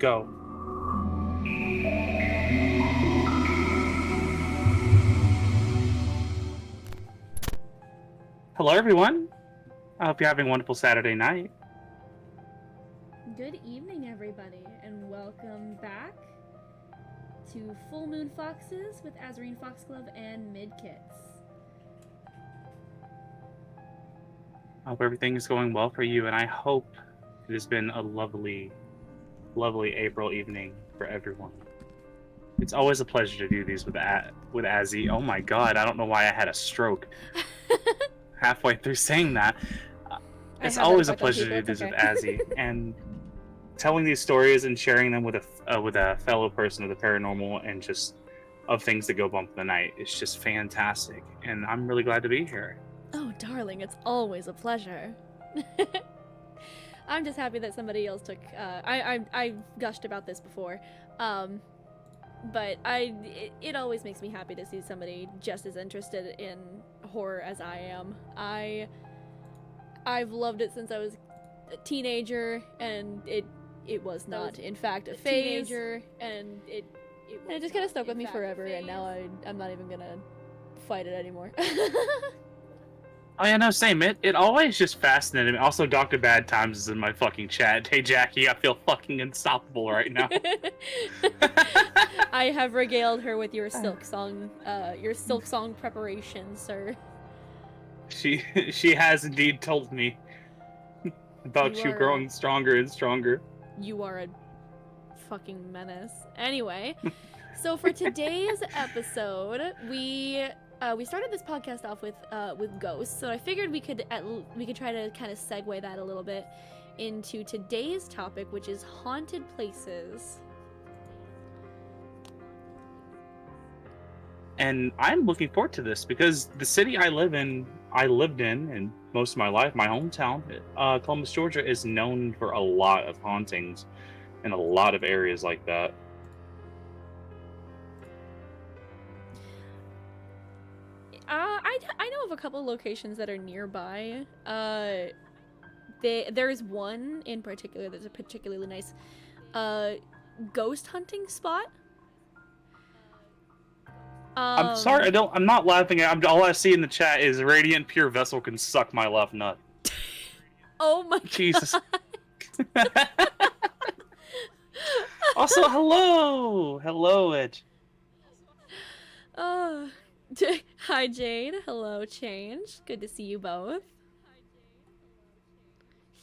Go. Hello, everyone. I hope you're having a wonderful Saturday night. Good evening, everybody, and welcome back to Full Moon Foxes with Azarine Foxglove and Midkits. I hope everything is going well for you, and I hope it has been a lovely, lovely April evening for everyone. It's always a pleasure to do these with Azzy. Oh my god, I don't know why I had a stroke halfway through saying that. It's always a pleasure to do this with Azzy, and telling these stories and sharing them with a fellow person of the paranormal and just of things that go bump in the night. It's just fantastic, and I'm really glad to be here. Oh, darling, it's always a pleasure. I'm just happy that somebody else took. I gushed about this before, but it always makes me happy to see somebody just as interested in horror as I am. I've loved it since I was a teenager, and it was not, in fact, a phase. And it just kind of stuck with me forever, and now I'm not even gonna fight it anymore. Oh yeah, no, same. It always just fascinated me. Also, Dr. Bad Times is in my fucking chat. Hey Jackie, I feel fucking unstoppable right now. I have regaled her with your silk song preparation, sir. She has indeed told me about you growing stronger and stronger. You are a fucking menace. Anyway, so for today's episode, we started this podcast off with ghosts, so I figured we could try to kind of segue that a little bit into today's topic, which is haunted places. And I'm looking forward to this because the city I lived in, and most of my life, my hometown, Columbus, Georgia, is known for a lot of hauntings in a lot of areas like that. I know of a couple locations that are nearby. There's one in particular that's a particularly nice ghost hunting spot. I'm sorry, I'm not laughing at. All I see in the chat is Radiant Pure Vessel can suck my left nut. Oh my Jesus. Also, hello, Edge. Hi Jade, hello Change. Good to see you both.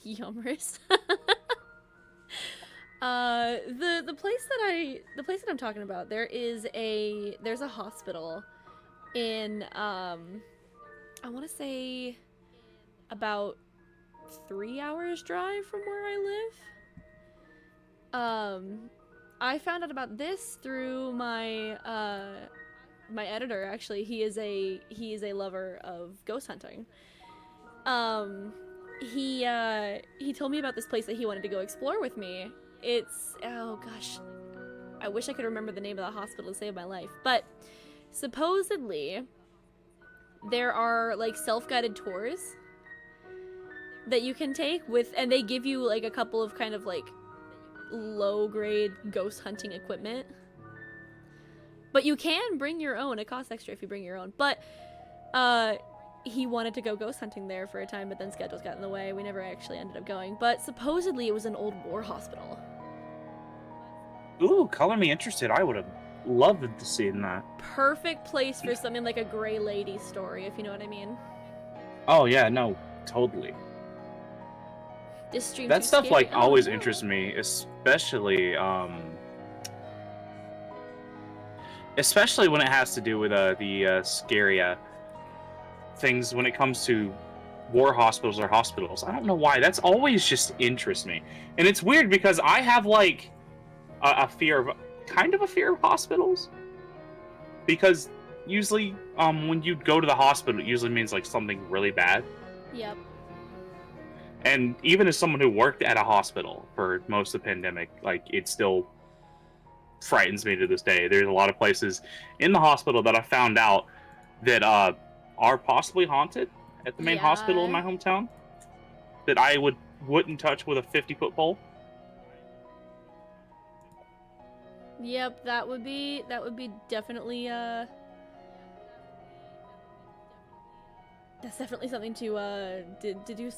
Yummers. The place that I'm talking about, there's a hospital in I want to say about 3 hours drive from where I live. I found out about this through my my editor. Actually, he is a lover of ghost hunting. He told me about this place that he wanted to go explore with me. It's, oh gosh, I wish I could remember the name of the hospital to save my life, but supposedly there are like self-guided tours that you can take with, and they give you like a couple of kind of like low-grade ghost hunting equipment, but you can bring your own. It costs extra if you bring your own, but he wanted to go ghost hunting there for a time, but then schedules got in the way. We never actually ended up going, but supposedly it was an old war hospital. Ooh, color me interested. I would have loved to see that. Perfect place for something like a Grey Lady story, if you know what I mean. Oh yeah, no, totally. This stream that stuff scary. like always interests me, especially when it has to do with the scary things when it comes to war hospitals or hospitals. I don't know why. That's always just interests me. And it's weird because I have like a fear of hospitals. Because usually when you go to the hospital, it usually means like something really bad. Yep. And even as someone who worked at a hospital for most of the pandemic, like it still frightens me to this day. There's a lot of places in the hospital that I found out that are possibly haunted at the main hospital in my hometown that I wouldn't touch with a 50-foot pole. Yep, that would be definitely that's definitely something to do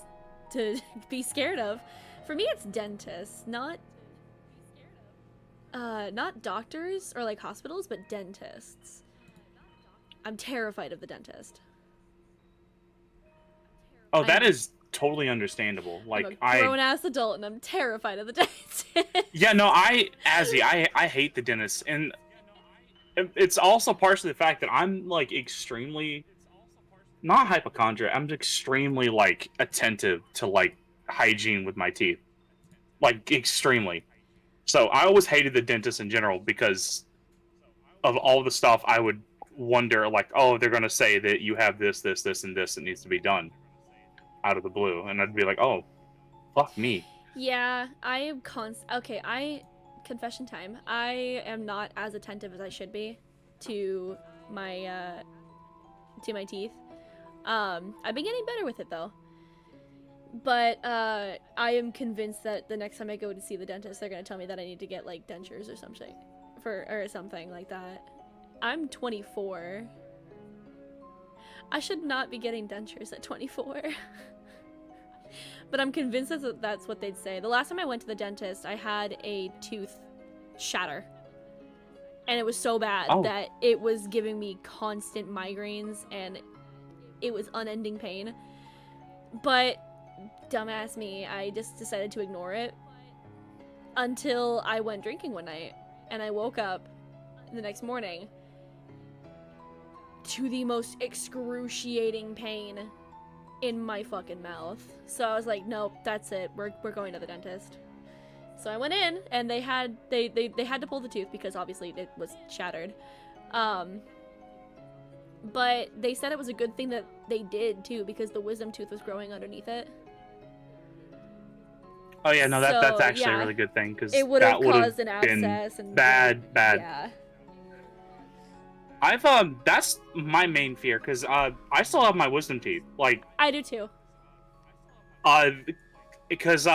to be scared of. For me it's dentists, not doctors or like hospitals, but dentists. I'm terrified of the dentist. Oh, that I'm is totally understandable. I'm a Like grown ass adult and I'm terrified of the dentist. yeah, no, I hate the dentist, and it's also partially the fact that I'm like extremely not hypochondriac. I'm extremely like attentive to like hygiene with my teeth, like extremely. So I always hated the dentist in general because of all the stuff I would wonder, like, oh, they're gonna say that you have this, this, this, and this that needs to be done out of the blue, and I'd be like, oh, fuck me. Yeah, I am okay, I confession time. I am not as attentive as I should be to my teeth. I've been getting better with it though. But I am convinced that the next time I go to see the dentist, they're gonna tell me that I need to get like dentures or something, or something like that. I'm 24. I should not be getting dentures at 24. But I'm convinced that that's what they'd say. The last time I went to the dentist, I had a tooth shatter. And it was so bad Oh, that it was giving me constant migraines and it was unending pain. But dumbass me, I just decided to ignore it until I went drinking one night and I woke up the next morning to the most excruciating pain in my fucking mouth. So I was like, nope, that's it. We're going to the dentist. So I went in and they had to pull the tooth because obviously it was shattered. But they said it was a good thing that they did too because the wisdom tooth was growing underneath it. oh yeah, no, that's So, actually yeah, a really good thing because it would have that would have caused an been abscess and bad, bad. Yeah. I've that's my main fear because I still have my wisdom teeth, like I do too. uh because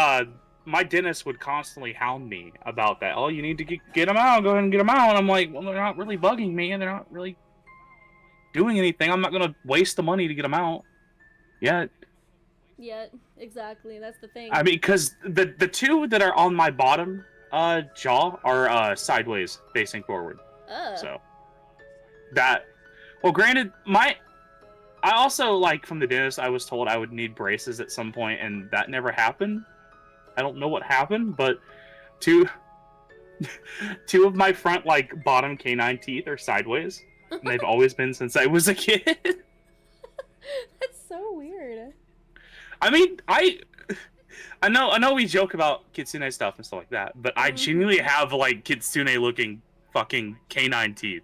my dentist would constantly hound me about that. Oh, you need to get them out. Go ahead and get them out. And I'm like, well, they're not really bugging me, and they're not really doing anything. I'm not gonna waste the money to get them out. Yeah, Yeah, exactly. That's the thing. I mean, because the two that are on my bottom jaw are sideways facing forward. Ugh. So that, well, granted, I also like from the dentist I was told I would need braces at some point, and that never happened. I don't know what happened, but two two of my front like bottom canine teeth are sideways, and they've always been since I was a kid. That's so weird. I mean, I know we joke about kitsune stuff and stuff like that, but I genuinely have like kitsune looking fucking canine teeth.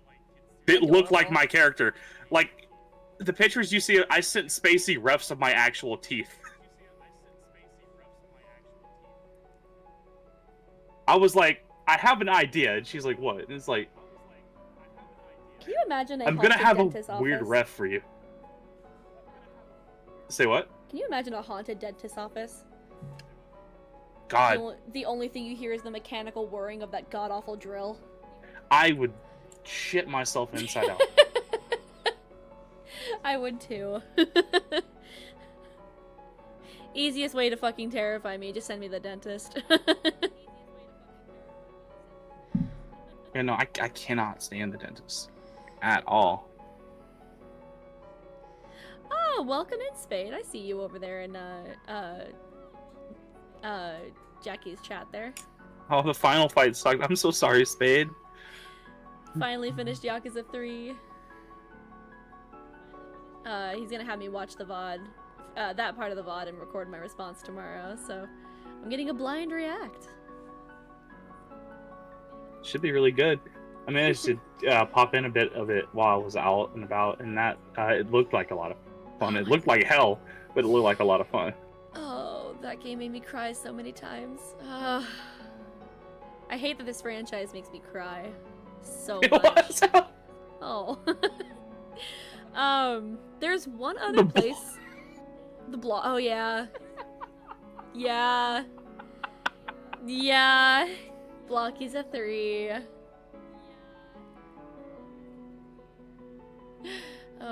It look like my character. Like the pictures you see, I sent Spacey refs of my actual teeth. I was like, I have an idea, and she's like, what? And it's like, Can you imagine I'm gonna have a dentist weird office? ref for you. Say what? Can you imagine a haunted dentist office? God, The only thing you hear is the mechanical whirring of that god-awful drill. I would shit myself inside out. I would too. Easiest way to fucking terrify me, just send me the dentist. Yeah, no, I cannot stand the dentist at all. Oh, welcome in, Spade. I see you over there in Jackie's chat there. Oh, the final fight sucked. I'm so sorry, Spade. Finally finished Yakuza 3. He's gonna have me watch the VOD, that part of the VOD, and record my response tomorrow, so I'm getting a blind react. Should be really good. I managed to pop in a bit of it while I was out and about, and that it looked like a lot of fun. It looked like hell, but it looked like a lot of fun. Oh, that game made me cry so many times. I hate that this franchise makes me cry so much. Oh. There's one other place. The block. Oh yeah. Yeah. Yeah. Blocky's a 3.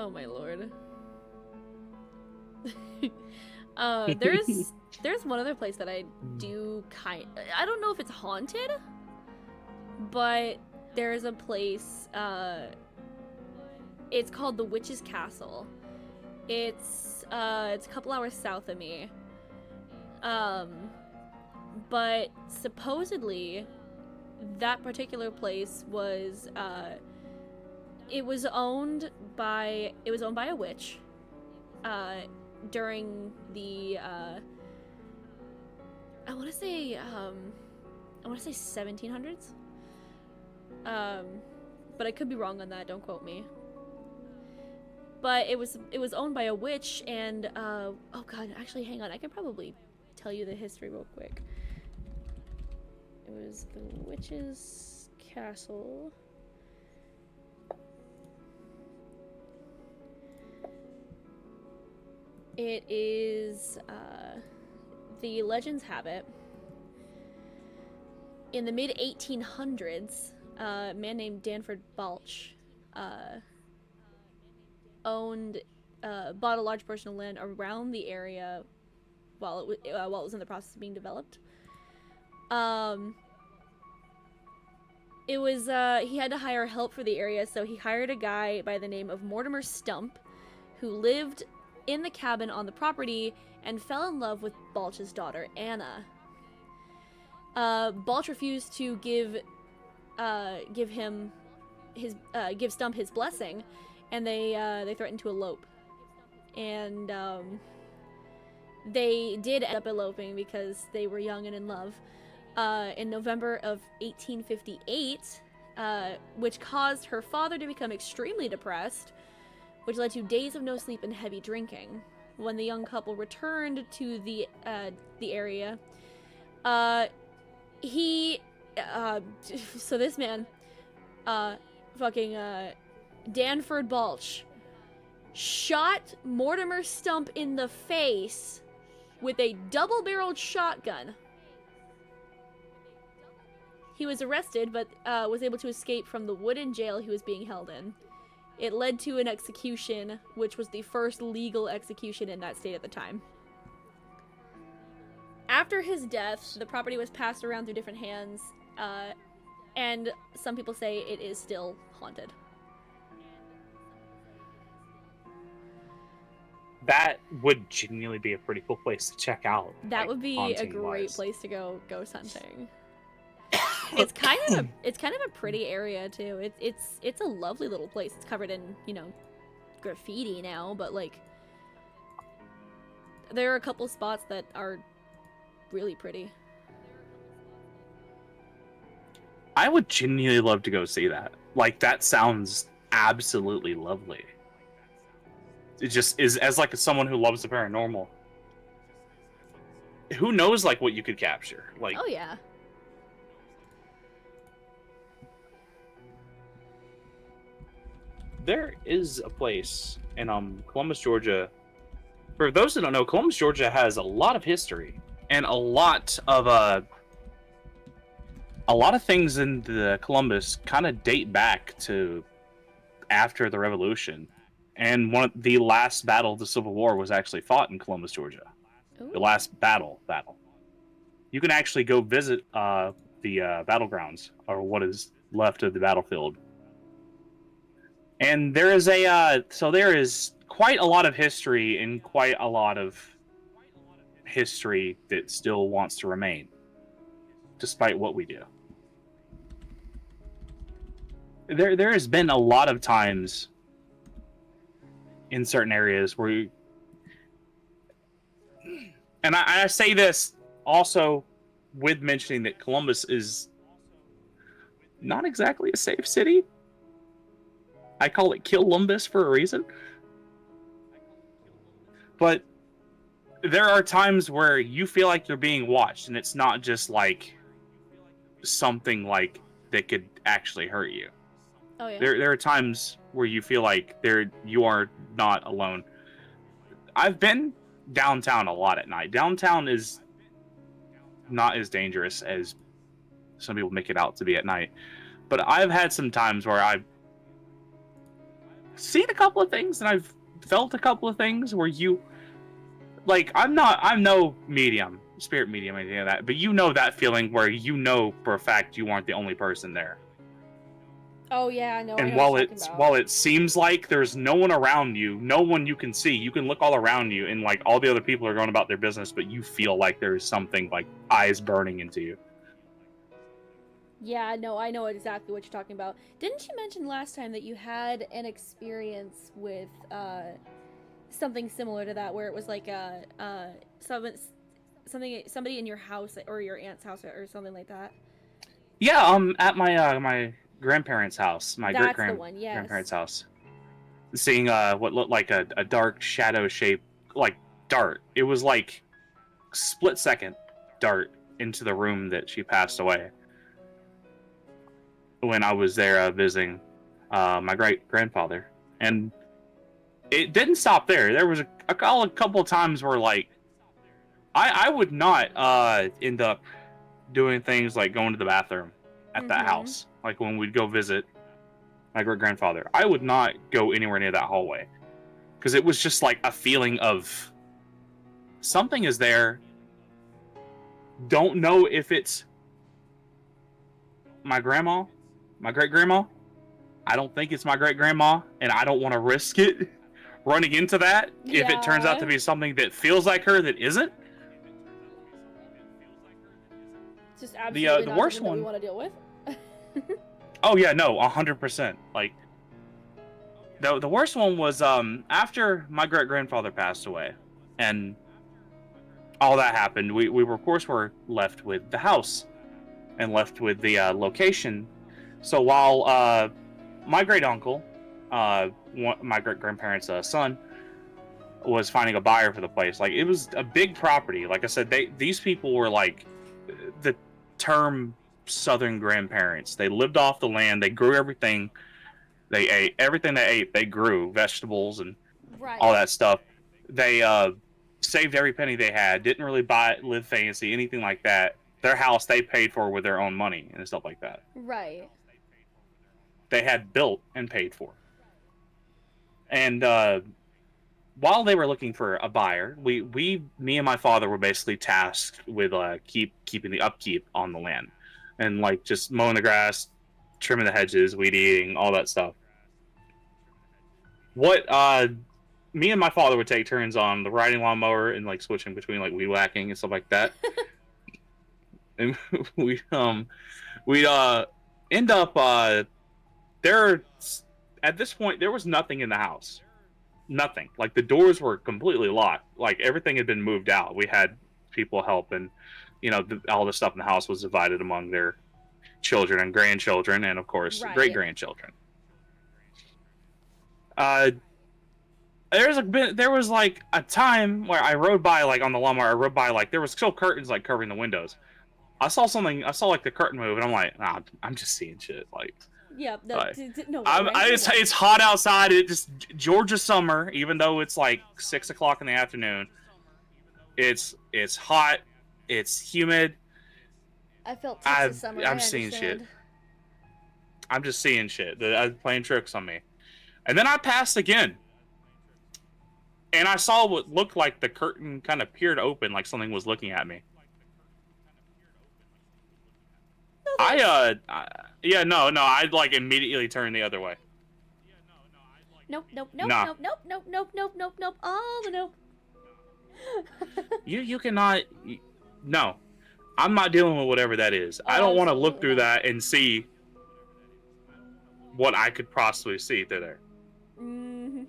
Oh my lord. There's one other place that I do I don't know if it's haunted, but there's a place it's called the Witch's Castle. It's a couple hours south of me. But supposedly that particular place was it was owned by a witch during the I want to say 1700s. But I could be wrong on that. Don't quote me. But it was owned by a witch, and oh god, actually, hang on. I could probably tell you the history real quick. It was the Witch's Castle. It is the legends have it. In the mid 1800s, a man named Danford Balch bought a large portion of land around the area while it was in the process of being developed. It was he had to hire help for the area, so he hired a guy by the name of Mortimer Stump, who lived in the cabin on the property and fell in love with Balch's daughter Anna. Balch refused to give Stump his blessing, and they threatened to elope. And they did end up eloping because they were young and in love. In November of 1858, which caused her father to become extremely depressed, which led to days of no sleep and heavy drinking. When the young couple returned to the area, so this man, Danford Balch, shot Mortimer Stump in the face with a double-barreled shotgun. He was arrested, but was able to escape from the wooden jail he was being held in. It led to an execution, which was the first legal execution in that state at the time. After his death, the property was passed around through different hands, and some people say it is still haunted. That would genuinely be a pretty cool place to check out. That would be a great place to go ghost hunting. It's kind of a pretty area too. It's a lovely little place. It's covered in, graffiti now, but like there are a couple spots that are really pretty. I would genuinely love to go see that. Like, that sounds absolutely lovely. It just is, as like someone who loves the paranormal. Who knows like what you could capture? Like, oh yeah. There is a place in Columbus, Georgia. For those who don't know, Columbus, Georgia has a lot of history and a lot of things in the Columbus kind of date back to after the Revolution. And the last battle of the Civil War was actually fought in Columbus, Georgia. Ooh. The last battle. You can actually go visit the battlegrounds, or what is left of the battlefield. And there is there is quite a lot of history and quite a lot of history that still wants to remain, despite what we do. There has been a lot of times in certain areas where and I say this also with mentioning that Columbus is not exactly a safe city. I call it Kill-lumbus for a reason. But there are times where you feel like you're being watched, and it's not just like something like that could actually hurt you. Oh yeah. There are times where you feel like you are not alone. I've been downtown a lot at night. Downtown is not as dangerous as some people make it out to be at night. But I've had some times where I've seen a couple of things and I've felt a couple of things where you like I'm no medium, spirit medium, anything like that, but you know that feeling where you know for a fact you aren't the only person there. Oh yeah, no, I And know what you're talking about. while it seems like there's no one around you, no one you can see, you can look all around you and like all the other people are going about their business, but you feel like there's something like eyes burning into you. Yeah, no, I know exactly what you're talking about. Didn't you mention last time that you had an experience with something similar to that, where it was like somebody in your house or your aunt's house or something like that? Yeah, at my grandparents' house, my great That's the one. grandparents' Yes. house, seeing what looked like a dark shadow shape like dart. It was like split second dart into the room that she passed away when I was there visiting my great grandfather. And it didn't stop there. There was a couple of times where like I would not end up doing things like going to the bathroom at that Mm-hmm. house. Like when we'd go visit my great grandfather, I would not go anywhere near that hallway because it was just like a feeling of something is there. Don't know if it's my grandma, my great grandma. I don't think it's my great grandma, and I don't want to risk it running into that if it turns out to Yeah. be something that feels like her that isn't. It's just absolutely The not worst something that we one. want to deal with. Oh yeah, no, 100%. Like the worst one was after my great grandfather passed away, and all that happened. We were of course were left with the house and left with the location. So while my great uncle, my great grandparents' son, was finding a buyer for the place, like it was a big property. Like I said, these people were like the term Southern grandparents. They lived off the land. They grew everything. They ate everything they ate. They grew vegetables and all Right. that stuff. They saved every penny they had. Didn't really live fancy, anything like that. Their house they paid for with their own money and stuff like that. Right. They had built and paid for. And while they were looking for a buyer, me and my father were basically tasked with keeping the upkeep on the land, and like just mowing the grass, trimming the hedges, weed eating, all that stuff. What me and my father would take turns on the riding lawnmower and like switching between like weed whacking and stuff like that, and we we'd end up there. At this point, there was nothing in the house. Nothing. Like the doors were completely locked. Like everything had been moved out. We had people help, and all the stuff in the house was divided among their children and grandchildren, and of course great Right. grandchildren. Uh, there was like a time where I rode by like on the lawnmower. I rode by like there was still curtains like covering the windows. I saw something. I saw like the curtain move, and I'm like, nah, I'm just seeing shit. Yeah. No. Like No way. Right? No way. it's hot outside. It just Georgia summer, even though it's like 6 o'clock in the afternoon. It's hot. It's humid. I felt I Texas summer. I'm I seeing shit. understand. I'm just seeing shit. They're playing tricks on me. And then I passed again, and I saw what looked like the curtain kind of peered open, like something was looking at me. No thanks. Yeah, no, I'd like immediately turn the other way. Nope. Nope. Nope. Nah, Nope. Nope. Nope. Nope. Nope. Nope. Nope. All the nope. you cannot. No, I'm not dealing with whatever that is. I don't want to look Absolutely through not. that and see what I could possibly see through there. Mm-hmm.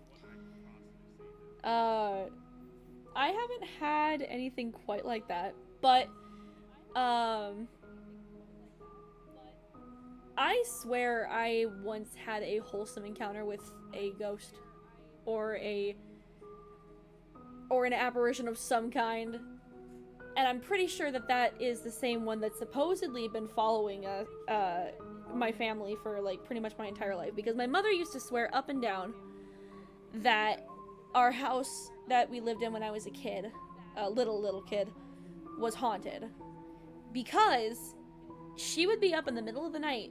Uh, I haven't had anything quite like that, but um, I swear I once had a wholesome encounter with a ghost or a or an apparition of some kind. And I'm pretty sure that that is the same one that's supposedly been following my family for like pretty much my entire life, because my mother used to swear up and down that our house that we lived in when I was a kid, a little kid, was haunted, because she would be up in the middle of the night,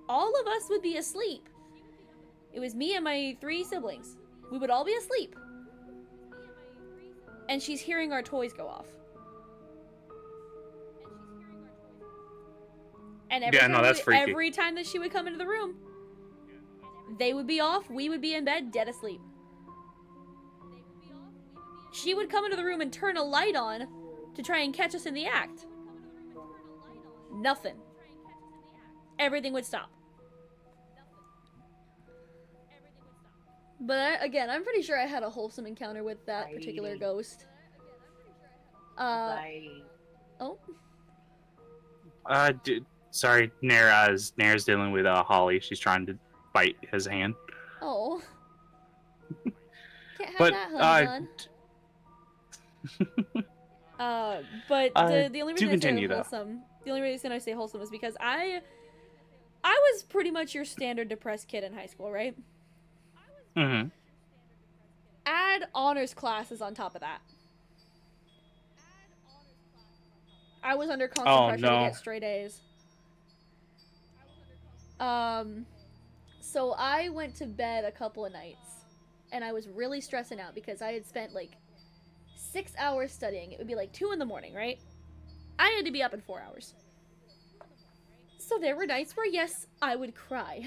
all of us would be asleep, It was me and my 3 siblings. We would all be asleep. And she's hearing our toys go off. And Yeah, no, that's freaky. every time that she would come into the room, they would be off, we would be in bed, dead asleep. She would come into the room and turn a light on to try and catch us in the act. Nothing. Everything would stop. But again, I'm pretty sure I had a wholesome encounter with that particular ghost. Oh. Sorry, Nair's dealing with Holly. She's trying to bite his hand. Oh. Can't have But that, honey bun. But the only reason the only reason I say wholesome is because I was pretty much your standard depressed kid in high school, right? Mm-hmm. Add honors classes on top of that. I was under constant pressure to get straight A's. So I went to bed a couple of nights, and I was really stressing out because I had spent like 6 hours studying. It would be like 2 in the morning, right? I had to be up in 4 hours. So there were nights where, yes, I would cry.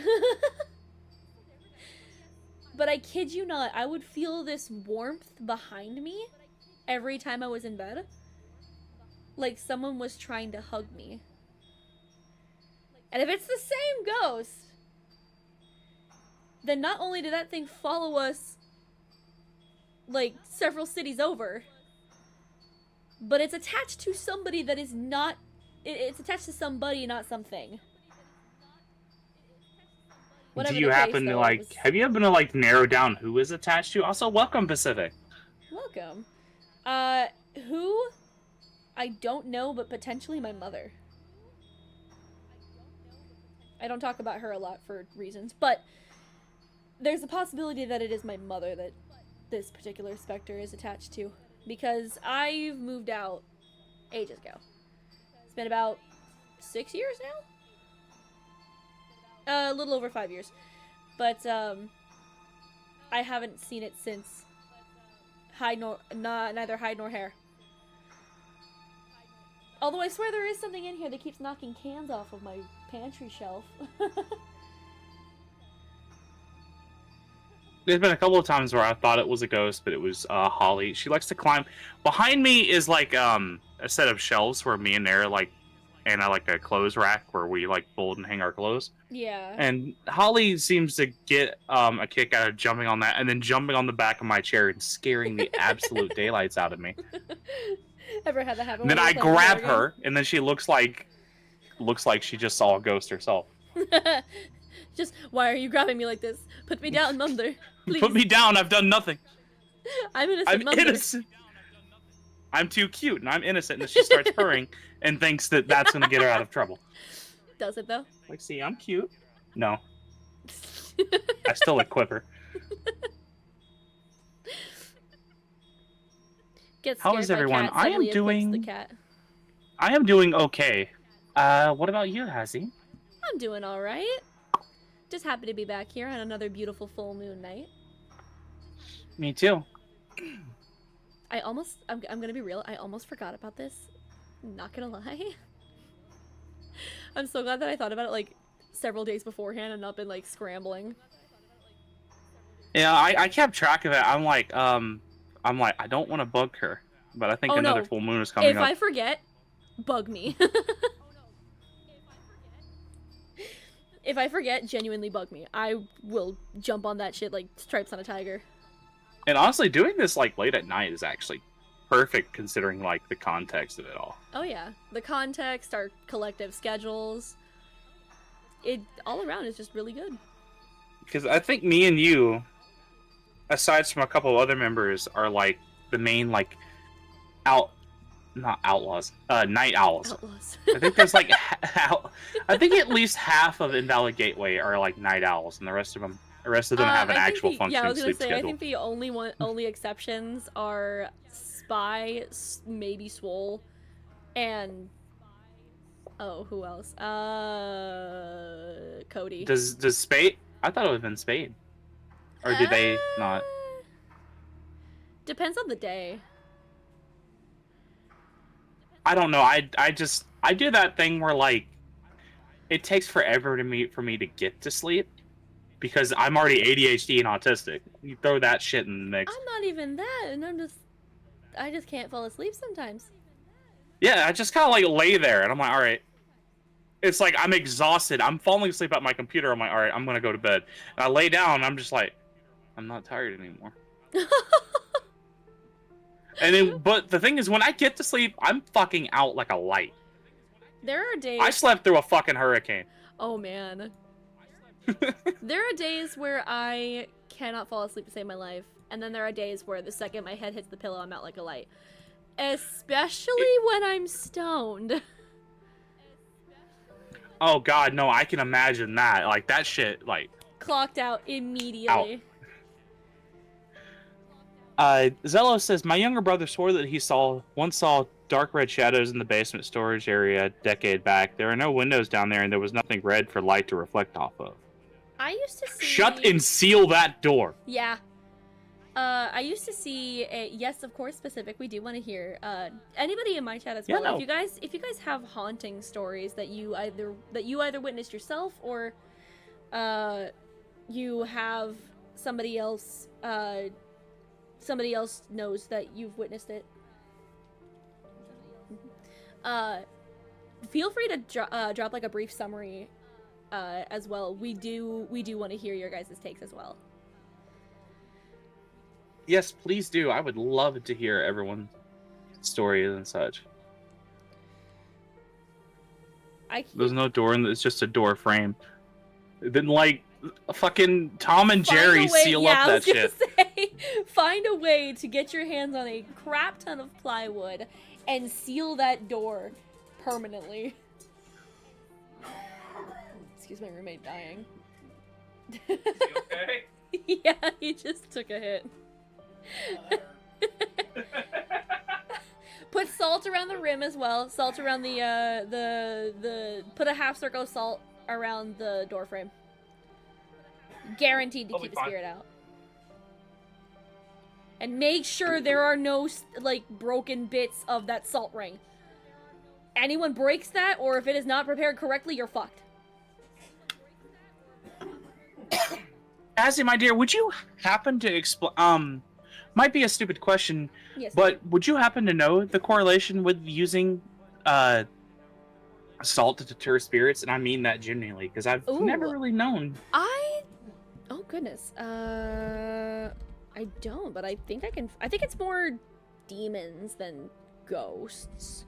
But I kid you not, I would feel this warmth behind me every time I was in bed. Like someone was trying to hug me. And if it's the same ghost, then not only did that thing follow us like several cities over, but it's attached to somebody that is not... It's attached to somebody, not something. Whatever. Do you happen to like... Have you ever to narrow down who is attached to? Also, welcome, Pacific. Welcome. Who? I don't know, but potentially my mother. I don't talk about her a lot for reasons, but there's a possibility that it is my mother that this particular specter is attached to. Because I've moved out ages ago. It's been about 6 years now? A little over 5 years. But, I haven't seen it since neither hide nor hair. Although I swear there is something in here that keeps knocking cans off of my pantry shelf. There's been a couple of times where I thought it was a ghost, but it was Holly. She likes to climb. Behind me is like a set of shelves where me and Nair and I like a clothes rack where we like fold and hang our clothes. Yeah. And Holly seems to get a kick out of jumping on that and then jumping on the back of my chair and scaring the absolute daylights out of me. Ever had that happen? And then I grab her, and then she looks like she just saw a ghost herself. Just, why are you grabbing me like this? Put me down, Mother. Please. Put me down. I've done nothing. I'm innocent, Mother. Innocent. I'm too cute, and I'm innocent. And she starts purring and thinks that that's going to get her out of trouble. Does it, though? Like, see, I'm cute. No. I still equip her. How is everyone? I am doing okay. What about you, Hazzy? I'm doing all right. Just happy to be back here on another beautiful full moon night. Me too. I'm gonna be real, I almost forgot about this. Not gonna lie. I'm so glad that I thought about it like several days beforehand and not been like scrambling. Yeah, I kept track of it. I'm like, I don't want to bug her, but I think another full moon is coming up. If I forget, bug me. If I forget, genuinely bug me. I will jump on that shit like stripes on a tiger. And honestly, doing this like late at night is actually perfect considering like the context of it all. Oh yeah, the context, our collective schedules. It all around is just really good. Because I think me and you, aside from a couple of other members, are like the main like not outlaws, night owls. Outlaws. I think there's like I think at least half of Invalid Gateway are like night owls, and the rest of them have an actual functioning yeah, I was gonna sleep say, schedule. I think the only exceptions are Spy, maybe Swole, and who else? Cody. Does Spade? I thought it would have been Spade. or do they not? Depends on the day. I don't know. I do that thing where like it takes forever for me to get to sleep because I'm already ADHD and autistic. You throw that shit in the mix. I'm not even that, and I just can't fall asleep sometimes. Yeah, I just kind of like lay there and I'm like, all right. It's like I'm exhausted. I'm falling asleep at my computer. I'm like, all right, I'm gonna go to bed. And I lay down and I'm just like, I'm not tired anymore. And then, but the thing is, when I get to sleep, I'm fucking out like a light. There are days. I slept through a fucking hurricane. Oh man. There are days where I cannot fall asleep to save my life, and then there are days where the second my head hits the pillow, I'm out like a light. Especially when I'm stoned. Oh god, no, I can imagine that. Like that shit, like Clocked out immediately. Zello says my younger brother swore that he once saw dark red shadows in the basement storage area a decade back. There are no windows down there, and there was nothing red for light to reflect off of. I used to see. Shut and seal that door. Yeah. I used to see yes, of course, specific. We do want to hear anybody in my chat as well. Yeah, no. If you guys have haunting stories that you either witnessed yourself or you have somebody else knows that you've witnessed it. Feel free to drop like a brief summary as well. We do want to hear your guys' takes as well. Yes, please do. I would love to hear everyone's stories and such. There's no door, and it's just a door frame. Then, like, fucking Tom and Jerry seal up that shit. Say, find a way to get your hands on a crap ton of plywood and seal that door permanently. Excuse my roommate dying. Is he okay? Yeah, he just took a hit. Put salt around the rim as well. Salt around the put a half circle of salt around the door frame. Guaranteed to keep the spirit out. And make sure there are no like broken bits of that salt ring. Anyone breaks that, or if it is not prepared correctly, you're fucked. Azzy, my dear, would you happen to explain? Might be a stupid question, yes, but would you happen to know the correlation with using salt to deter spirits? And I mean that genuinely, because I've never really known. Oh goodness. I don't, but I think I can. I think it's more demons than ghosts.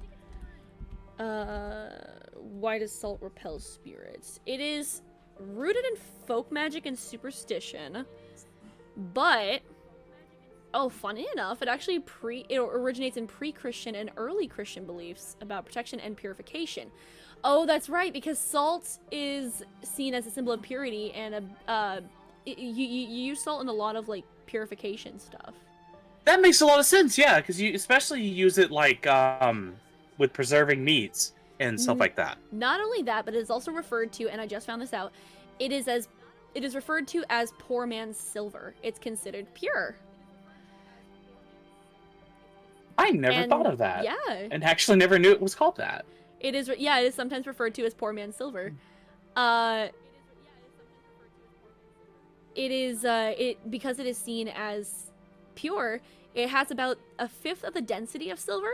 Why does salt repel spirits? It is rooted in folk magic and superstition, but funny enough, it originates in pre-Christian and early Christian beliefs about protection and purification. Oh, that's right, because salt is seen as a symbol of purity, and you use salt in a lot of like purification stuff. That makes a lot of sense, yeah, because you especially use it like with preserving meats and stuff like that. Not only that, but it is also referred to, and I just found this out, it is referred to as poor man's silver. It's considered pure. I never thought of that. Yeah. And actually never knew it was called that. It is, it is sometimes referred to as poor man's silver. Because it is seen as pure, it has about a fifth of the density of silver.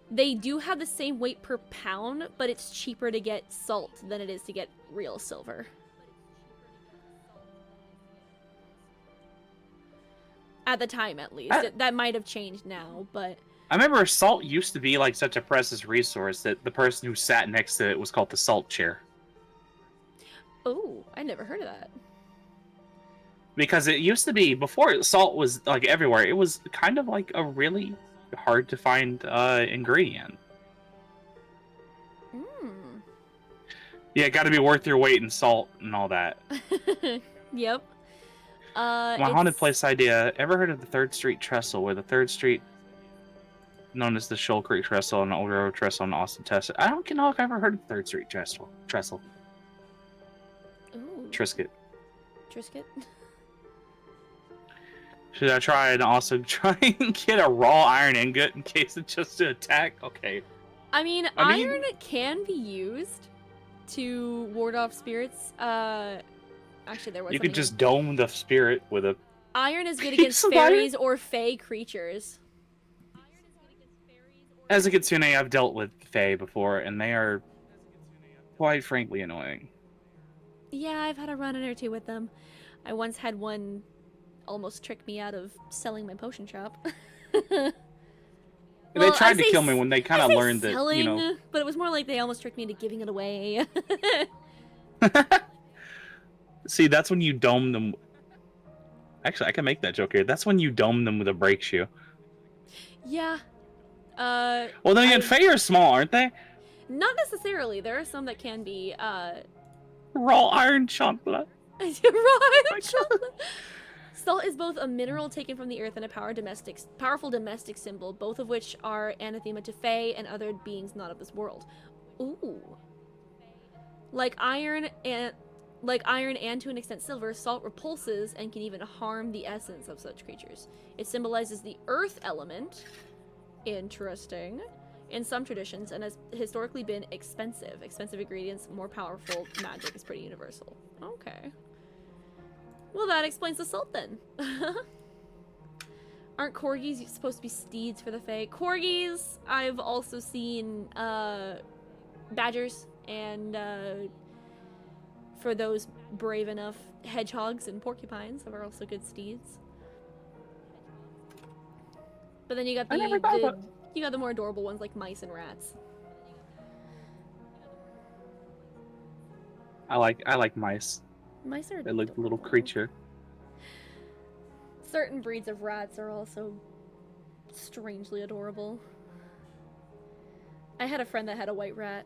They do have the same weight per pound, but it's cheaper to get salt than it is to get real silver. At the time, at least. That might have changed now, but... I remember salt used to be like such a precious resource that the person who sat next to it was called the salt chair. Oh, I never heard of that. Because it used to be, before salt was like everywhere, it was kind of like a really hard to find ingredient. Yeah, got to be worth your weight in salt and all that. Yep. My haunted place idea. Ever heard of the 3rd Street Trestle, where the 3rd Street, known as the Shoal Creek Trestle and Old Railroad Trestle in Austin, Texas? I don't know if I've ever heard of the 3rd Street Trestle. Ooh. Trisket. Trisket? Should I try and also try and get a raw iron ingot in case it's just an attack? Okay. I mean, I mean, iron can be used to ward off spirits. Actually, there was you could something. just dome the spirit with a. Iron is good piece against of iron. fairies or fey creatures. As a kitsune, I've dealt with fae before, and they are quite frankly annoying. Yeah, I've had a run-in or two with them. I once had one almost trick me out of selling my potion shop. They tried to kill me when they kind of learned selling, that, you know. But it was more like they almost tricked me into giving it away. See, that's when you dome them. Actually, I can make that joke here. That's when you dome them with a brake shoe. Yeah. Well, then again, fae are small, aren't they? Not necessarily. There are some that can be, Raw iron chocolate. raw iron chocolate. Salt is both a mineral taken from the earth and a powerful domestic symbol, both of which are anathema to fae and other beings not of this world. Ooh. Like iron and to an extent silver, salt repulses and can even harm the essence of such creatures. It symbolizes the earth element. Interesting. In some traditions, and has historically been expensive. Expensive ingredients, more powerful magic is pretty universal. Okay. Well, that explains the salt then. Aren't corgis supposed to be steeds for the fae? Corgis, I've also seen badgers, and for those brave enough, hedgehogs and porcupines are also good steeds. But then you got the more adorable ones like mice and rats. I like mice. Mice are They look adorable. a little creature. Certain breeds of rats are also strangely adorable. I had a friend that had a white rat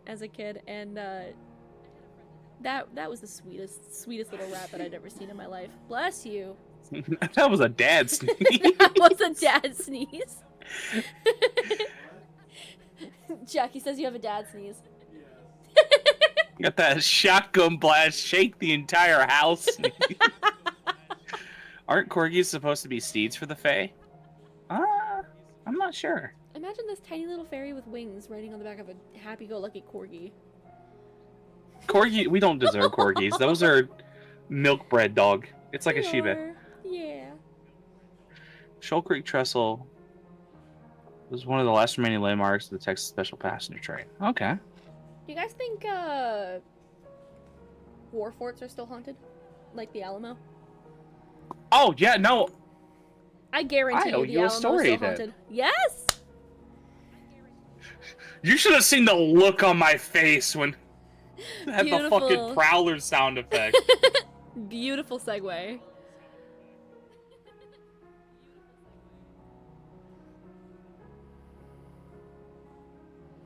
as a kid, and that was the sweetest little rat that I'd ever seen in my life. Bless you. That was a dad sneeze. That was a dad sneeze. Jackie says you have a dad sneeze. Got that shotgun blast, shake the entire house. Aren't corgis supposed to be steeds for the fae? I'm not sure. Imagine this tiny little fairy with wings riding on the back of a happy-go-lucky corgi. Corgi, we don't deserve corgis. Those are milk bread dog. It's like a Shiba. Yeah. Shoal Creek Trestle was one of the last remaining landmarks of the Texas Special Passenger Train. Okay. Do you guys think war forts are still haunted? Like the Alamo? Oh, yeah, no. I guarantee I owe you the you a Alamo's story still then. haunted. Yes! You should have seen the look on my face when I had the fucking prowler sound effect. Beautiful segue.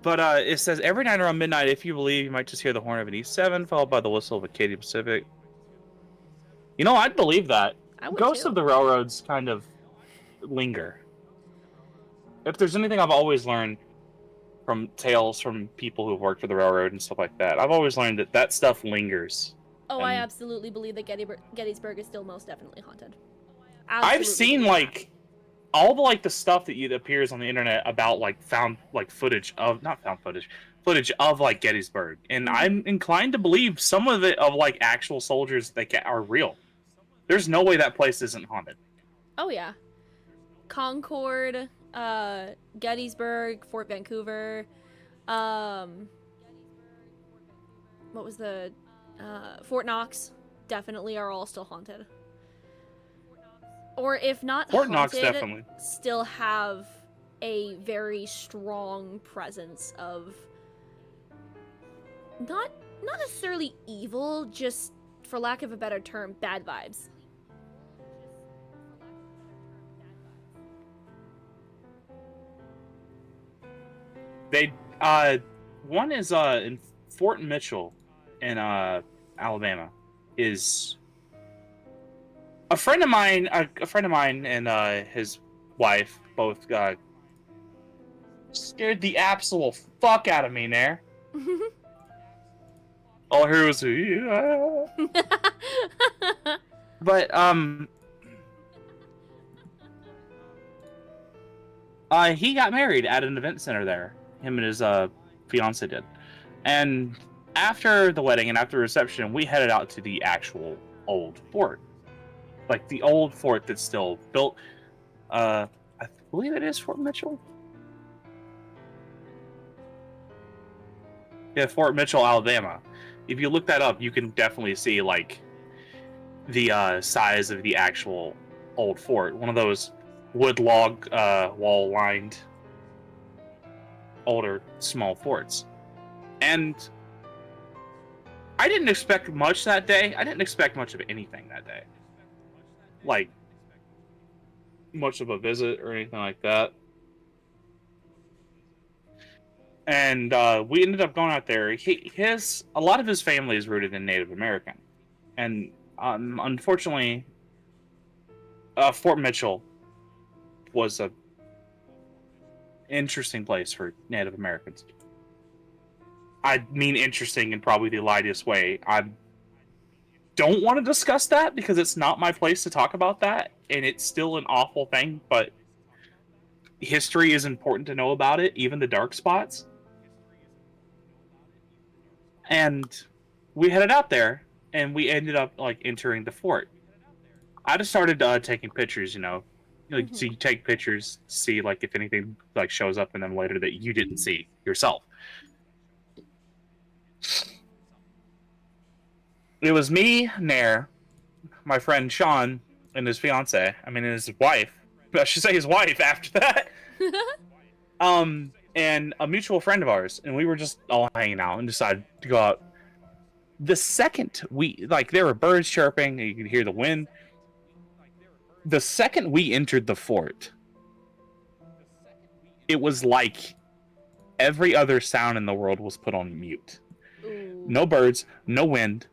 But it says every night around midnight, if you believe, you might just hear the horn of an E7 followed by the whistle of a Katy Pacific. You know, I'd believe that. Ghosts of the Railroads kind of linger. If there's anything I've always learned from tales from people who've worked for the railroad and stuff like that, I've always learned that that stuff lingers. Oh, I absolutely believe that Gettysburg is still most definitely haunted. I've seen like all the the stuff that appears on the internet about footage of Gettysburg, and I'm inclined to believe some of it of actual soldiers that are real. There's no way that place isn't haunted. Oh yeah, Concord, Gettysburg, Fort Vancouver, what was the Fort Knox, definitely are all still haunted. Or if not Fort haunted, Knox definitely still have a very strong presence of not necessarily evil, just for lack of a better term, bad vibes. They one is in Fort Mitchell in Alabama is a friend of mine and his wife both scared the absolute fuck out of me there. All I heard was yeah. But He got married at an event center there. Him and his fiance did. And after the wedding and after the reception, we headed out to the actual old fort, like the old fort that's still built. I believe it is Fort Mitchell. Yeah, Fort Mitchell, Alabama. If you look that up, you can definitely see like the size of the actual old fort. One of those wood log wall lined older small forts. And I didn't expect much that day. I didn't expect much of anything that day. Like much of a visit or anything like that. And we ended up going out there. A lot of his family is rooted in Native American, and unfortunately, Fort Mitchell was a interesting place for Native Americans. I mean, interesting in probably the lightest way. I don't want to discuss that because it's not my place to talk about that, and it's still an awful thing. But history is important to know about it, even the dark spots. And we headed out there, and we ended up like entering the fort. I just started taking pictures, like so Mm-hmm. you take pictures, see like if anything like shows up in them later that you didn't see yourself. It was me, Nair, my friend Sean, and his fiance. I mean, his wife. I should say his wife. After that, and a mutual friend of ours, and we were just all hanging out and decided to go out. The second there were birds chirping, and you could hear the wind. The second we entered the fort, it was like every other sound in the world was put on mute. Ooh. No birds, no wind,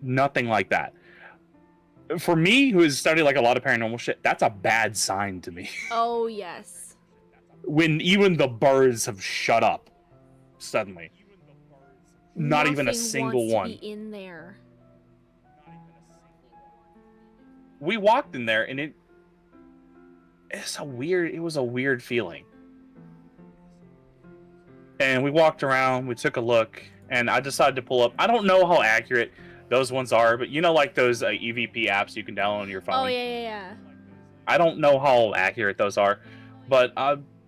nothing like that. For me, who has studied like a lot of paranormal shit, that's a bad sign to me. Oh, yes. When even the birds have shut up suddenly. Not even a Nothing single wants to one. be in there. We walked in there and it was a weird feeling. And we walked around, we took a look, and I decided to pull up. I don't know how accurate those ones are, but like those EVP apps you can download on your Oh, phone. yeah. I don't know how accurate those are, but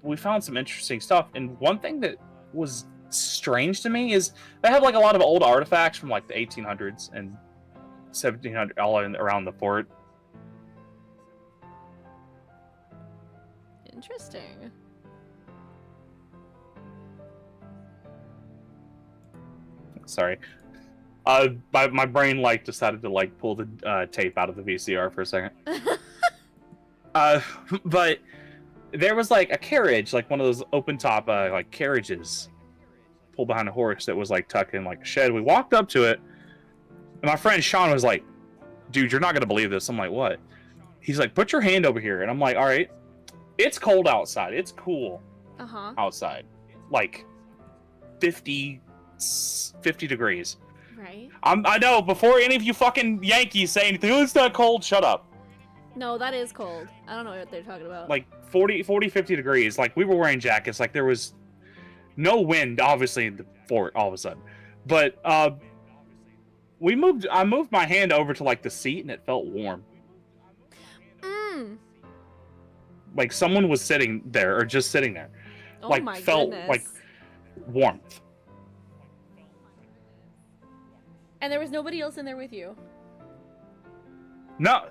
we found some interesting stuff. And one thing that was strange to me is they have like a lot of old artifacts from like the 1800s and 1700 all around the fort. Interesting. Sorry. My brain like decided to like pull the tape out of the VCR for a second. But there was like a carriage, like one of those open top like carriages pulled behind a horse that was like tucked in like a shed. We walked up to it, and my friend Sean was like, "Dude, you're not gonna believe this." I'm like, "What?" He's like, "Put your hand over here," and I'm like, "All right." It's cold outside. It's cool outside, like 50 degrees. Right. I know. Before any of you fucking Yankees say anything, oh, it's not cold. Shut up. No, that is cold. I don't know what they're talking about. Like 40, 50 degrees. Like we were wearing jackets. Like there was no wind, obviously, in the fort all of a sudden. But I moved my hand over to like the seat, and it felt warm. Like someone was sitting there, or just sitting there. Oh like my felt goodness. like warmth. And there was nobody else in there with you? No,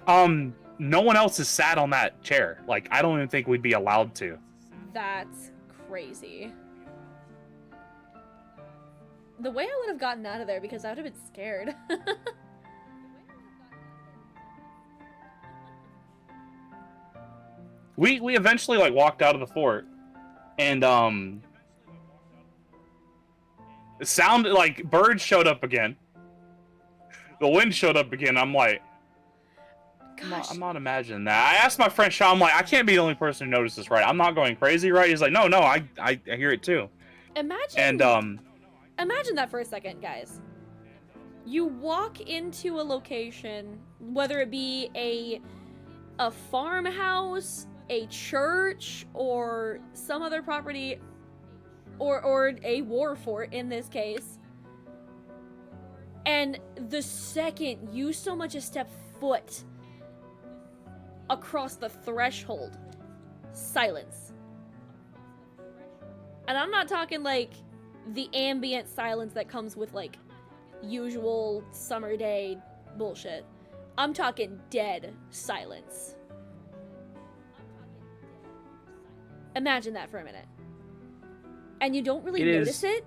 no one else has sat on that chair. Like I don't even think we'd be allowed to. That's crazy. The way I would have gotten out of there, because I would have been scared. We eventually like walked out of the fort, and it sounded like birds showed up again. The wind showed up again. I'm like, I'm not imagining that. I asked my friend Sean, I'm like, I can't be the only person who noticed this, right? I'm not going crazy, right? He's like, no, I hear it too. Imagine. And imagine that for a second, guys. You walk into a location, whether it be a farmhouse, a church or some other property, or a war fort in this case, and the second you so much as step foot across the threshold, silence. And I'm not talking like the ambient silence that comes with like usual summer day bullshit. I'm talking dead silence. Imagine that for a minute. And you don't really notice it.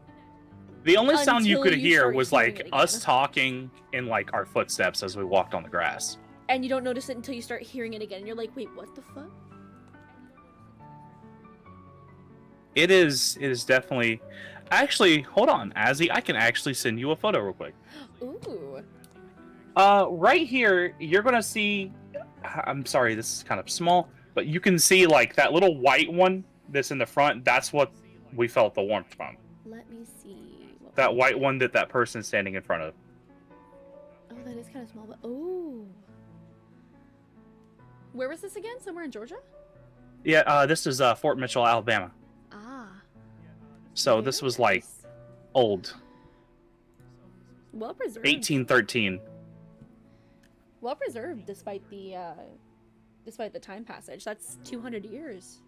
The only sound you could until hear start was hearing like it us again. talking in like our footsteps as we walked on the grass. And you don't notice it until you start hearing it again. And you're like, wait, what the fuck? It is definitely. Actually, hold on, Azzy. I can actually send you a photo real quick. Ooh. Right here, you're gonna see. I'm sorry, this is kind of small, but you can see like that little white one that's in the front. That's what we felt the warmth from. Let me see. That white one that person's standing in front of. Oh, that is kind of small, but oh. Where was this again? Somewhere in Georgia? Yeah, this is Fort Mitchell, Alabama. Ah. So Very this was like nice. old. Well preserved. 1813. Well preserved despite the time passage. That's 200 years.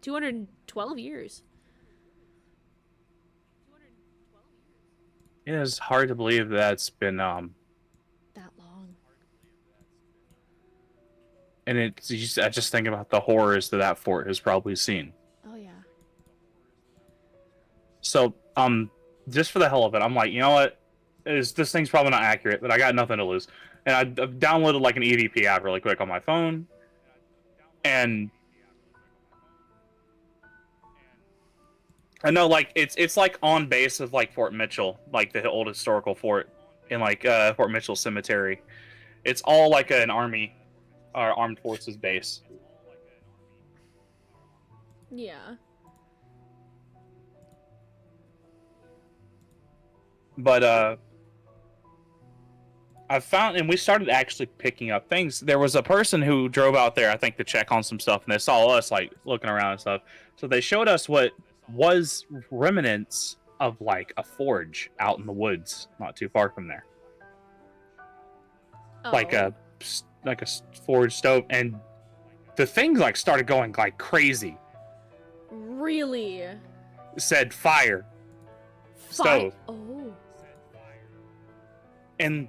212 years. It is hard to believe that's been That long. and I just think about the horrors that fort has probably seen. Oh yeah. So just for the hell of it, I'm like, you know what? This thing's probably not accurate, but I got nothing to lose. And I downloaded like an EVP app really quick on my phone, and I know like it's like on base of like Fort Mitchell, like the old historical fort in like Fort Mitchell Cemetery. It's all like an army or armed forces base. Yeah. But I found, and we started actually picking up things. There was a person who drove out there, I think, to check on some stuff, and they saw us like looking around and stuff. So they showed us what was remnants of like a forge out in the woods, not too far from there, Oh. like a forge stove, and the thing like started going like crazy. Really? It said fire stove. Oh. And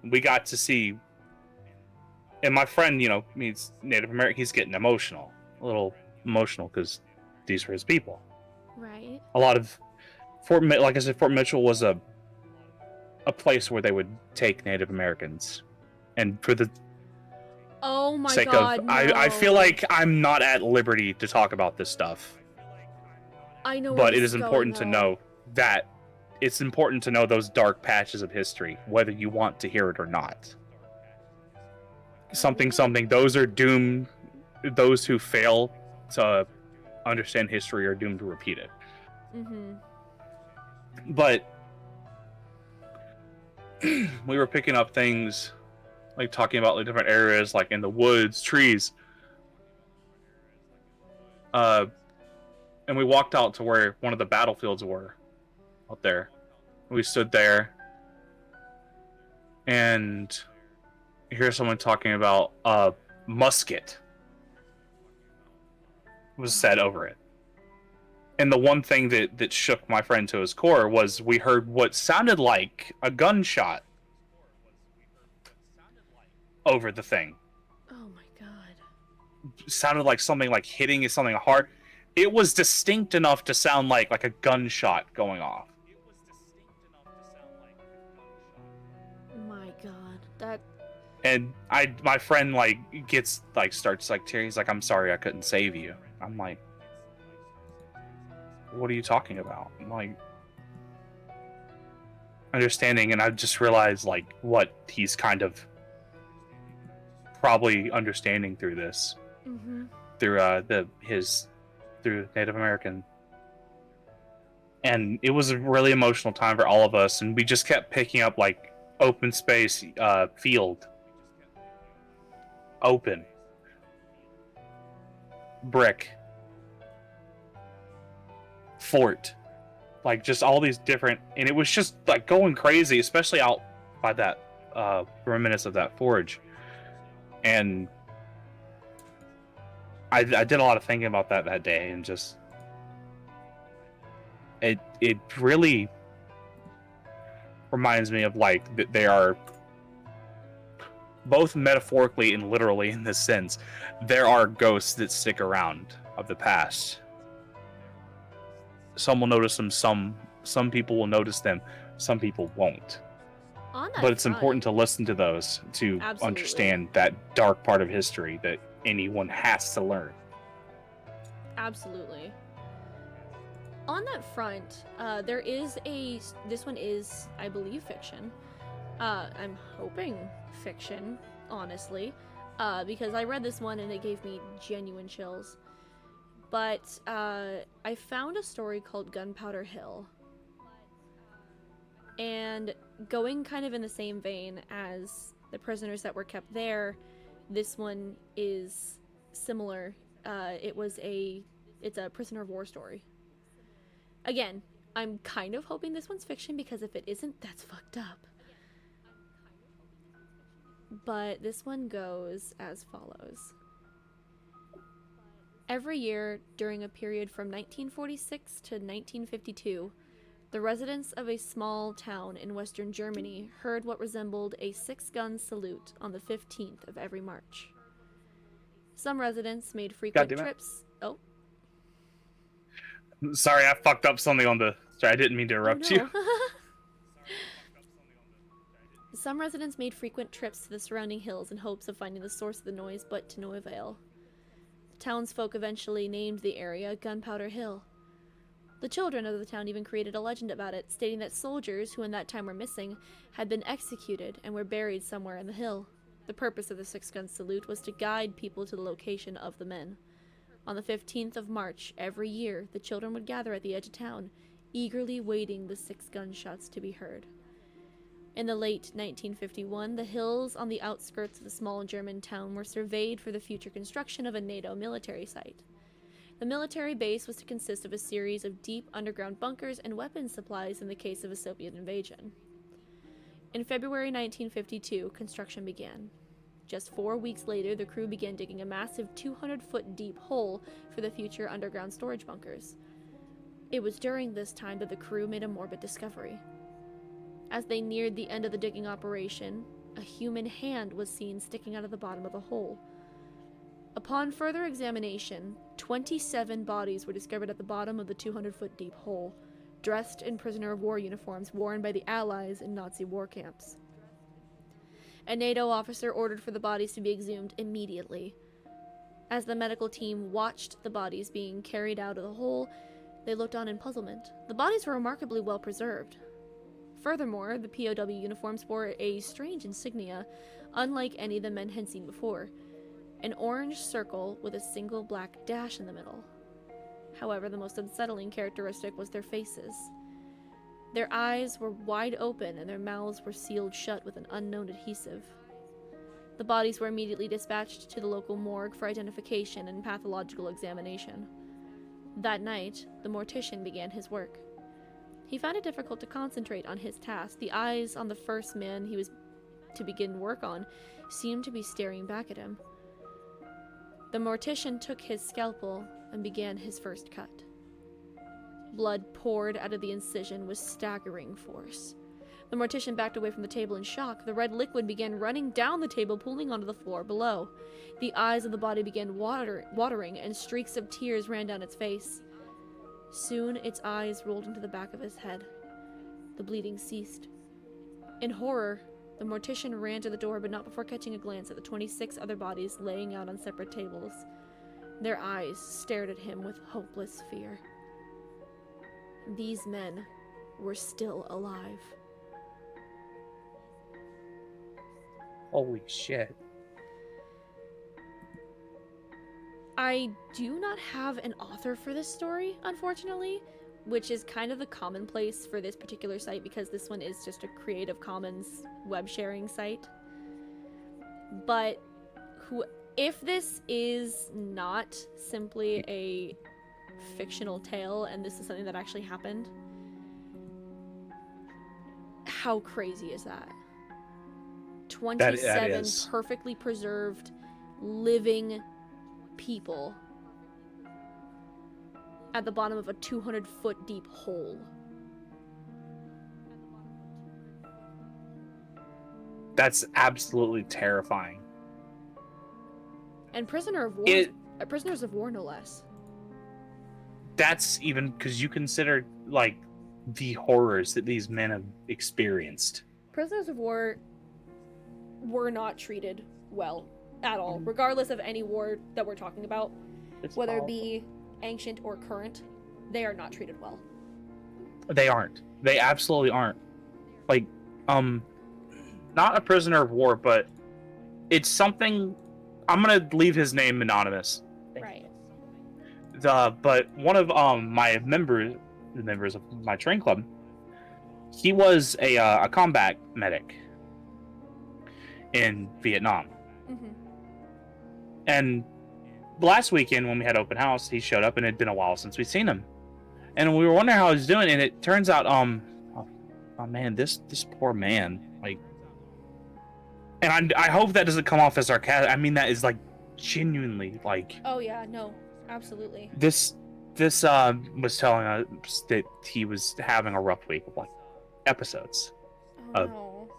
we got to see, and my friend, you know, he's Native American, he's getting emotional, a little emotional, because these were his people. Right. A lot of like I said, Fort Mitchell was a place where they would take Native Americans, and for the Oh my sake god, of, no. I feel like I'm not at liberty to talk about this stuff, I know, but it is important to know that it's important to know those dark patches of history, whether you want to hear it or not. Something, those are doomed. Those who fail to understand history are doomed to repeat it. Mm-hmm. But we were picking up things, like talking about like different areas, like in the woods, trees. And we walked out to where one of the battlefields were out there. We stood there, and you hear someone talking about a musket was said over it. And the one thing that shook my friend to his core was we heard what sounded like a gunshot over the thing. Oh my god. It sounded like something like hitting something hard. It was distinct enough to sound like a gunshot going off. My god. That. And my friend like starts like tearing. He's like, "I'm sorry, I couldn't save you." I'm like, "What are you talking about?" I'm like, understanding, and I just realized like what he's kind of probably understanding through this, Mm-hmm. through Native American. And it was a really emotional time for all of us, and we just kept picking up like open space, field, open, brick fort, like just all these different, and it was just like going crazy, especially out by that remnants of that forge. And I did a lot of thinking about that day, and just it really reminds me of like that they are both metaphorically and literally in this sense. There are ghosts that stick around of the past. Some will notice them, some people will notice them, some people won't. On that But it's front, important to listen to those to absolutely. understand that dark part of history that anyone has to learn. Absolutely. On that front, there is this one is, I believe, fiction. I'm hoping fiction, honestly, because I read this one and it gave me genuine chills. But I found a story called Gunpowder Hill. And going kind of in the same vein as the prisoners that were kept there, this one is similar. It's a prisoner of war story. Again, I'm kind of hoping this one's fiction, because if it isn't, that's fucked up. But this one goes as follows. Every year, during a period from 1946 to 1952, the residents of a small town in western Germany heard what resembled a 6-gun salute on the 15th of every March. Some residents made frequent trips. Oh. Sorry, I fucked up something on the. Sorry, I didn't mean to interrupt you. Some residents made frequent trips to the surrounding hills in hopes of finding the source of the noise, but to no avail. The townsfolk eventually named the area Gunpowder Hill. The children of the town even created a legend about it, stating that soldiers, who in that time were missing, had been executed and were buried somewhere in the hill. The purpose of the 6-gun salute was to guide people to the location of the men. On the 15th of March, every year, the children would gather at the edge of town, eagerly waiting the 6 gunshots to be heard. In the late 1951, the hills on the outskirts of the small German town were surveyed for the future construction of a NATO military site. The military base was to consist of a series of deep underground bunkers and weapons supplies in the case of a Soviet invasion. In February 1952, construction began. Just 4 weeks later, the crew began digging a massive 200-foot deep hole for the future underground storage bunkers. It was during this time that the crew made a morbid discovery. As they neared the end of the digging operation, a human hand was seen sticking out of the bottom of the hole. Upon further examination, 27 bodies were discovered at the bottom of the 200-foot deep hole, dressed in prisoner of war uniforms worn by the Allies in Nazi war camps. A NATO officer ordered for the bodies to be exhumed immediately. As the medical team watched the bodies being carried out of the hole, they looked on in puzzlement. The bodies were remarkably well preserved. Furthermore, the POW uniforms bore a strange insignia, unlike any the men had seen before. An orange circle with a single black dash in the middle. However, the most unsettling characteristic was their faces. Their eyes were wide open and their mouths were sealed shut with an unknown adhesive. The bodies were immediately dispatched to the local morgue for identification and pathological examination. That night, the mortician began his work. He found it difficult to concentrate on his task. The eyes on the first man he was to begin work on seemed to be staring back at him. The mortician took his scalpel and began his first cut. Blood poured out of the incision with staggering force. The mortician backed away from the table in shock. The red liquid began running down the table, pooling onto the floor below. The eyes of the body began watering, and streaks of tears ran down its face. Soon, its eyes rolled into the back of his head. The bleeding ceased. In horror, the mortician ran to the door, but not before catching a glance at the 26 other bodies laying out on separate tables. Their eyes stared at him with hopeless fear. These men were still alive. Holy shit. I do not have an author for this story, unfortunately, which is kind of the commonplace for this particular site because this one is just a Creative Commons web sharing site. But if this is not simply a fictional tale and this is something that actually happened, how crazy is that? That 27 is. perfectly preserved living people at the bottom of a 200-foot deep hole. That's absolutely terrifying. And prisoners of war, no less. That's even because you consider like the horrors that these men have experienced. Prisoners of war were not treated well at all, regardless of any war that we're talking about, whether it be ancient or current. They are not treated well. They aren't. They absolutely aren't. Like, not a prisoner of war, but it's something. I'm gonna leave his name anonymous. Right. But one of my the members of my train club, he was a combat medic in Vietnam. Mm-hmm. And last weekend when we had open house, he showed up, and it had been a while since we'd seen him. And we were wondering how he was doing, and it turns out, oh man, this poor man, like, and I hope that doesn't come off as sarcastic. I mean, that is like genuinely like. Oh yeah, no, absolutely. This was telling us that he was having a rough week of like episodes Oh of no.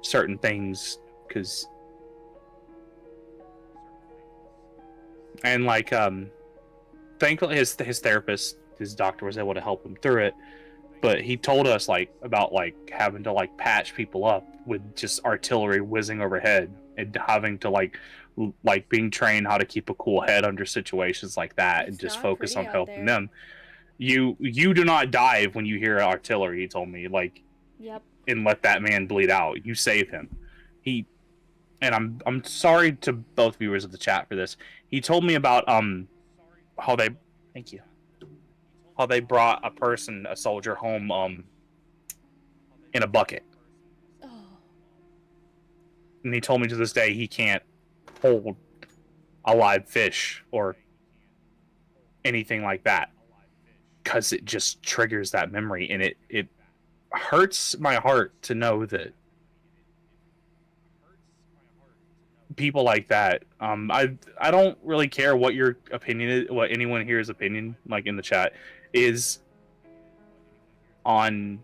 certain things, because and like thankfully his therapist, his doctor, was able to help him through it. But he told us like about like having to like patch people up with just artillery whizzing overhead, and having to like being trained how to keep a cool head under situations like that, It's and just not focus pretty on out helping there. them. You do not dive when you hear artillery, he told me, like, Yep. and let that man bleed out. You save him. He and I'm sorry to both viewers of the chat for this. He told me about how they thank you. How they brought a soldier home in a bucket. Oh. And he told me to this day he can't hold a live fish or anything like that, because it just triggers that memory, and it hurts my heart to know that people like that. I don't really care what your opinion is, what anyone here's opinion, like in the chat, is on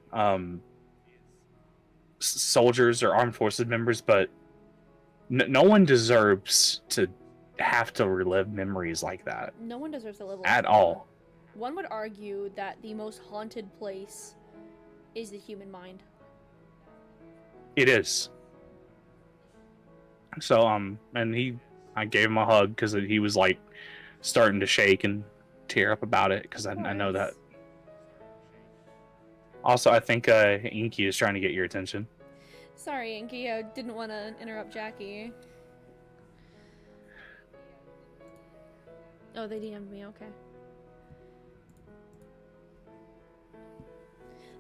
soldiers or armed forces members, but no one deserves to have to relive memories like that. No one deserves to live like At that. all. One would argue that the most haunted place is the human mind. It is. So and I gave him a hug because he was like starting to shake and tear up about it, because I know that. Also, I think Inky is trying to get your attention. Sorry, Inky, I didn't want to interrupt Jackie. Oh, they DM'd me, okay.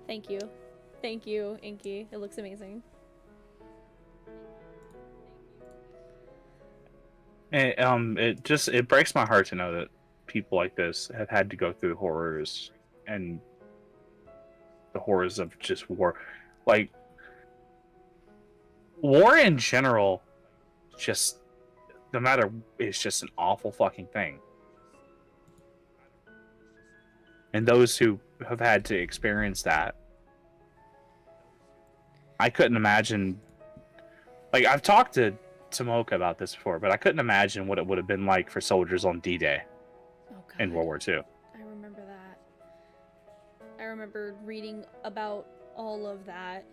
Thank you. Thank you, Inky. It looks amazing. It breaks my heart to know that people like this have had to go through horrors and the horrors of just war. Like, war in general, just no matter, it's just an awful fucking thing. And those who have had to experience that, I couldn't imagine. Like, I've talked to Tomoka about this before, but I couldn't imagine what it would have been like for soldiers on D-Day in World War II. I remember that. I remember reading about all of that.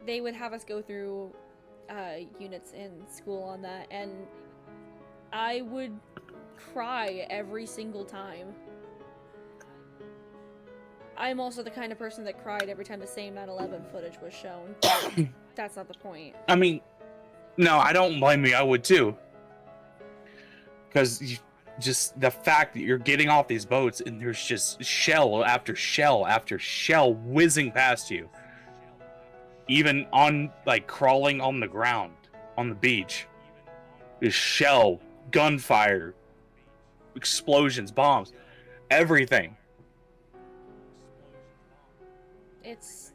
They would have us go through units in school on that, and I would cry every single time. I'm also the kind of person that cried every time the same 9/11 footage was shown. But that's not the point. I mean, no, I don't blame you. I would too. Because just the fact that you're getting off these boats and there's just shell after shell after shell whizzing past you. Even on, like, crawling on the ground, on the beach. There's shell, gunfire, explosions, bombs, everything. It's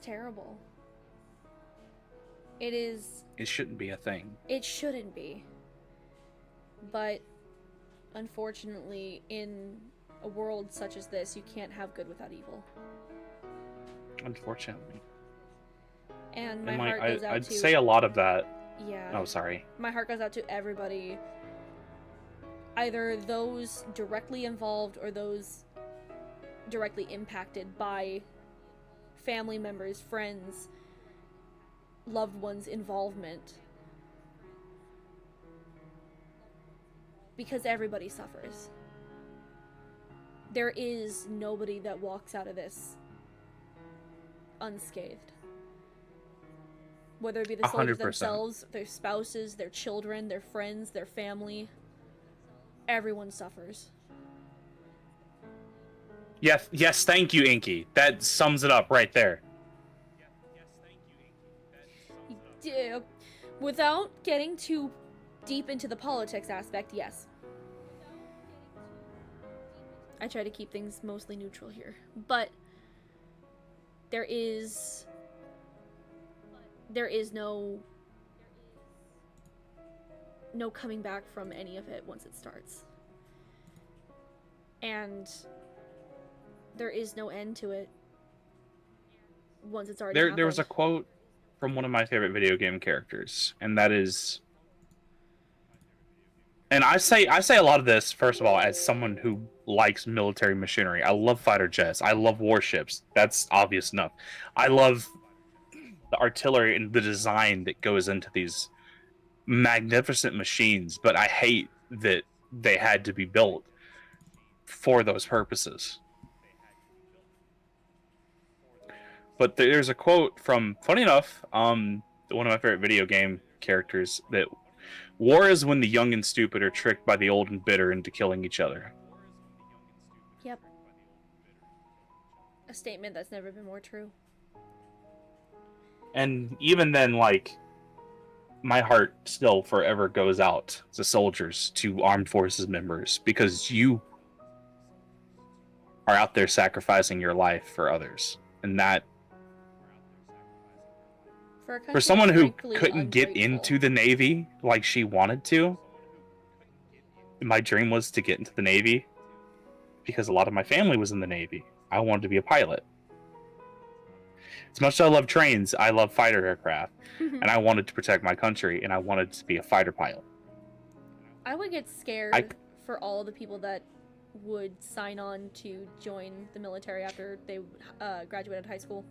terrible. It is. It shouldn't be a thing. It shouldn't be. But unfortunately, in a world such as this, you can't have good without evil. Unfortunately. And my And like heart goes out I'd to. say a lot of that. Yeah. Oh, sorry. My heart goes out to everybody. Either those directly involved or those directly impacted by family members, friends, loved ones' involvement. Because everybody suffers. There is nobody that walks out of this unscathed. Whether it be the soldiers 100%. themselves, their spouses, their children, their friends, their family. Everyone suffers. Yes, thank you, Inky. That sums it up right there. Without getting too deep into the politics aspect, yes. I try to keep things mostly neutral here. But there is no coming back from any of it once it starts. And there is no end to it once it's already happened. There was a quote from one of my favorite video game characters, and that is, and I say a lot of this, first of all, as someone who likes military machinery. I love fighter jets. I love warships. That's obvious enough. I love the artillery and the design that goes into these magnificent machines, but I hate that they had to be built for those purposes. But there's a quote from, funny enough, one of my favorite video game characters, that war is when the young and stupid are tricked by the old and bitter into killing each other. Yep. A statement that's never been more true. And even then, like, my heart still forever goes out to soldiers, to armed forces members, because you are out there sacrificing your life for others. And that, for someone who couldn't get into the Navy like she wanted to, my dream was to get into the Navy because a lot of my family was in the Navy. I wanted to be a pilot. As much as I love trains, I love fighter aircraft. And I wanted to protect my country, and I wanted to be a fighter pilot. I would get scared for all the people that would sign on to join the military after they graduated high school.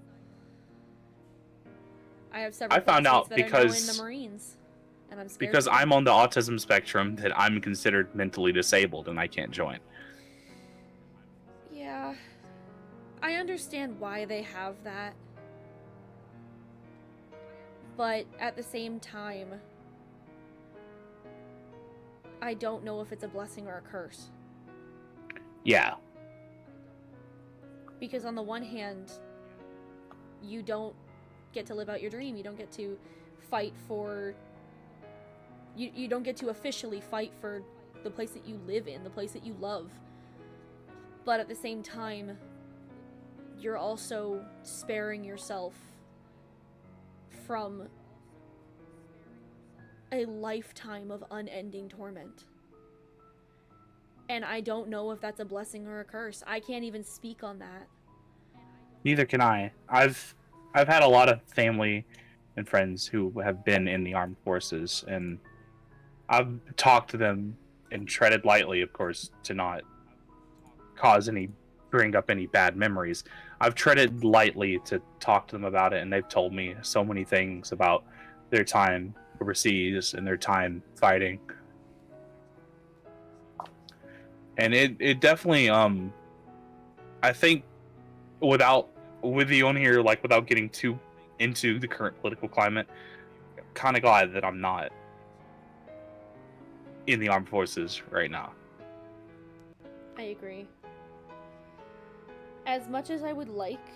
I have several. I found out that are now in the Marines, and I'm scared because I'm on the autism spectrum that I'm considered mentally disabled and I can't join. Yeah, I understand why they have that, but at the same time, I don't know if it's a blessing or a curse. Yeah. Because on the one hand, you don't get to live out your dream. You don't get to fight for... You don't get to officially fight for the place that you live in, the place that you love. But at the same time, you're also sparing yourself from a lifetime of unending torment. And I don't know if that's a blessing or a curse. I can't even speak on that. Neither can I. I've had a lot of family and friends who have been in the armed forces, and I've talked to them and treaded lightly, of course, to not bring up any bad memories. I've treaded lightly to talk to them about it, and they've told me so many things about their time overseas and their time fighting. And it definitely, I think, with you on here, like, without getting too into the current political climate, kind of glad that I'm not in the armed forces right now. I agree. As much as I would like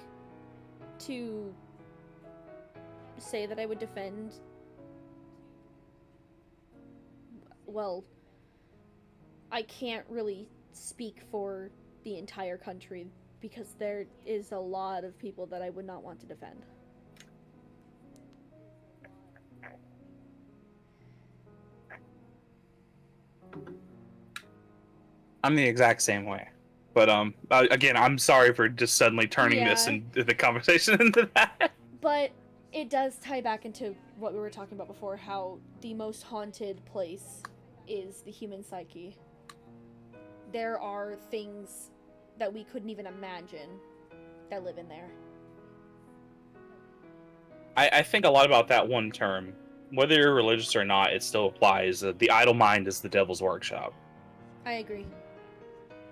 to say that I would defend well, I can't really speak for the entire country because there is a lot of people that I would not want to defend. I'm the exact same way. But again, I'm sorry for just suddenly turning this Yeah, and the conversation into that. but it does tie back into what we were talking about before, how the most haunted place is the human psyche. There are things that we couldn't even imagine that live in there. I think a lot about that one term. Whether you're religious or not, it still applies. The idle mind is the devil's workshop. I agree.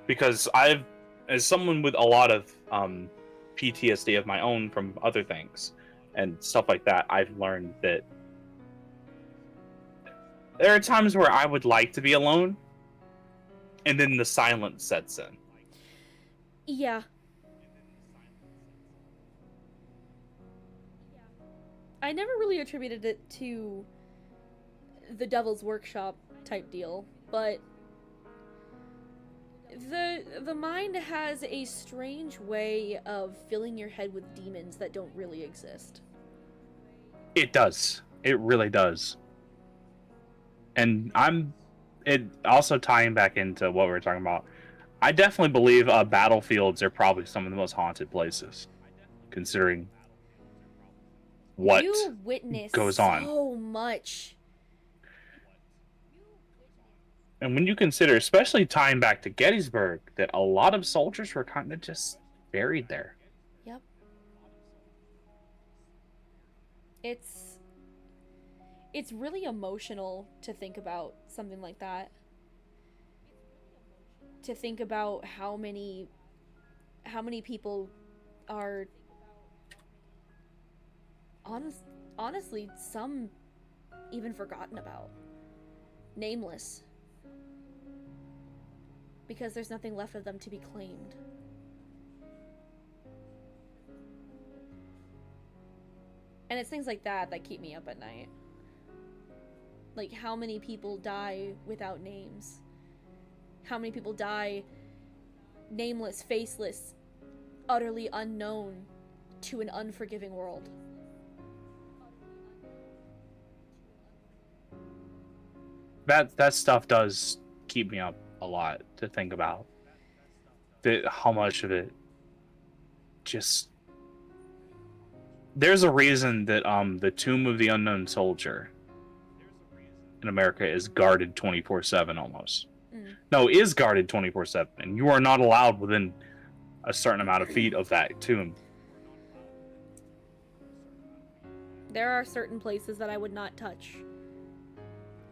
Because as someone with a lot of PTSD of my own from other things and stuff like that, I've learned that there are times where I would like to be alone, and then the silence sets in. Yeah. I never really attributed it to the devil's workshop type deal, but the mind has a strange way of filling your head with demons that don't really exist. It does. It really does. And it also tying back into what we were talking about. I definitely believe battlefields are probably some of the most haunted places, considering what You witness goes on. so much. And when you consider, especially tying back to Gettysburg, that a lot of soldiers were kind of just buried there. Yep. It's really emotional to think about something like that. To think about how many people are honestly some even forgotten about, nameless, because there's nothing left of them to be claimed. And it's things like that that keep me up at night. Like, how many people die without names? How many people die nameless, faceless, utterly unknown to an unforgiving world? That stuff does keep me up a lot to think about. How much of it just there's a reason that the tomb of the unknown soldier in America is guarded 24/7 almost. No, is guarded 24/7, and you are not allowed within a certain amount of feet of that tomb. There are certain places that I would not touch,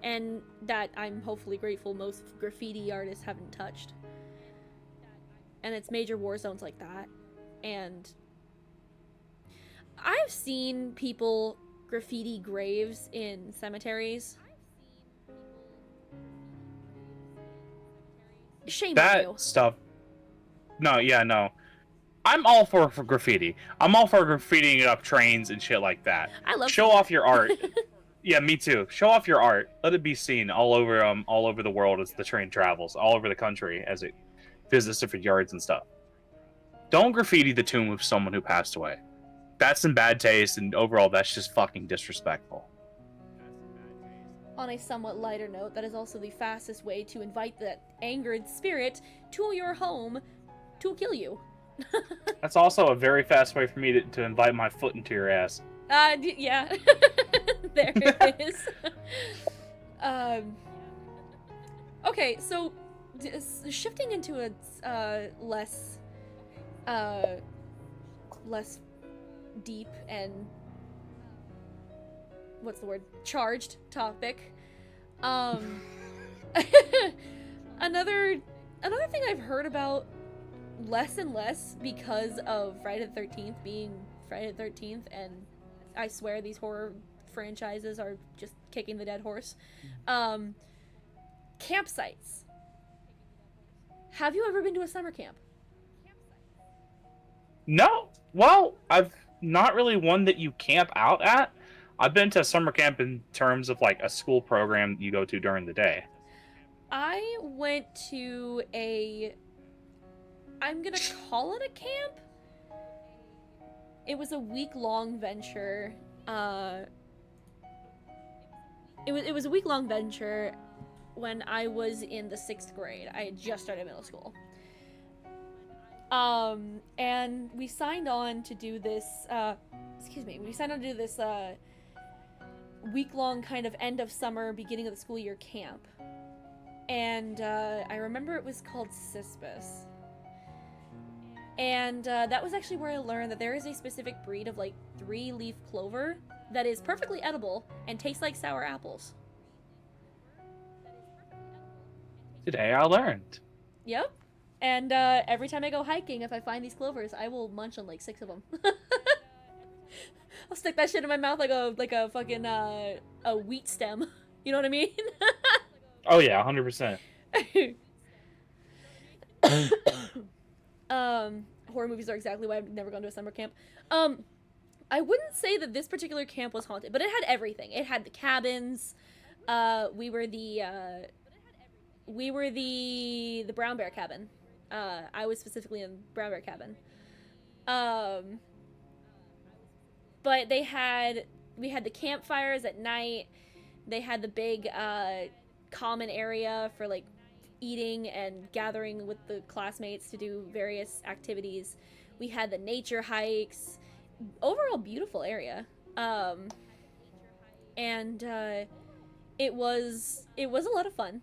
and that I'm hopefully grateful most graffiti artists haven't touched. And it's major war zones like that. And I've seen people graffiti graves in cemeteries. Shame on you. That stuff. No, yeah, no. I'm all for graffiti. I'm all for graffitiing up trains and shit like that. I love Show off your art. Yeah, me too. Show off your art. Let it be seen all over the world as the train travels, all over the country as it visits different yards and stuff. Don't graffiti the tomb of someone who passed away. That's in bad taste, and overall, that's just fucking disrespectful. On a somewhat lighter note, that is also the fastest way to invite that angered spirit to your home to kill you. That's also a very fast way for me to invite my foot into your ass. Yeah. There it is. Okay, so shifting into a less deep and what's the word? Charged topic. Another thing I've heard about less and less because of Friday the 13th being Friday the 13th, and I swear these horror franchises are just kicking the dead horse. Campsites. Have you ever been to a summer camp? No. Well, I've not really one that you camp out at. I've been to summer camp in terms of like a school program you go to during the day. I went to a, I'm gonna call it a camp. It was a week-long venture. Uh, it was a week-long venture when I was in the 6th grade. I had just started middle school. And we signed on to do this. Excuse me. We signed on to do this week-long kind of end of summer, beginning of the school year camp. And I remember it was called Cispus. And that was actually where I learned that there is a specific breed of like 3-leaf clover that is perfectly edible and tastes like sour apples. Today I learned. Yep. And every time I go hiking, if I find these clovers, I will munch on like 6 of them. I'll stick that shit in my mouth like a fucking a wheat stem. You know what I mean? Oh yeah, 100%. Horror movies are exactly why I've never gone to a summer camp. Um, I wouldn't say that this particular camp was haunted, but it had everything. It had the cabins. We were the brown bear cabin. I was specifically in brown bear cabin. Um, but we had the campfires at night. They had the big common area for like eating and gathering with the classmates to do various activities. We had the nature hikes. Overall, beautiful area. And it was a lot of fun,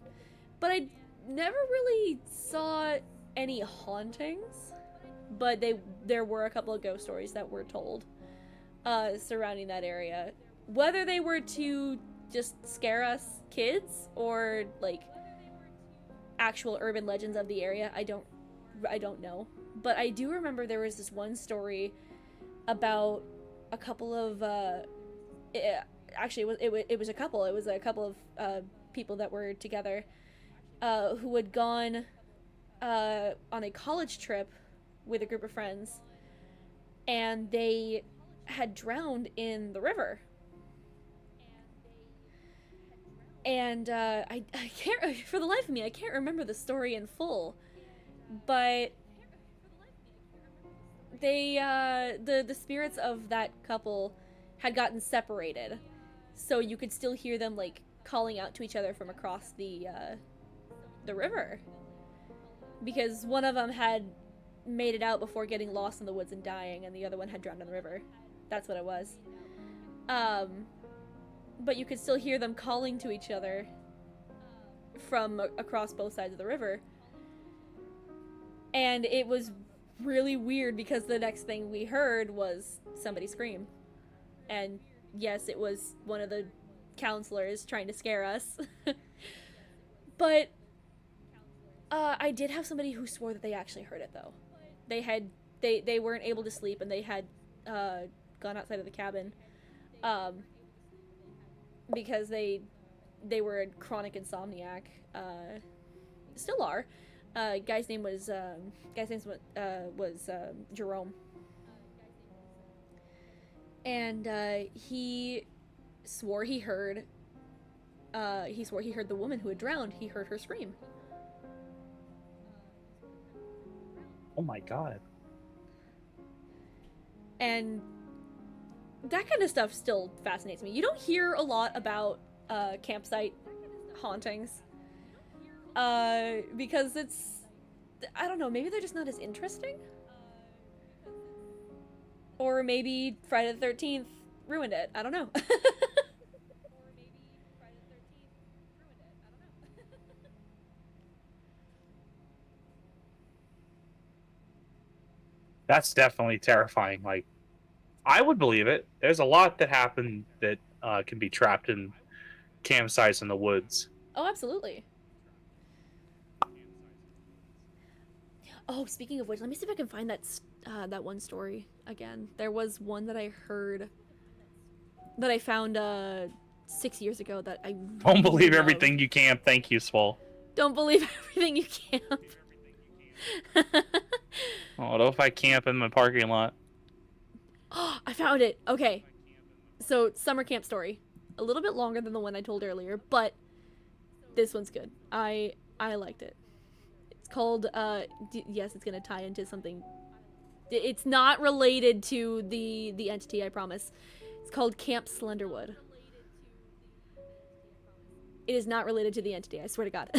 but I never really saw any hauntings. But there were a couple of ghost stories that were told surrounding that area. Whether they were to just scare us kids or like actual urban legends of the area, I don't know. But I do remember there was this one story about a couple of actually it was a couple. It was a couple of people that were together who had gone on a college trip with a group of friends, and they had drowned in the river. And I can't, for the life of me, I can't remember the story in full, but the spirits of that couple had gotten separated, so you could still hear them like calling out to each other from across the river, because one of them had made it out before getting lost in the woods and dying, and the other one had drowned in the river. That's what it was. Um, but you could still hear them calling to each other from across both sides of the river. And it was really weird because the next thing we heard was somebody scream. And yes, it was one of the counselors trying to scare us. But I did have somebody who swore that they actually heard it though. They weren't able to sleep, and they had gone outside of the cabin um, because they were a chronic insomniac. Still are. Guy's name was Jerome, and he swore he heard the woman who had drowned. He heard her scream. Oh my god. And that kind of stuff still fascinates me. You don't hear a lot about campsite hauntings because I don't know, maybe they're just not as interesting, or maybe Friday the 13th ruined it. I don't know. That's definitely terrifying. Like, I would believe it. There's a lot that happen that can be trapped in campsites in the woods. Oh, absolutely. Oh, speaking of which, let me see if I can find that one story again. There was one that I heard that I found 6 years ago that I Don't really believe loved. everything you camp. Thank you, Swole. Don't believe everything you camp. Oh, what if I camp in my parking lot? Oh, I found it. Okay. So, summer camp story. A little bit longer than the one I told earlier, but This one's good. I liked it. It's called yes, it's gonna tie into something. It's not related to the entity, I promise. It's called Camp Slenderwood. It is not related to the entity, I swear to God.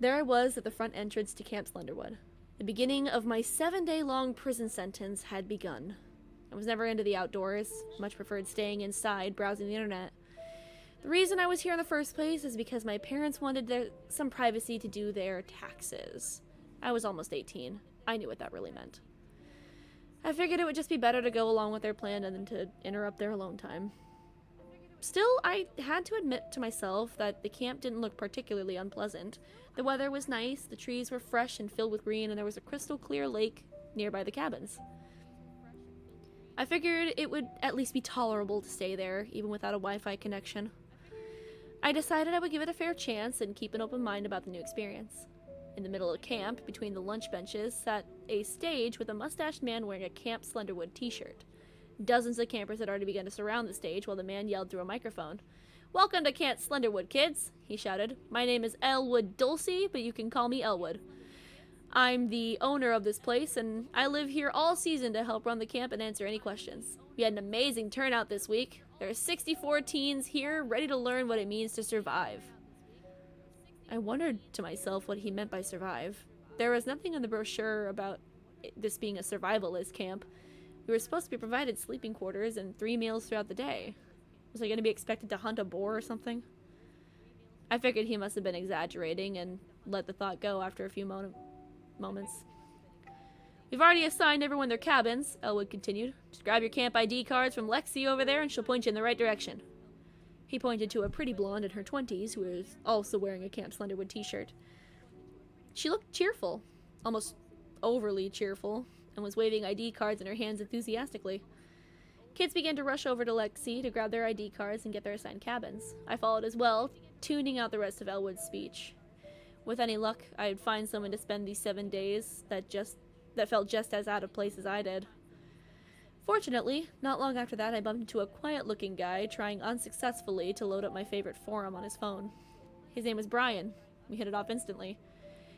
There I was at the front entrance to Camp Slenderwood. The beginning of my 7-day-long prison sentence had begun. I was never into the outdoors, much preferred staying inside, browsing the internet. The reason I was here in the first place is because my parents wanted some privacy to do their taxes. I was almost 18. I knew what that really meant. I figured it would just be better to go along with their plan than to interrupt their alone time. Still, I had to admit to myself that the camp didn't look particularly unpleasant. The weather was nice, the trees were fresh and filled with green, and there was a crystal clear lake nearby the cabins. I figured it would at least be tolerable to stay there, even without a Wi-Fi connection. I decided I would give it a fair chance and keep an open mind about the new experience. In the middle of camp, between the lunch benches, sat a stage with a mustached man wearing a Camp Slenderwood t-shirt. Dozens of campers had already begun to surround the stage while the man yelled through a microphone. "Welcome to Camp Slenderwood, kids," he shouted. "My name is Elwood Dulcie, but you can call me Elwood. I'm the owner of this place, and I live here all season to help run the camp and answer any questions. We had an amazing turnout this week. There are 64 teens here ready to learn what it means to survive." I wondered to myself what he meant by survive. There was nothing in the brochure about this being a survivalist camp. We were supposed to be provided sleeping quarters and 3 meals throughout the day. Was I going to be expected to hunt a boar or something? I figured he must have been exaggerating and let the thought go after a few moments. "We've already assigned everyone their cabins," Elwood continued. "Just grab your camp ID cards from Lexi over there and she'll point you in the right direction." He pointed to a pretty blonde in her 20s who was also wearing a Camp Slenderwood t-shirt. She looked cheerful, almost overly cheerful, and was waving ID cards in her hands enthusiastically. Kids began to rush over to Lexi to grab their ID cards and get their assigned cabins. I followed as well, tuning out the rest of Elwood's speech. With any luck, I'd find someone to spend these 7 days that felt just as out of place as I did. Fortunately, not long after that, I bumped into a quiet-looking guy trying unsuccessfully to load up my favorite forum on his phone. His name was Brian. We hit it off instantly,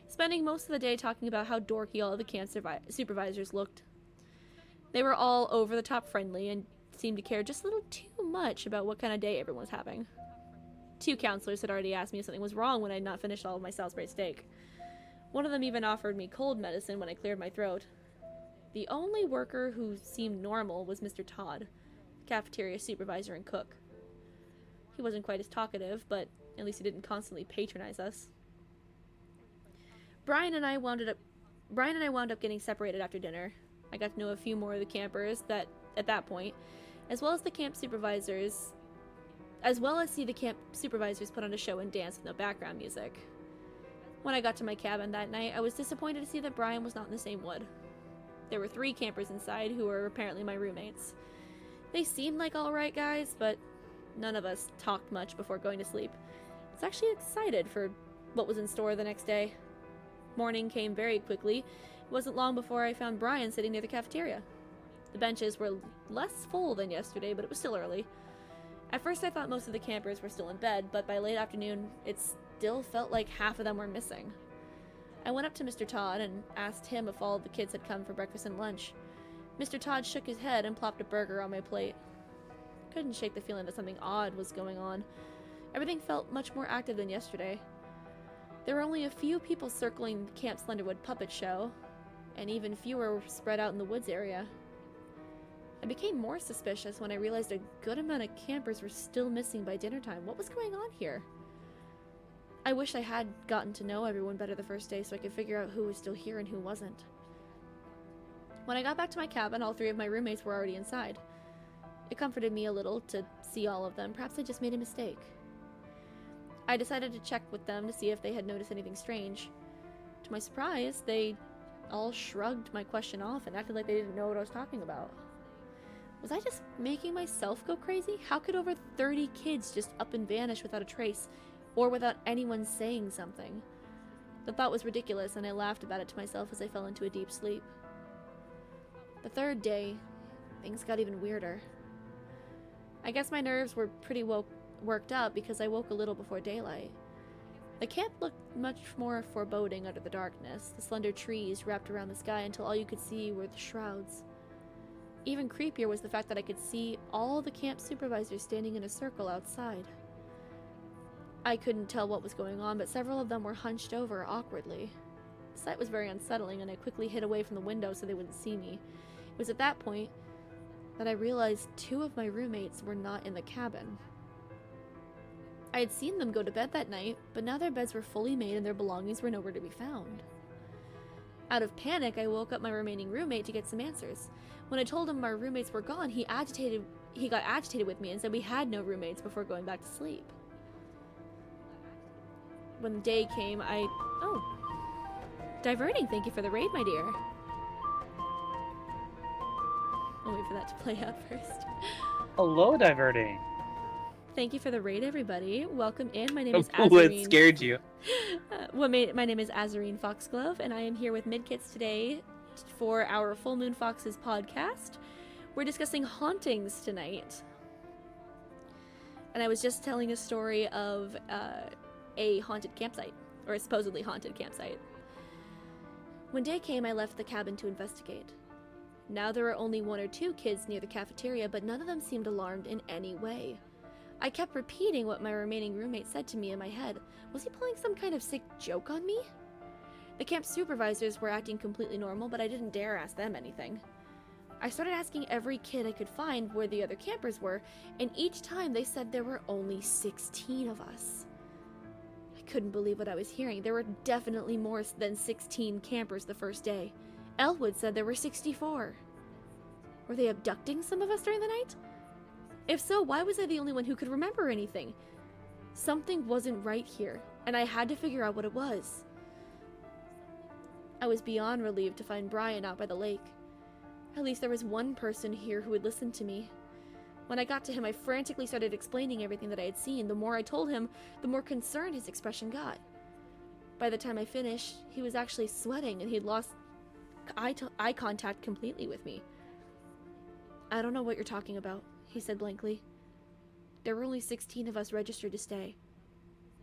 spending most of the day talking about how dorky all of the camp supervisors looked. They were all over-the-top friendly and seemed to care just a little too much about what kind of day everyone was having. 2 counselors had already asked me if something was wrong when I had not finished all of my Salisbury steak. One of them even offered me cold medicine when I cleared my throat. The only worker who seemed normal was Mr. Todd, cafeteria supervisor and cook. He wasn't quite as talkative, but at least he didn't constantly patronize us. Brian and I wound up getting separated after dinner. I got to know a few more of the campers at that point, as well as see the camp supervisors put on a show and dance with no background music. When I got to my cabin that night, I was disappointed to see that Brian was not in the same wood. There were 3 campers inside who were apparently my roommates. They seemed like alright guys, but none of us talked much before going to sleep. I was actually excited for what was in store the next day. Morning came very quickly. It wasn't long before I found Brian sitting near the cafeteria. The benches were less full than yesterday, but it was still early. At first I thought most of the campers were still in bed, but by late afternoon it still felt like half of them were missing. I went up to Mr. Todd and asked him if all of the kids had come for breakfast and lunch. Mr. Todd shook his head and plopped a burger on my plate. I couldn't shake the feeling that something odd was going on. Everything felt much more active than yesterday. There were only a few people circling the Camp Slenderwood puppet show, and even fewer were spread out in the woods area. I became more suspicious when I realized a good amount of campers were still missing by dinner time. What was going on here? I wish I had gotten to know everyone better the first day so I could figure out who was still here and who wasn't. When I got back to my cabin, all 3 of my roommates were already inside. It comforted me a little to see all of them. Perhaps I just made a mistake. I decided to check with them to see if they had noticed anything strange. To my surprise, they all shrugged my question off and acted like they didn't know what I was talking about. Was I just making myself go crazy? How could over 30 kids just up and vanish without a trace, or without anyone saying something? The thought was ridiculous, and I laughed about it to myself as I fell into a deep sleep. The 3rd day, things got even weirder. I guess my nerves were pretty worked up because I woke a little before daylight. The camp looked much more foreboding under the darkness, the slender trees wrapped around the sky until all you could see were the shrouds. Even creepier was the fact that I could see all the camp supervisors standing in a circle outside. I couldn't tell what was going on, but several of them were hunched over awkwardly. The sight was very unsettling, and I quickly hid away from the window so they wouldn't see me. It was at that point that I realized 2 of my roommates were not in the cabin. I had seen them go to bed that night, but now their beds were fully made and their belongings were nowhere to be found. Out of panic, I woke up my remaining roommate to get some answers. When I told him our roommates were gone, he got agitated with me and said we had no roommates before going back to sleep. When the day came, Oh. Diverting, thank you for the raid, my dear. I'll wait for that to play out first. Hello, Diverting. Thank you for the raid, everybody. Welcome in. My name is What Azarine. scared you? My name is Azarine Foxglove, and I am here with Midkits today for our Full Moon Foxes podcast. We're discussing hauntings tonight. And I was just telling a story of a haunted campsite, or a supposedly haunted campsite. When day came, I left the cabin to investigate. Now there were only 1 or 2 kids near the cafeteria, but none of them seemed alarmed in any way. I kept repeating what my remaining roommate said to me in my head. Was he pulling some kind of sick joke on me? The camp supervisors were acting completely normal, but I didn't dare ask them anything. I started asking every kid I could find where the other campers were, and each time they said there were only 16 of us. I couldn't believe what I was hearing. There were definitely more than 16 campers the first day. Elwood said there were 64. Were they abducting some of us during the night? If so, why was I the only one who could remember anything? Something wasn't right here, and I had to figure out what it was. I was beyond relieved to find Brian out by the lake. At least there was one person here who would listen to me. When I got to him, I frantically started explaining everything that I had seen. The more I told him, the more concerned his expression got. By the time I finished, he was actually sweating, and he had lost eye contact completely with me. I don't know what you're talking about, he said blankly. There were only 16 of us registered to stay.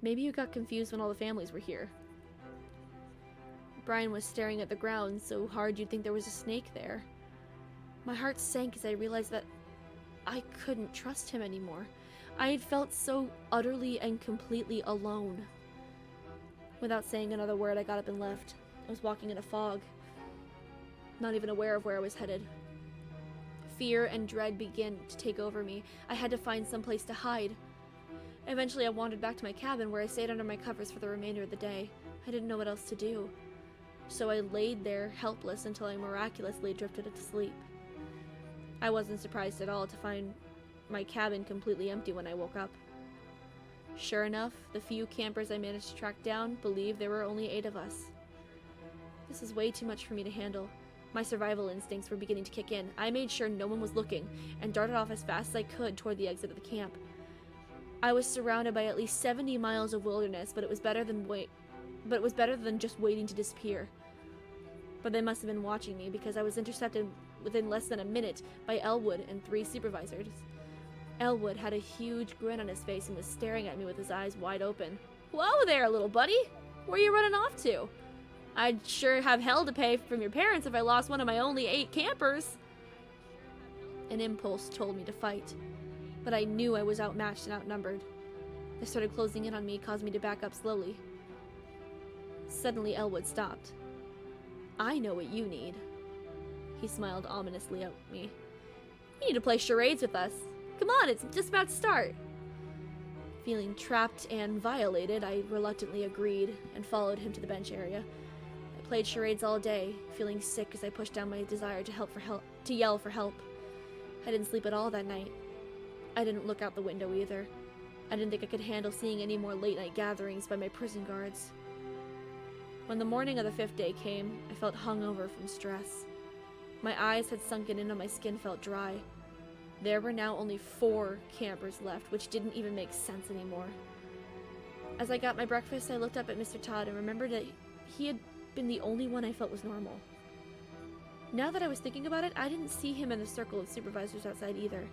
Maybe you got confused when all the families were here. Brian was staring at the ground so hard you'd think there was a snake there. My heart sank as I realized that I couldn't trust him anymore. I had felt so utterly and completely alone. Without saying another word, I got up and left. I was walking in a fog, not even aware of where I was headed. Fear and dread began to take over me. I had to find some place to hide. Eventually, I wandered back to my cabin where I stayed under my covers for the remainder of the day. I didn't know what else to do. So I laid there, helpless, until I miraculously drifted to sleep. I wasn't surprised at all to find my cabin completely empty when I woke up. Sure enough, the few campers I managed to track down believed there were only 8 of us. This is way too much for me to handle. My survival instincts were beginning to kick in. I made sure no one was looking and darted off as fast as I could toward the exit of the camp. I was surrounded by at least 70 miles of wilderness, but it was better than just waiting to disappear. But they must have been watching me because I was intercepted within less than a minute by Elwood and 3 supervisors. Elwood had a huge grin on his face and was staring at me with his eyes wide open. "Whoa there, little buddy! Where you running off to? I'd sure have hell to pay from your parents if I lost one of my only 8 campers." An impulse told me to fight, but I knew I was outmatched and outnumbered. They started closing in on me, caused me to back up slowly. Suddenly, Elwood stopped. "I know what you need." He smiled ominously at me. "You need to play charades with us. Come on, it's just about to start." Feeling trapped and violated, I reluctantly agreed and followed him to the bench area. I played charades all day, feeling sick as I pushed down my desire to yell for help. I didn't sleep at all that night. I didn't look out the window either. I didn't think I could handle seeing any more late-night gatherings by my prison guards. When the morning of the 5th day came, I felt hungover from stress. My eyes had sunken in and my skin felt dry. There were now only 4 campers left, which didn't even make sense anymore. As I got my breakfast, I looked up at Mr. Todd and remembered that he had been the only one I felt was normal. Now that I was thinking about it, I didn't see him in the circle of supervisors outside either.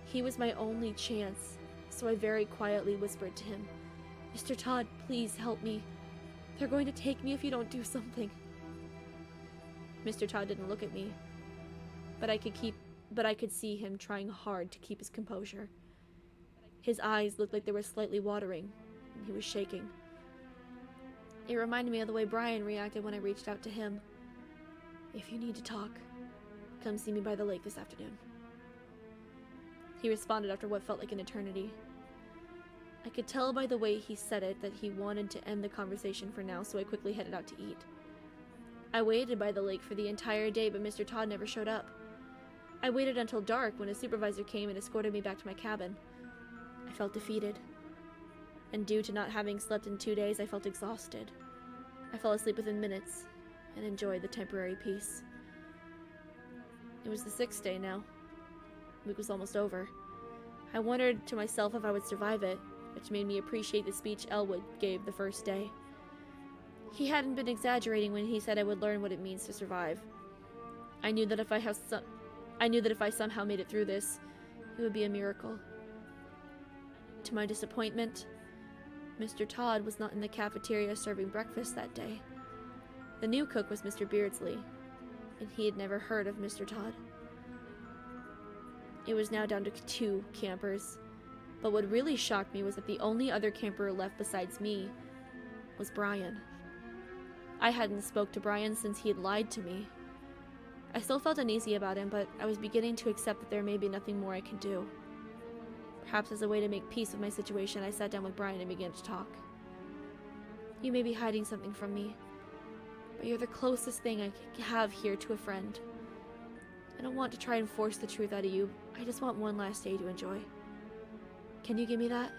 He was my only chance So I very quietly whispered to him, "Mr. Todd, please help me. They're going to take me if you don't do something." Mr. Todd didn't look at me, but I could see him trying hard to keep his composure. His eyes looked like they were slightly watering, and he was shaking. It reminded me of the way Brian reacted when I reached out to him. "If you need to talk, come see me by the lake this afternoon." He responded after what felt like an eternity. I could tell by the way he said it that he wanted to end the conversation for now, so I quickly headed out to eat. I waited by the lake for the entire day, but Mr. Todd never showed up. I waited until dark when a supervisor came and escorted me back to my cabin. I felt defeated. And due to not having slept in 2 days, I felt exhausted. I fell asleep within minutes and enjoyed the temporary peace. It was the 6th day now. The week was almost over. I wondered to myself if I would survive it, which made me appreciate the speech Elwood gave the first day. He hadn't been exaggerating when he said I would learn what it means to survive. I knew that if I somehow made it through this, it would be a miracle. To my disappointment, Mr. Todd was not in the cafeteria serving breakfast that day. The new cook was Mr. Beardsley, and he had never heard of Mr. Todd. It was now down to 2 campers, but what really shocked me was that the only other camper left besides me was Brian. I hadn't spoke to Brian since he had lied to me. I still felt uneasy about him, but I was beginning to accept that there may be nothing more I could do. Perhaps as a way to make peace with my situation, I sat down with Brian and began to talk. "You may be hiding something from me, but you're the closest thing I have here to a friend. I don't want to try and force the truth out of you. I just want one last day to enjoy. Can you give me that?"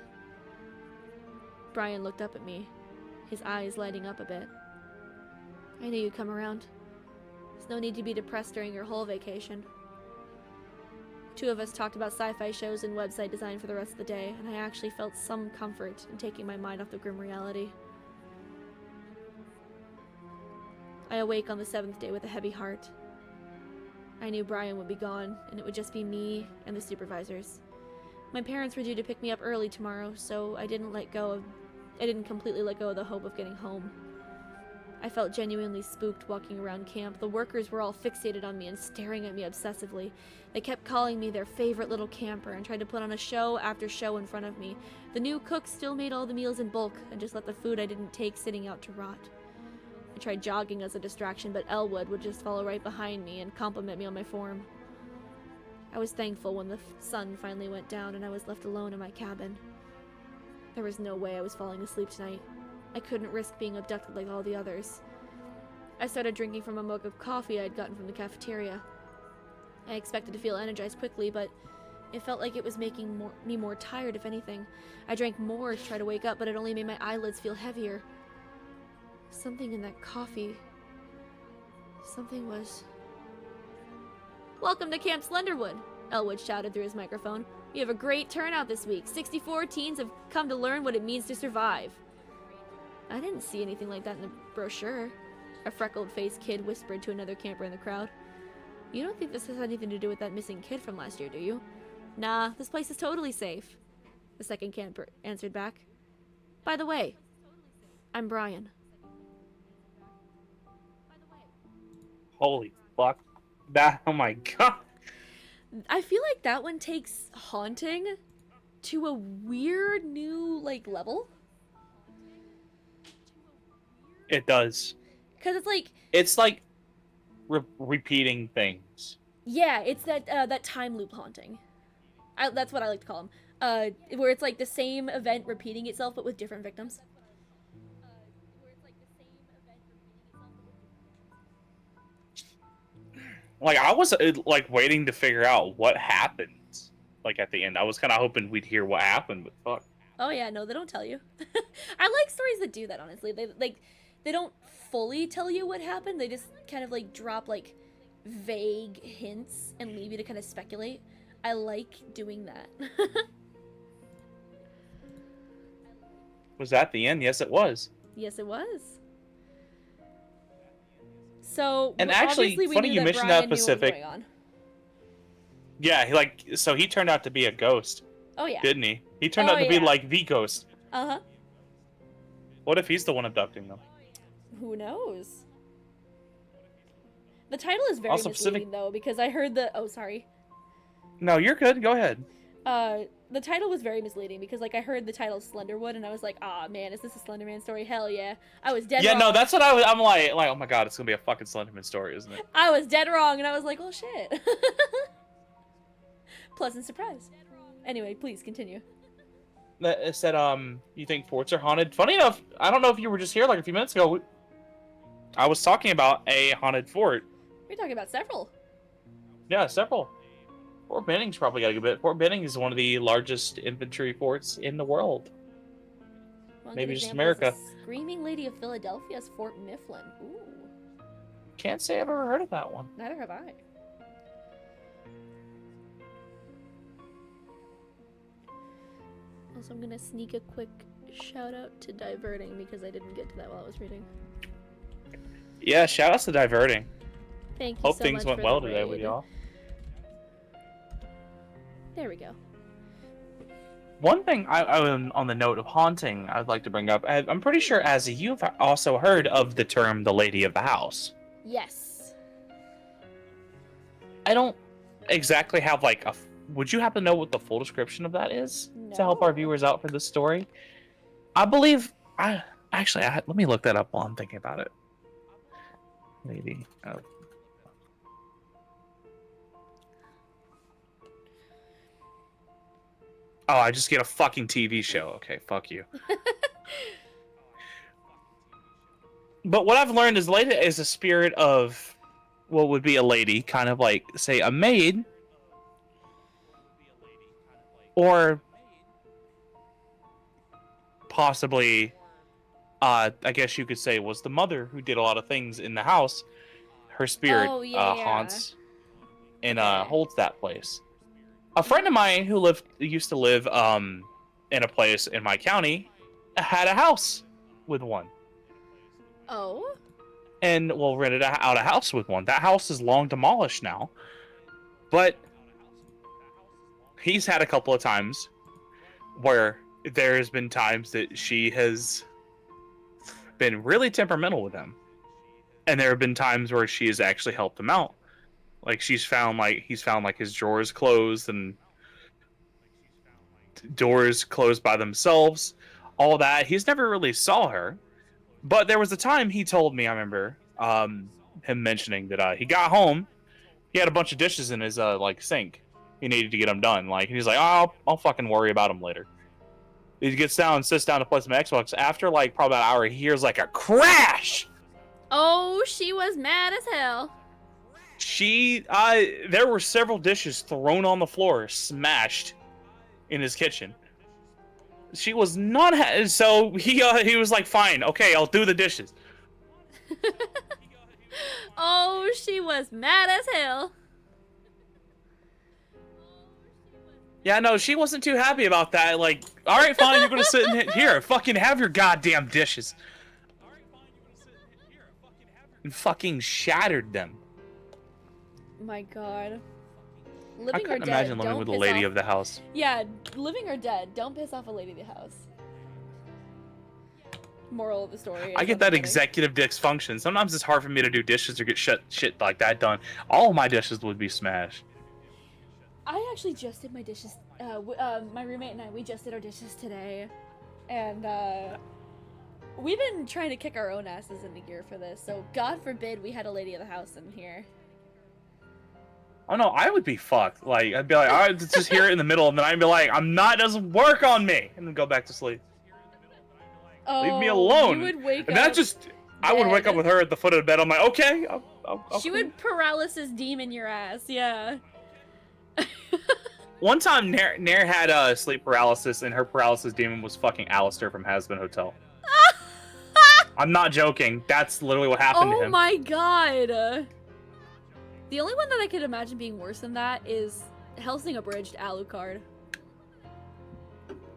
Brian looked up at me, his eyes lighting up a bit. "I knew you'd come around. There's no need to be depressed during your whole vacation." 2 of us talked about sci-fi shows and website design for the rest of the day, and I actually felt some comfort in taking my mind off the grim reality. I awake on the 7th day with a heavy heart. I knew Brian would be gone, and it would just be me and the supervisors. My parents were due to pick me up early tomorrow, so I didn't completely let go of the hope of getting home. I felt genuinely spooked walking around camp. The workers were all fixated on me and staring at me obsessively. They kept calling me their favorite little camper and tried to put on a show after show in front of me. The new cook still made all the meals in bulk and just let the food I didn't take sitting out to rot. I tried jogging as a distraction, but Elwood would just follow right behind me and compliment me on my form. I was thankful when the sun finally went down and I was left alone in my cabin. There was no way I was falling asleep tonight. I couldn't risk being abducted like all the others. I started drinking from a mug of coffee I had gotten from the cafeteria. I expected to feel energized quickly, but it felt like it was making me more tired, if anything. I drank more to try to wake up, but it only made my eyelids feel heavier. Something in that coffee. Something was... "Welcome to Camp Slenderwood," Elwood shouted through his microphone. "You have a great turnout this week. 64 teens have come to learn what it means to survive." I didn't see anything like that in the brochure, a freckled-faced kid whispered to another camper in the crowd. "You don't think this has anything to do with that missing kid from last year, do you?" "Nah, this place is totally safe," the second camper answered back. "By the way, I'm Brian." Holy fuck. Oh my god. I feel like that one takes Haunting to a weird new, level. It does. Because It's like repeating things. yeah, it's that time loop haunting. That's what I like to call them. Where it's like the same event repeating itself, but with different victims. Like, I was waiting to figure out what happened. Like, at the end, I was kind of hoping we'd hear what happened, but fuck. Oh yeah, no, they don't tell you. I like stories that do that. Honestly, they don't fully tell you what happened. They just kind of drop vague hints and leave you to kind of speculate. I like doing that. Was that the end? Yes, it was. Yes, it was. So, and actually, funny you mentioned that Pacific. Knew what was going on. Yeah, so he turned out to be a ghost. Oh yeah. didn't he? He turned Oh out to be yeah. like the ghost. Uh-huh. What if he's the one abducting them? Who knows? The title is very Also, Pacific. misleading though, because I heard the oh sorry. No, you're good. Go ahead. The title was very misleading because like I heard the title Slenderwood and I was like, ah man, is this a Slenderman story? Hell yeah. I was dead Yeah, wrong. no, that's what I'm like, oh my god, it's gonna be a fucking Slenderman story, isn't it? I was dead wrong and I was like, oh shit. Pleasant surprise. Anyway, please continue. It said, you think forts are haunted? Funny enough, I don't know if you were just here like a few minutes ago. I was talking about a haunted fort. We're talking about several. Yeah, several. Fort Benning's probably got a good bit. Fort Benning is one of the largest infantry forts in the world. One Maybe good just example is America. the Screaming Lady of Philadelphia's Fort Mifflin. Ooh. Can't say I've ever heard of that one. Neither have I. Also, I'm gonna sneak a quick shout out to Diverting because I didn't get to that while I was reading. Yeah, shout outs to Diverting. Thank you Hope so things much went for well the today raid. with y'all. There we go. One thing on the note of haunting, I'd like to bring up. I'm pretty sure, Azzy, you've also heard of the term "the lady of the house." Yes. I don't exactly have like a. Would you happen to know what the full description of that is to help our No. viewers out for this story? I believe let me look that up while I'm thinking about it. Lady of. Oh, I just get a fucking TV show. Okay, fuck you. But what I've learned is lady is a spirit of what would be a lady, kind of like, say, a maid, or possibly, I guess you could say, was the mother who did a lot of things in the house. Her spirit Oh, yeah. haunts and Okay. holds that place. A friend of mine who used to live in a place in my county had a house with one. Oh? And well, rented out a house with one. That house is long demolished now, but he's had a couple of times where there's been times that she has been really temperamental with him, and there have been times where she has actually helped him out. Like he's found his drawers closed and doors closed by themselves, all that. He's never really saw her, but there was a time he told me. I remember him mentioning that he got home, he had a bunch of dishes in his like sink. He needed to get them done. Like he's like, oh, I'll fucking worry about them later. He gets down, sits down to play some Xbox. After like probably about an hour, he hears like a crash. Oh, she was mad as hell. There were several dishes thrown on the floor, smashed in his kitchen. She was not, so he was like, fine, okay, I'll do the dishes. Oh, she was mad as hell. Yeah, no, she wasn't too happy about that. Like, all right, fine, you're gonna sit in here, fucking have your goddamn dishes. And fucking shattered them. My god. I Living or couldn't dead, imagine living don't with a piss lady off... of the house. Yeah, living or dead, don't piss off a lady of the house. Moral of the story. I get that executive dysfunction. Sometimes it's hard for me to do dishes or get shit like that done. All of my dishes would be smashed. I actually just did my dishes. My roommate and I, we just did our dishes today. And, we've been trying to kick our own asses into gear for this, so God forbid we had a lady of the house in here. Oh no, I would be fucked. Like, I'd be like, all right, just hear it in the middle of the night and be like, it doesn't work on me. And then go back to sleep. Oh, Leave me alone. You would wake and up that just, I would wake up with her at the foot of the bed. I'm like, okay. She would paralysis demon your ass, yeah. One time, Nair had sleep paralysis, and her paralysis demon was fucking Alistair from Hazbin Hotel. I'm not joking. That's literally what happened to him. Oh my god. The only one that I could imagine being worse than that is Helsing Abridged Alucard.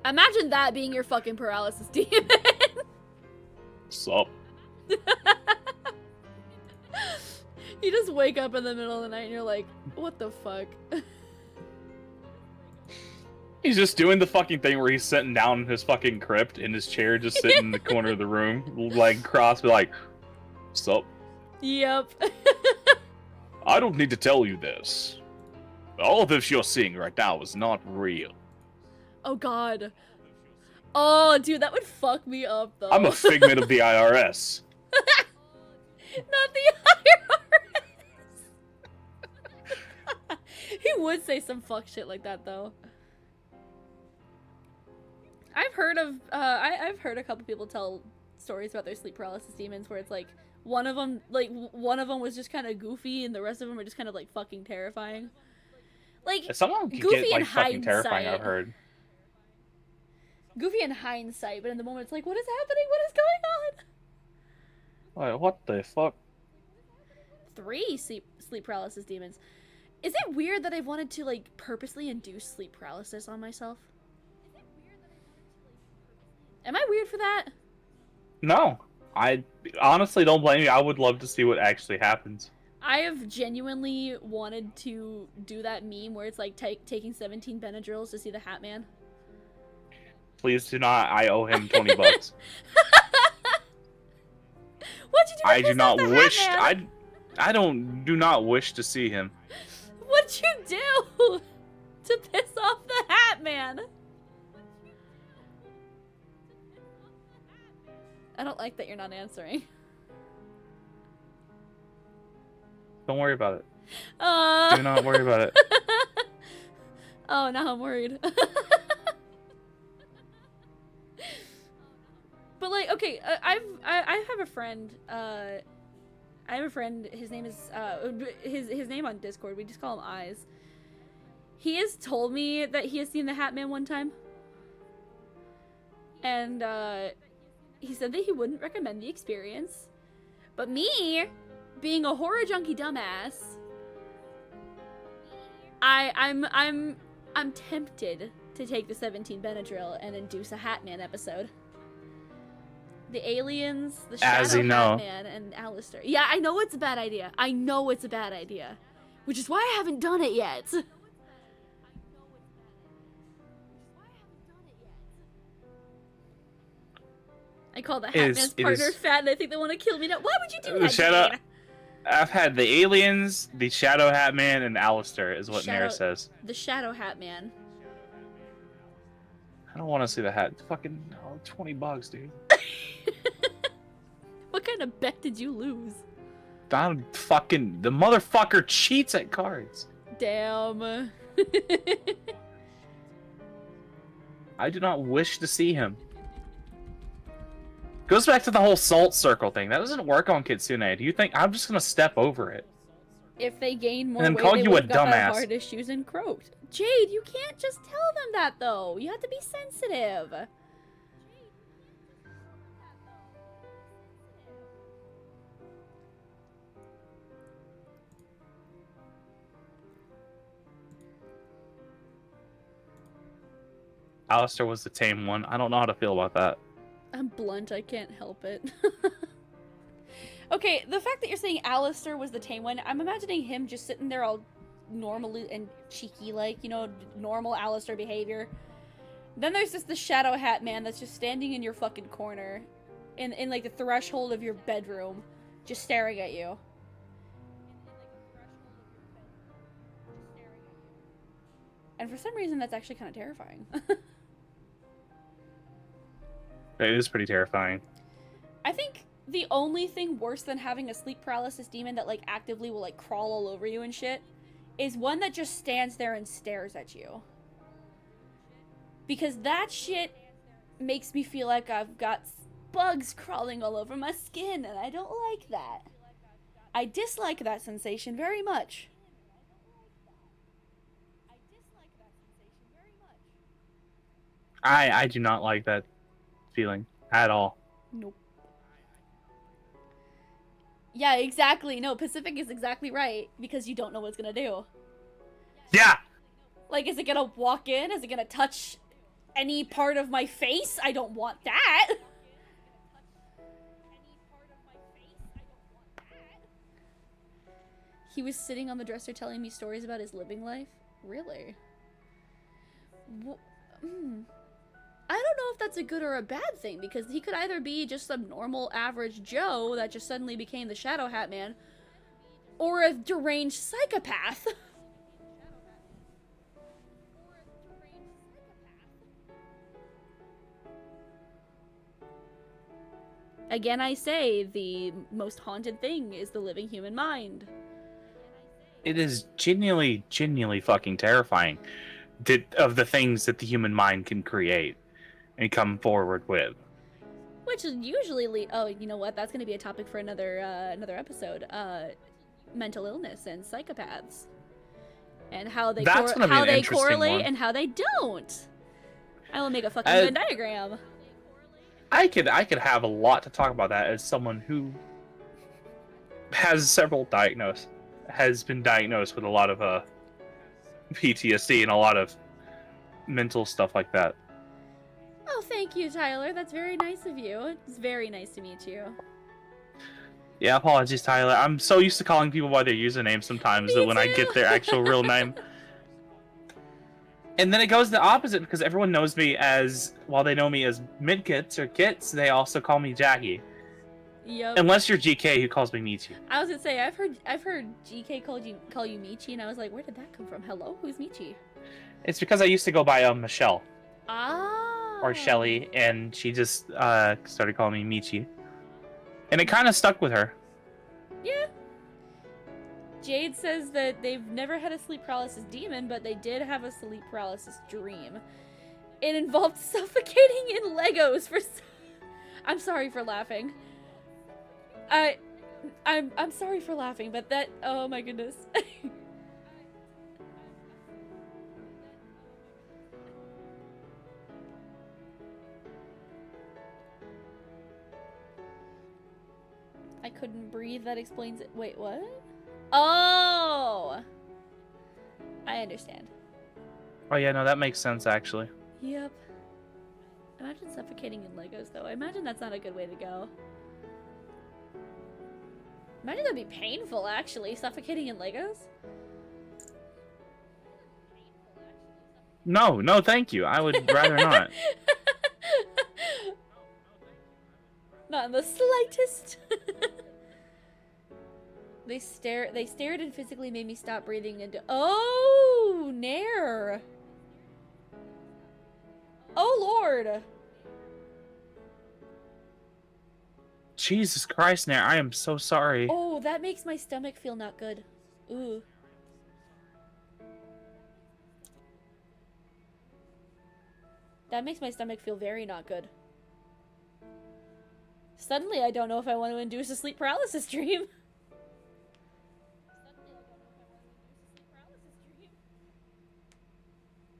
Imagine that being your fucking paralysis demon. Sup? You just wake up in the middle of the night and you're like, what the fuck? He's just doing the fucking thing where he's sitting down in his fucking crypt in his chair, just sitting in the corner of the room, leg crossed, be like, "Sup? Yep. I don't need to tell you this. All of this you're seeing right now is not real. Oh god. Oh, dude, that would fuck me up, though. I'm a figment of the IRS. Not the IRS. He would say some fuck shit like that, though. I've heard of, I've heard a couple people tell stories about their sleep paralysis demons where it's like, one of them was just kind of goofy and the rest of them are just kind of like fucking terrifying. Like, Someone could goofy get in like fucking terrifying, hindsight. I've heard. Goofy in hindsight, but in the moment it's like, what is happening? What is going on? Wait, what the fuck? 3 sleep paralysis demons. Is it weird that I've wanted to, like, purposely induce sleep paralysis on myself? Am I weird for that? No. I honestly don't blame you. I would love to see what actually happens. I have genuinely wanted to do that meme where it's like taking 17 Benadryls to see the Hat Man. Please do not. I owe him 20 bucks. What'd you do to I piss do not off the wish. Hat Man? I do not wish to see him. What'd you do to piss off the Hat Man? I don't like that you're not answering. Don't worry about it. Do not worry about it. Oh, now I'm worried. But like, okay, I have a friend. I have a friend. His name is his name on Discord. We just call him Eyes. He has told me that he has seen the Hat Man one time, and he said that he wouldn't recommend the experience. But me, being a horror junkie dumbass, I'm tempted to take the 17 Benadryl and induce a Hat Man episode. The aliens, the Shadow Hat Man, and Alistair. Yeah, I know it's a bad idea. I know it's a bad idea. Which is why I haven't done it yet. I call the Hat Man's partner fat and I think they want to kill me now. Why would you do that, Jade? I've had the aliens, the Shadow Hat Man, and Alistair is what Nair says. The Shadow Hat Man. I don't want to see the hat. Fucking 20 bucks, dude. What kind of bet did you lose? The motherfucker cheats at cards. Damn. I do not wish to see him. Goes back to the whole salt circle thing. That doesn't work on Kitsune. Do you think I'm just gonna step over it? If they gain more and then weight, call they you would a have got dumbass. hard issues and croaked. Jade, you can't just tell them that though. You have to be sensitive. Alistair was the tame one. I don't know how to feel about that. I'm blunt, I can't help it. Okay, the fact that you're saying Alistair was the tame one, I'm imagining him just sitting there all normally and cheeky like, you know, normal Alistair behavior. Then there's just the Shadow Hat Man that's just standing in your fucking corner. In like the threshold of your bedroom. Just staring at you. And for some reason that's actually kind of terrifying. It is pretty terrifying. I think the only thing worse than having a sleep paralysis demon that like actively will like crawl all over you and shit is one that just stands there and stares at you. Because that shit makes me feel like I've got bugs crawling all over my skin and I don't like that. I dislike that sensation very much. I do not like that feeling at all. Nope. Yeah, exactly. No, Pacific is exactly right because you don't know what it's gonna do. Yeah! Like, is it gonna walk in? Is it gonna touch any part of my face? I don't want that. He was sitting on the dresser telling me stories about his living life? Really? I don't know if that's a good or a bad thing, because he could either be just some normal average Joe that just suddenly became the Shadow Hat Man, or a deranged psychopath. Again, I say the most haunted thing is the living human mind. It is genuinely fucking terrifying of the things that the human mind can create and come forward with. Which is usually oh, you know what? That's going to be a topic for another episode. Mental illness and psychopaths, and how they correlate one. and how they don't. I will make a fucking Venn diagram. I could have a lot to talk about that as someone who has been diagnosed with a lot of PTSD and a lot of mental stuff like that. Oh, thank you, Tyler. That's very nice of you. It's very nice to meet you. Yeah, apologies, Tyler. I'm so used to calling people by their username sometimes that when I get their actual real name. And then it goes the opposite, because everyone knows me as, while they know me as Midkits or Kits, they also call me Jackie. Yep. Unless you're GK, who calls me Michi. I was gonna say, I've heard GK call you Michi, and I was like, where did that come from? Hello, who's Michi? It's because I used to go by Michelle. Ah. Or Shelly, and she just started calling me Michi. And it kind of stuck with her. Yeah. Jade says that they've never had a sleep paralysis demon, but they did have a sleep paralysis dream. It involved suffocating in Legos for... I'm sorry for laughing. I'm sorry for laughing, but that... Oh my goodness. I couldn't breathe, that explains it. Wait, what? Oh! I understand. Oh yeah, no, that makes sense, actually. Yep. Imagine suffocating in Legos, though. I imagine that's not a good way to go. Imagine that'd be painful, actually, suffocating in Legos. No, thank you. I would rather not. Not in the slightest. They stared and physically made me stop breathing into... Oh, Nair. Oh, Lord. Jesus Christ, Nair, I am so sorry. Oh, that makes my stomach feel not good. Ooh. That makes my stomach feel very not good. Suddenly, I don't know if I want to induce a sleep paralysis dream.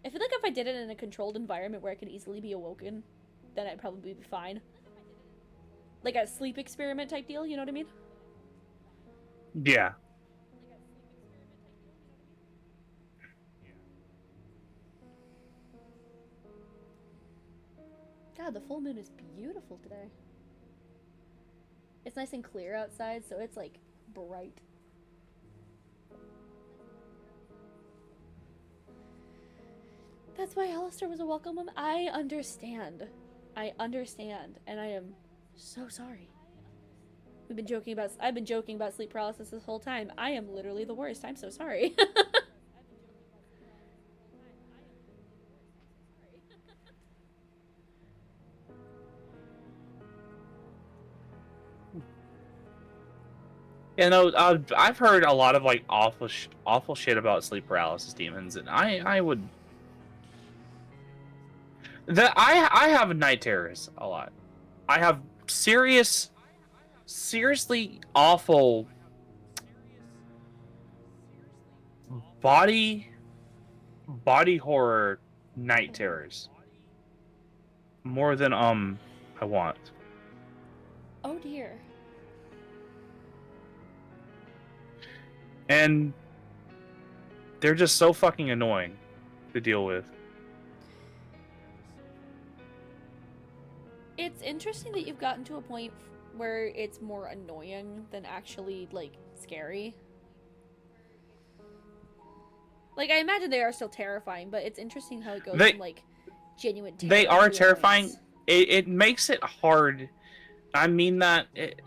I feel like if I did it in a controlled environment where I could easily be awoken, then I'd probably be fine. Like a sleep experiment type deal, you know what I mean? Yeah. God, the full moon is beautiful today. It's nice and clear outside, so it's like bright. That's why Alistair was a welcome home. I understand. I understand, and I am so sorry. I've been joking about sleep paralysis this whole time. I am literally the worst. I'm so sorry. You know, I've heard a lot of like awful shit about sleep paralysis demons, and I would. I have night terrors a lot. I have seriously awful body horror night terrors. More than I want. Oh dear. And they're just so fucking annoying to deal with. It's interesting that you've gotten to a point where it's more annoying than actually, like, scary. Like, I imagine they are still terrifying, but it's interesting how it goes from, like, genuine They terror are feelings. terrifying. It makes it hard. I mean that it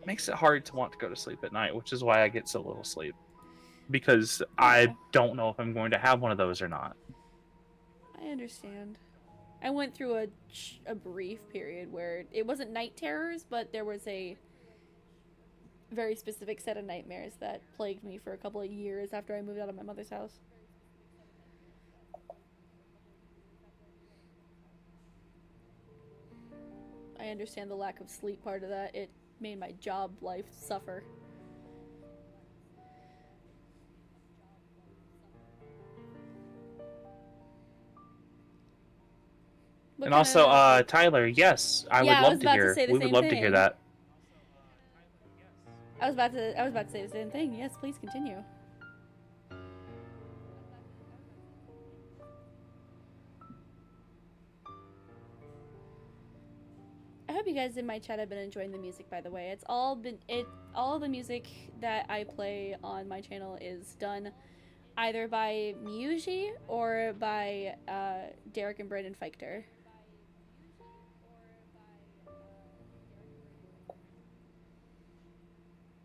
makes it hard to want to go to sleep at night, which is why I get so little sleep. Because I Oh, don't know if I'm going to have one of those or not. I understand. I went through a brief period where it wasn't night terrors, but there was a very specific set of nightmares that plagued me for a couple of years after I moved out of my mother's house. I understand the lack of sleep part of that. It made my job life suffer. What And kind also, of like? Tyler, yes, I would Yeah, I love was to about to hear. say the We would same love to hear thing. that. I was about to say the same thing. Yes, please continue. I hope you guys in my chat have been enjoying the music. By the way, all the music that I play on my channel is done either by Muji or by Derek and Brandon Feichter.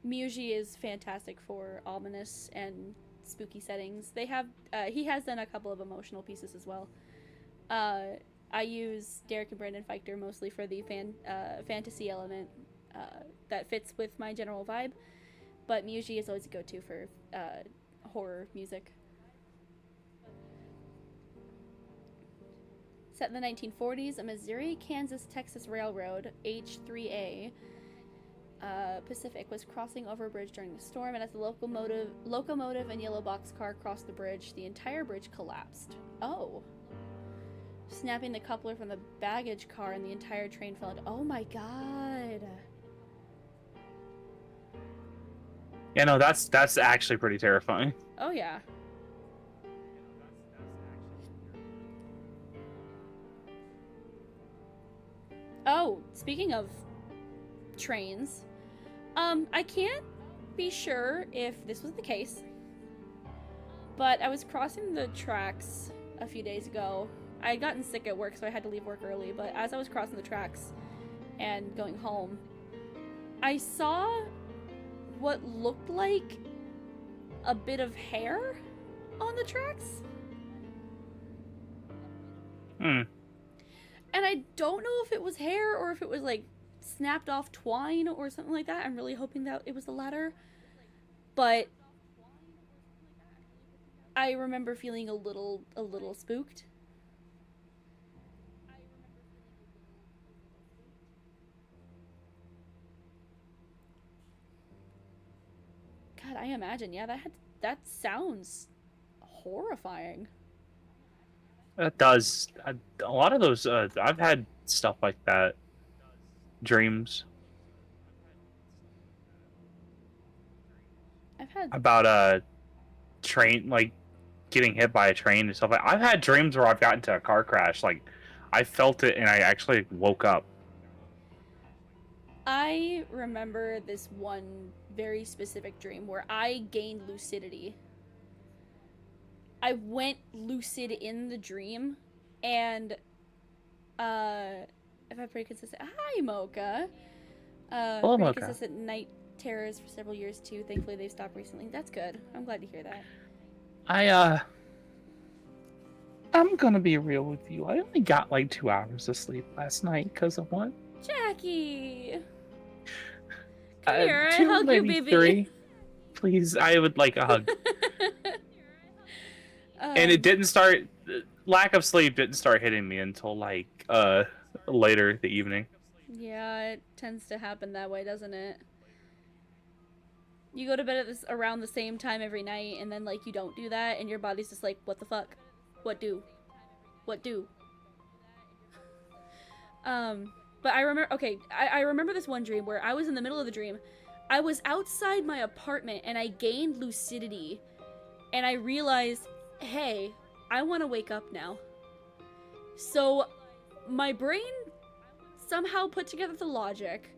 Muji is fantastic for ominous and spooky settings. He has done a couple of emotional pieces as well. Uh, I use Derek and Brandon Feichter mostly for the fantasy element that fits with my general vibe, but Muji is always a go-to for horror music. Set in the 1940s, a Missouri Kansas Texas Railroad H3A Pacific was crossing over a bridge during the storm, and as the locomotive and yellow box car crossed the bridge, the entire bridge collapsed. Oh. Snapping the coupler from the baggage car, and the entire train fell into. Oh my god. Yeah, no, that's actually pretty terrifying. Oh yeah. Oh, speaking of trains, I can't be sure if this was the case, but I was crossing the tracks a few days ago. I had gotten sick at work, so I had to leave work early, but as I was crossing the tracks and going home, I saw what looked like a bit of hair on the tracks. Hmm. And I don't know if it was hair or if it was like snapped off twine or something like that. I'm really hoping that it was the latter. But I remember feeling a little spooked. God, I imagine. Yeah, that sounds horrifying. That does. A lot of those. I've had stuff like that. Dreams I've had about train like getting hit by a train and stuff. Like I've had dreams where I've gotten into a car crash. Like I felt it and I actually woke up. I remember this one very specific dream where I gained lucidity. I went lucid in the dream, and I've had pretty consistent. Hi, Mocha. Hello, Pretty Mocha. consistent night terrors for several years too. Thankfully, they've stopped recently. That's good. I'm glad to hear that. I I'm gonna be real with you. I only got like 2 hours of sleep last night because of what? Jackie, come here. I Two, hug you, maybe baby. three. Please, I would like a hug. And it um, didn't start. Lack of sleep didn't start hitting me until like later the evening. yeah, it tends to happen that way, doesn't it? You go to bed at this around the same time every night, and then like you don't do that, and your body's just like, what the fuck? What do? What do? But I remember. Okay, I remember this one dream where I was in the middle of the dream. I was outside my apartment, and I gained lucidity, and I realized, hey, I want to wake up now. So my brain somehow put together the logic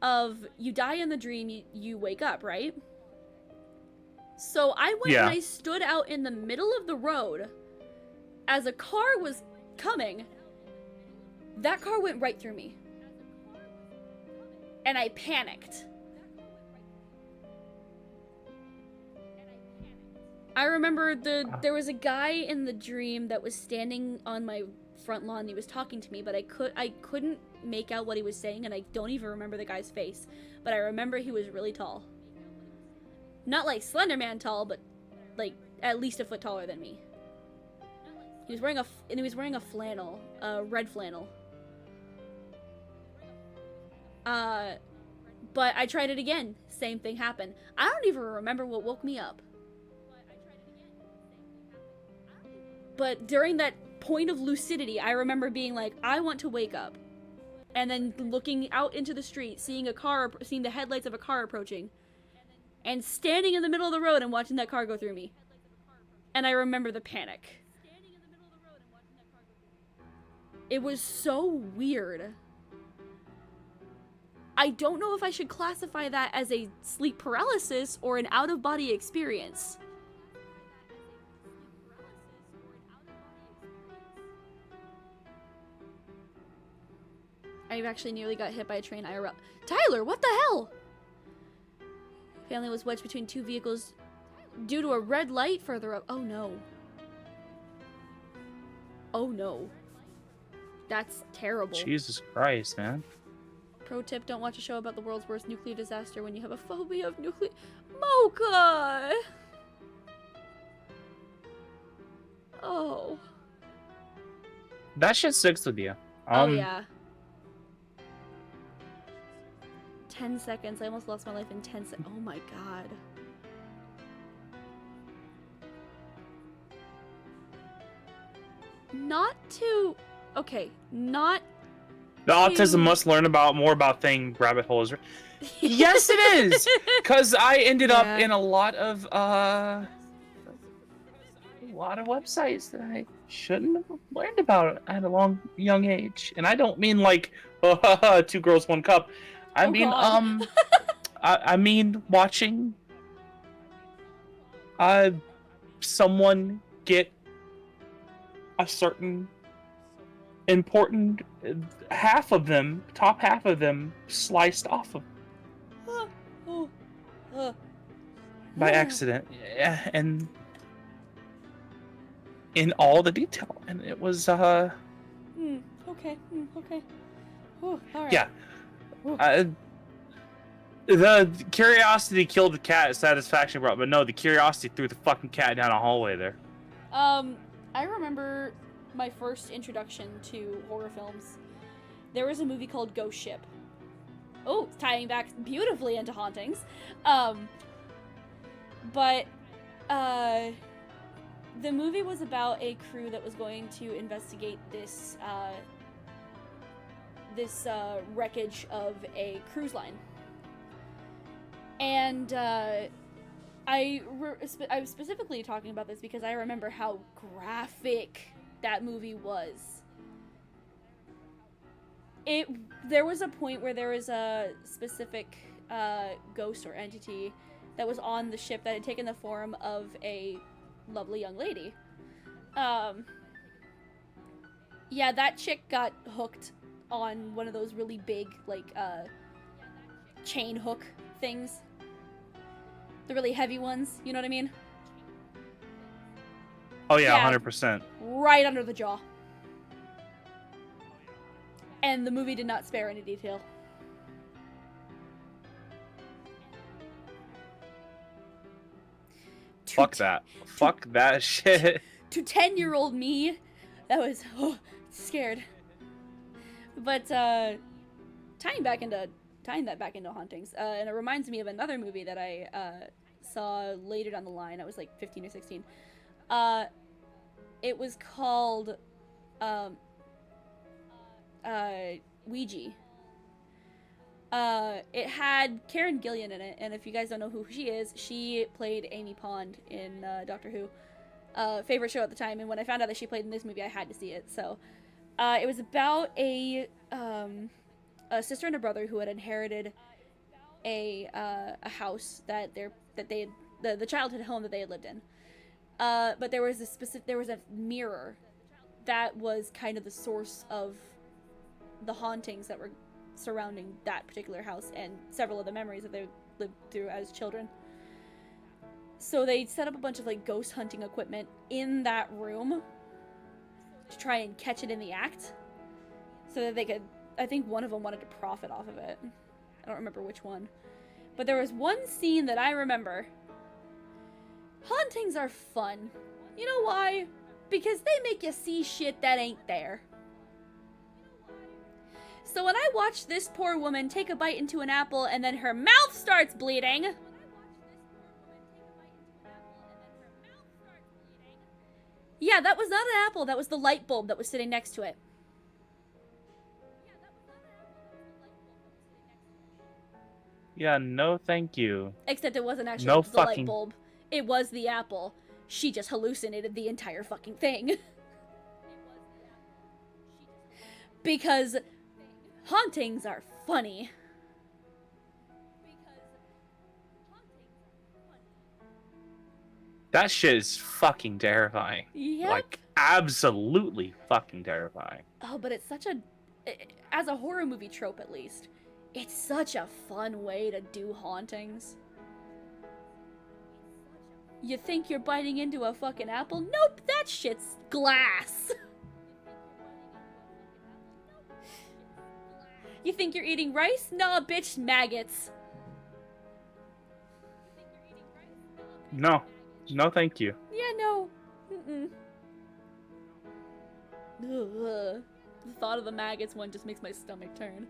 of you die in the dream, you wake up, right? So I went and Yeah. I stood out in the middle of the road as a car was coming, that car went right through me. And I panicked. I remember there was a guy in the dream that was standing on my front lawn. He was talking to me, but I couldn't make out what he was saying, and I don't even remember the guy's face. But I remember he was really tall. Not like Slender Man tall, but like at least a foot taller than me. He was wearing a flannel, red flannel. But I tried it again. Same thing happened. I don't even remember what woke me up. But during that point of lucidity, I remember being like, I want to wake up. And then looking out into the street, seeing the headlights of a car approaching. And standing in the middle of the road and watching that car go through me. And I remember the panic. It was so weird. I don't know if I should classify that as a sleep paralysis or an out-of-body experience. I've actually nearly got hit by a train IRL. Tyler, what the hell? Family was wedged between two vehicles due to a red light further up. Oh no. Oh no. That's terrible. Jesus Christ, man. Pro tip, don't watch a show about the world's worst nuclear disaster when you have a phobia of nuclear... Mocha! Oh. That shit sticks with you. Oh yeah. 10 seconds. I almost lost my life in 10 seconds. Oh my god. Not to... Okay, not... The autism must learn more about rabbit holes. Yes, it is! Because I ended up in a lot of websites that I shouldn't have learned about at a young age. And I don't mean like, two girls, one cup. I mean, I mean watching someone get a certain important top half of them sliced off of by accident, and in all the detail, and it was okay. Ooh, all right. Yeah. The curiosity killed the cat, satisfaction brought, but no, the curiosity threw the fucking cat down a hallway there. I remember my first introduction to horror films. There was a movie called Ghost Ship. Oh, tying back beautifully into Hauntings. But the movie was about a crew that was going to investigate this wreckage of a cruise line. And I was specifically talking about this because I remember how graphic that movie was. There was a point where there was a specific ghost or entity that was on the ship that had taken the form of a lovely young lady. Yeah, that chick got hooked on one of those really big, like, chain hook things. The really heavy ones, you know what I mean? Oh yeah, 100%. Right under the jaw. And the movie did not spare any detail. Fuck that. Fuck that shit. To 10-year-old me, that was scared. But tying that back into Hauntings, and it reminds me of another movie that I saw later down the line. I was like 15 or 16. It was called Ouija. It had Karen Gillan in it, and if you guys don't know who she is, she played Amy Pond in Doctor Who. Favorite show at the time, and when I found out that she played in this movie, I had to see it. So it was about a sister and a brother who had inherited a house that the childhood home that they had lived in. But there was a mirror that was kind of the source of the hauntings that were surrounding that particular house and several of the memories that they lived through as children. So they set up a bunch of like ghost hunting equipment in that room to try and catch it in the act, so that they could. I think one of them wanted to profit off of it. I don't remember which one, but there was one scene that I remember. Hauntings are fun. You know why? Because they make you see shit that ain't there. So when I watch this poor woman take a bite into an apple and then her mouth starts bleeding, yeah, that was not an apple, that was the light bulb that was sitting next to it. Yeah, no thank you. Except it wasn't actually No the fucking... light bulb. It was the apple. She just hallucinated the entire fucking thing. Because hauntings are funny. That shit is fucking terrifying. Yep. Like, absolutely fucking terrifying. Oh, but it's such a... As a horror movie trope, at least, it's such a fun way to do hauntings. You think you're biting into a fucking apple? Nope, that shit's glass. You think you're eating rice? Nah, bitch, maggots. No. No thank you. Yeah, no. Mm-mm. Ugh. The thought of the maggots one just makes my stomach turn.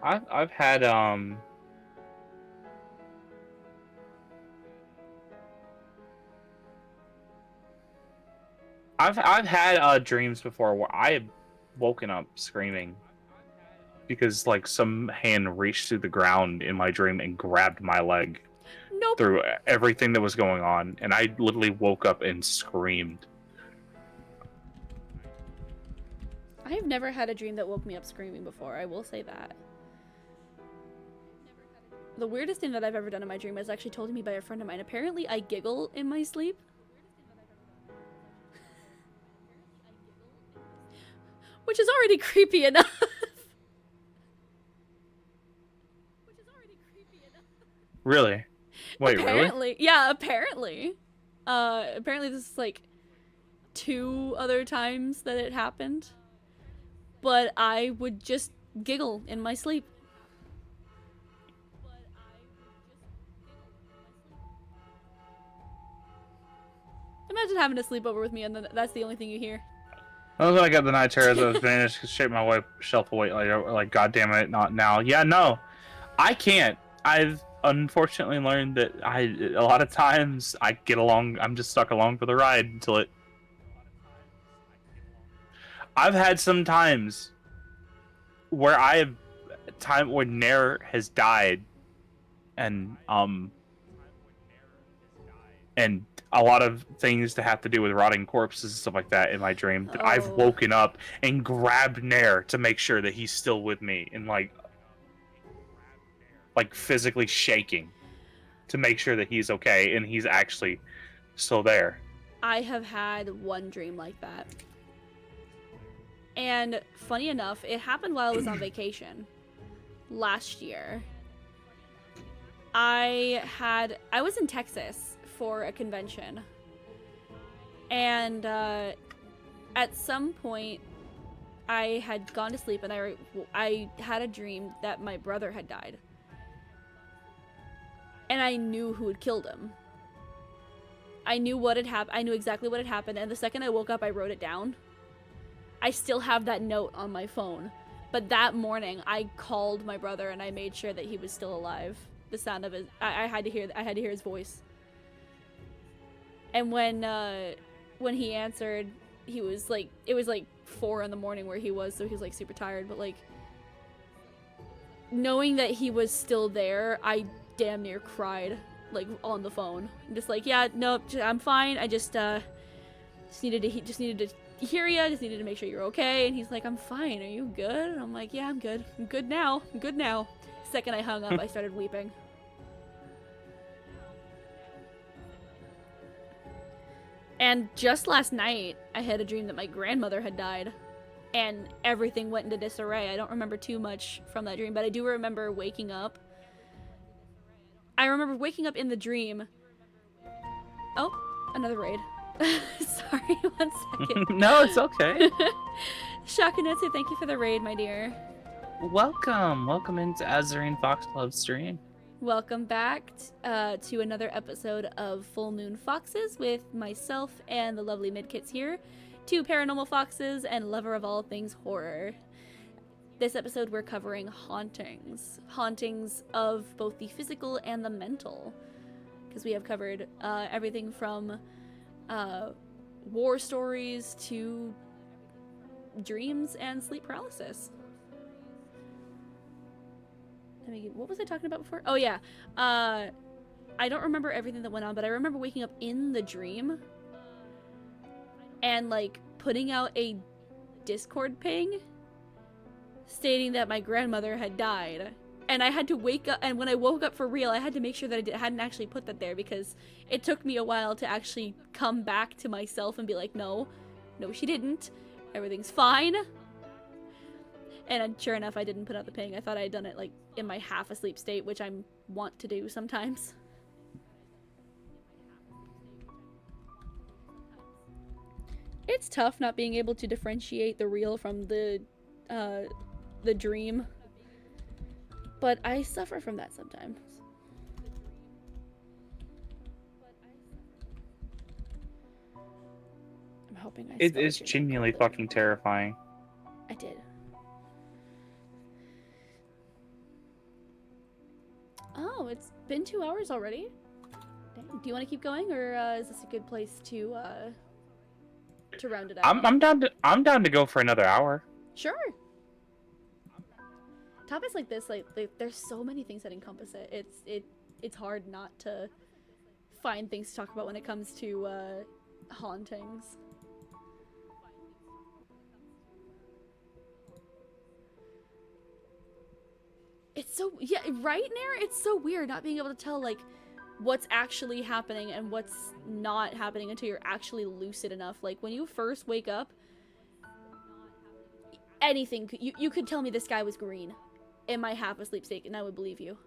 I've had I've had dreams before where I have woken up screaming because like some hand reached through the ground in my dream and grabbed my leg. Nope. Through everything that was going on, and I literally woke up and screamed. I have never had a dream that woke me up screaming before, I will say that. The weirdest thing that I've ever done in my dream was actually told to me by a friend of mine. Apparently, I giggle in my sleep. Which is already creepy enough. Really? Wait, apparently, really? Yeah, apparently. Apparently this is like 2 other times that it happened. But I would just giggle in my sleep. Imagine having a sleepover with me and then that's the only thing you hear. I was when I got the night terrors, I was vanished, shake my shelf away, like, God damn it, not now. Yeah, no, I can't. I've unfortunately learned that a lot of times I get along, I'm just stuck along for the ride until it. I've had some times where when Nair has died, and a lot of things that have to do with rotting corpses and stuff like that in my dream, that I've woken up and grabbed Nair to make sure that he's still with me, and like physically shaking to make sure that he's okay and he's actually still there. I have had one dream like that. And funny enough, it happened while I was on vacation last year. I was in Texas for a convention. And at some point I had gone to sleep and I had a dream that my brother had died. And I knew who had killed him. I knew what had happened. I knew exactly what had happened. And the second I woke up, I wrote it down. I still have that note on my phone. But that morning, I called my brother and I made sure that he was still alive. The sound of his, I had to hear his voice. And when he answered, he was like, it was like 4 in the morning where he was, so he was like super tired. But like, knowing that he was still there, I damn near cried, like, on the phone. I'm just like, yeah, no, I'm fine. I just needed to hear you. Just needed to make sure you're okay. And he's like, I'm fine. Are you good? And I'm like, yeah, I'm good. I'm good now. I'm good now. Second I hung up, I started weeping. And just last night, I had a dream that my grandmother had died, and everything went into disarray. I don't remember too much from that dream, but I do remember waking up. I remember waking up in the dream. Oh, another raid. Sorry, 1 second. No, it's okay. Shakanetsu, thank you for the raid, my dear. Welcome into Azarine Fox Club stream. Welcome back to another episode of Full Moon Foxes with myself and the lovely Midkits here, two paranormal foxes and lover of all things horror. This episode we're covering hauntings. Hauntings of both the physical and the mental. Because we have covered everything from war stories to dreams and sleep paralysis. What was I talking about before? Oh yeah, I don't remember everything that went on, but I remember waking up in the dream and like putting out a Discord ping stating that my grandmother had died, and I had to wake up, and when I woke up for real I had to make sure that I hadn't actually put that there, because it took me a while to actually come back to myself and be like, no she didn't, everything's fine. And sure enough, I didn't put out the ping. I thought I had done it like in my half asleep state, which I want to do sometimes. It's tough not being able to differentiate the real from the dream, but I suffer from that sometimes. I'm hoping I. It is genuinely fucking terrifying. I did. Oh, it's been 2 hours already? Dang. Do you want to keep going, or is this a good place to round it out? I'm down to go for another hour. Sure. Topics like this, like there's so many things that encompass it. It's hard not to find things to talk about when it comes to hauntings. It's so, yeah, right, Nair? It's so weird not being able to tell, like, what's actually happening and what's not happening until you're actually lucid enough. Like, when you first wake up, anything, you could tell me the sky was green in my half-asleep state, and I would believe you.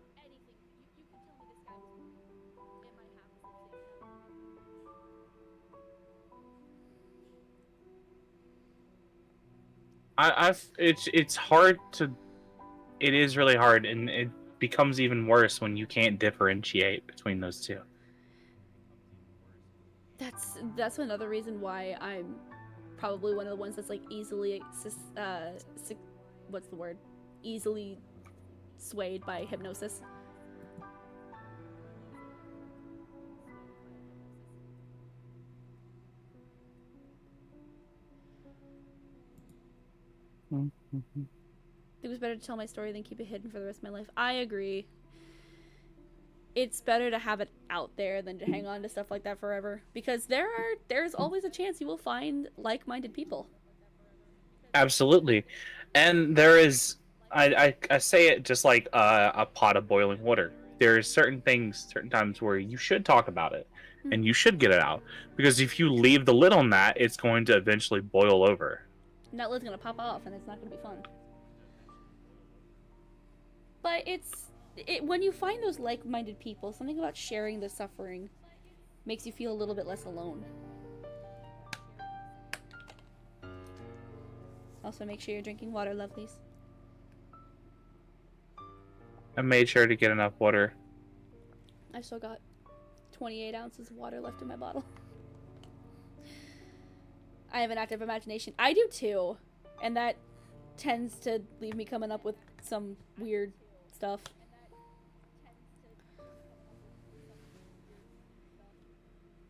It's hard to. It is really hard, and it becomes even worse when you can't differentiate between those two. That's another reason why I'm probably one of the ones that's like easily what's the word? Easily swayed by hypnosis. Mm-hmm. It was better to tell my story than keep it hidden for the rest of my life. I agree. It's better to have it out there than to hang on to stuff like that forever, because there's always a chance you will find like-minded people. Absolutely, and there is. I say it just like a pot of boiling water. There's certain times where you should talk about it, and you should get it out, because if you leave the lid on that, it's going to eventually boil over. And that lid's gonna pop off, and it's not gonna be fun. But when you find those like-minded people, something about sharing the suffering makes you feel a little bit less alone. Also, make sure you're drinking water, lovelies. I made sure to get enough water. I've still got 28 ounces of water left in my bottle. I have an active imagination. I do too. And that tends to leave me coming up with some weird stuff.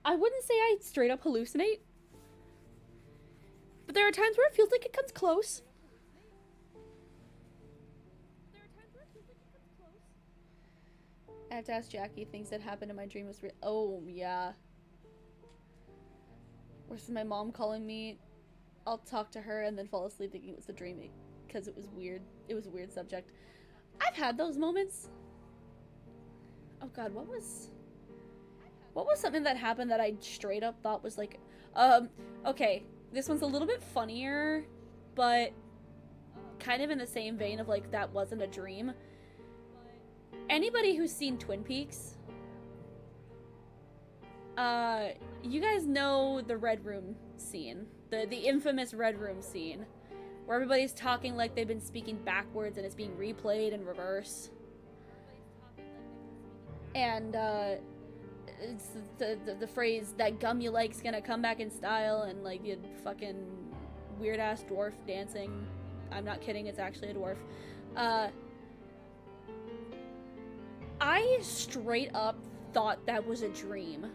I wouldn't say I straight up hallucinate, but there are times where it feels like it comes close. I have to ask Jackie, things that happened in my dream was real. Oh, yeah. Or is my mom calling me? I'll talk to her and then fall asleep thinking it was a dream because it was weird. It was a weird subject. I've had those moments. Oh god, what was... What was something that happened that I straight up thought was like, okay, this one's a little bit funnier, but kind of in the same vein of like that wasn't a dream. Anybody who's seen Twin Peaks, you guys know the Red Room scene, the infamous Red Room scene, where everybody's talking like they've been speaking backwards and it's being replayed in reverse. And it's the phrase "that gum you like's gonna come back in style," and like the fucking weird ass dwarf dancing. I'm not kidding, it's actually a dwarf. Uh, I straight up thought that was a dream.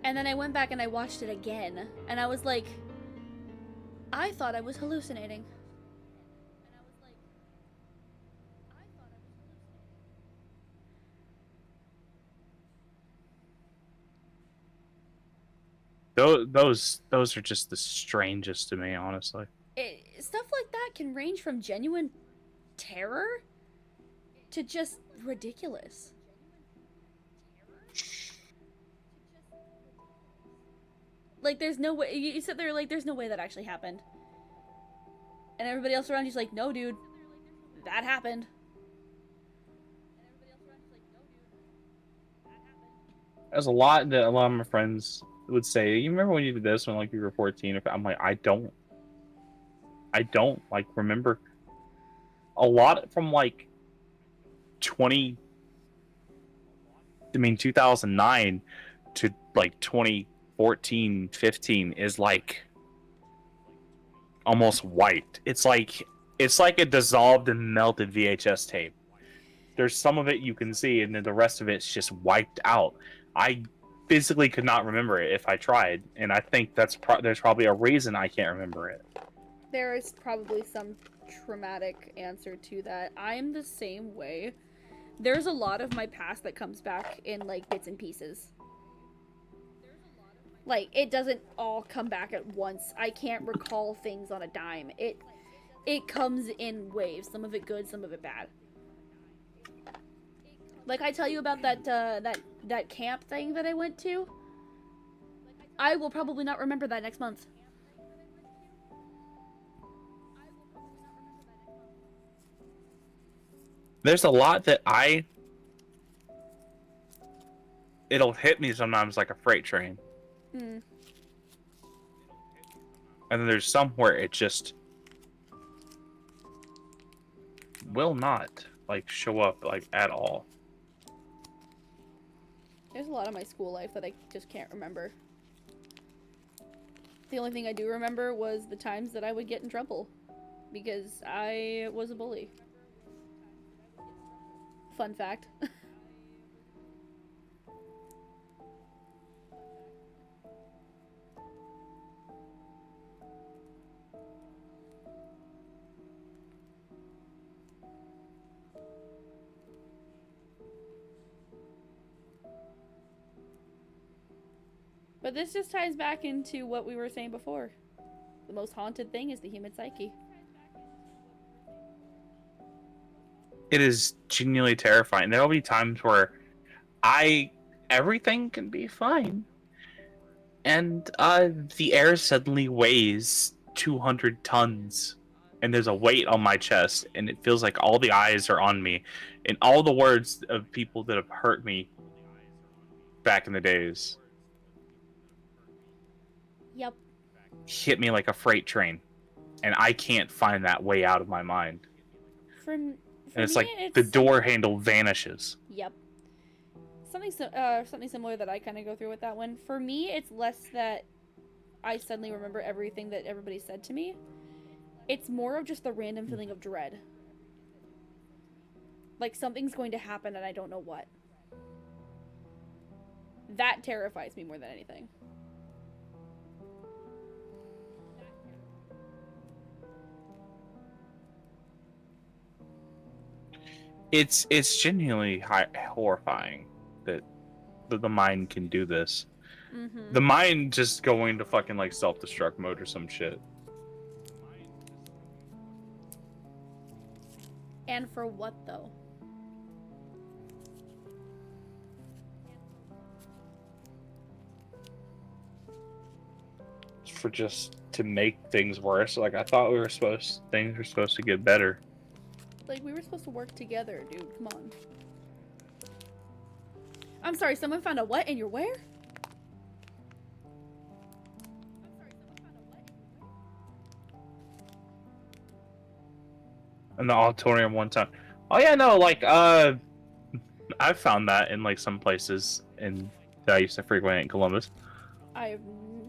And then I went back and I watched it again, and I was like, I thought I was hallucinating. Those are just the strangest to me, honestly. Stuff like that can range from genuine terror to just ridiculous. Like, there's no way. You sit there like, there's no way that actually happened. And everybody else around you's like, no, dude, that happened. There's a lot that a lot of my friends would say. You remember when you did this when like you were 14? I'm like, I don't like remember a lot from like 20. I mean, 2009 to like 2014, 15 is like almost wiped. It's like a dissolved and melted VHS tape. There's some of it you can see, and then the rest of it's just wiped out. I physically could not remember it if I tried, and I think there's probably a reason I can't remember it. There is probably some traumatic answer to that. I'm the same way. There's a lot of my past that comes back in like bits and pieces. Like, it doesn't all come back at once. I can't recall things on a dime. It comes in waves. Some of it good, some of it bad. Like I tell you about that camp thing that I went to. I will probably not remember that next month. There's a lot that it'll hit me sometimes like a freight train. Mm. And then there's somewhere it just will not like show up like at all. There's a lot of my school life that I just can't remember. The only thing I do remember was the times that I would get in trouble because I was a bully. Fun fact. But this just ties back into what we were saying before. The most haunted thing is the human psyche. It is genuinely terrifying. There'll be times where everything can be fine, and the air suddenly weighs 200 tons, and there's a weight on my chest, and it feels like all the eyes are on me, and all the words of people that have hurt me back in the days Yep. hit me like a freight train, and I can't find that way out of my mind. For And me, like the door handle vanishes. Yep. Something similar that I kind of go through with that one. For me, it's less that I suddenly remember everything that everybody said to me. It's more of just the random feeling of dread. Like something's going to happen and I don't know what. That terrifies me more than anything. It's genuinely horrifying that the mind can do this. Mm-hmm. The mind just going to fucking like self-destruct mode or some shit. And for what though? for just to make things worse. Like I thought things were supposed to get better. Like, we were supposed to work together, dude. Come on. I'm sorry, someone found a what in your where? In the auditorium one time. Oh yeah, no, like I've found that in like some places in that I used to frequent in Columbus. I've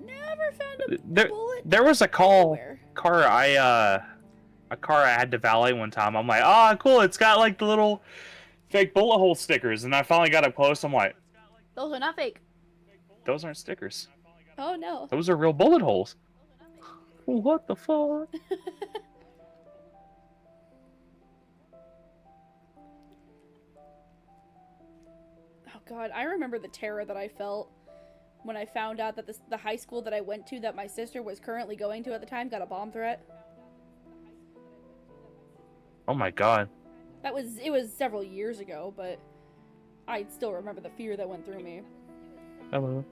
never found a There bullet there was a anywhere. car I had to valet one time. I'm like, oh cool, it's got like the little fake bullet hole stickers, and I finally got up close. I'm like, Those are not fake. those aren't stickers. Oh no. Those are real bullet holes. What the fuck? Oh god, I remember the terror that I felt when I found out that the high school that I went to that my sister was currently going to at the time got a bomb threat. Oh my god. It was several years ago, but I still remember the fear that went through me. Hello.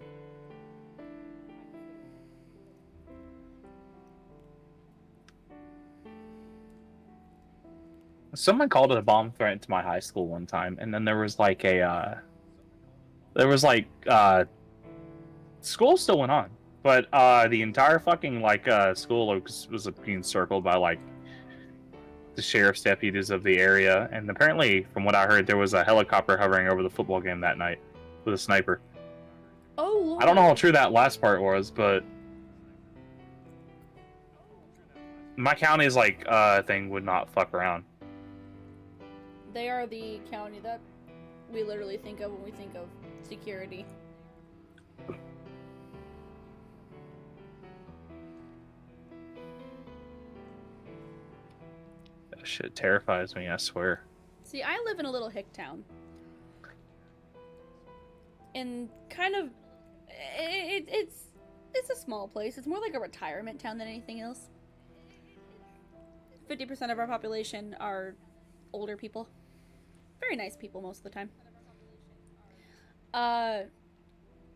Someone called it a bomb threat to my high school one time, and then there was like school still went on, but the entire fucking like school was being circled by like the sheriff's deputies of the area, and apparently, from what I heard, there was a helicopter hovering over the football game that night with a sniper. Oh Lord. I don't know how true that last part was, but my county's like thing would not fuck around. They are the county that we literally think of when we think of security. That shit terrifies me, I swear. See, I live in a little hick town. And kind of it's a small place. It's more like a retirement town than anything else. 50% of our population are older people. Very nice people most of the time.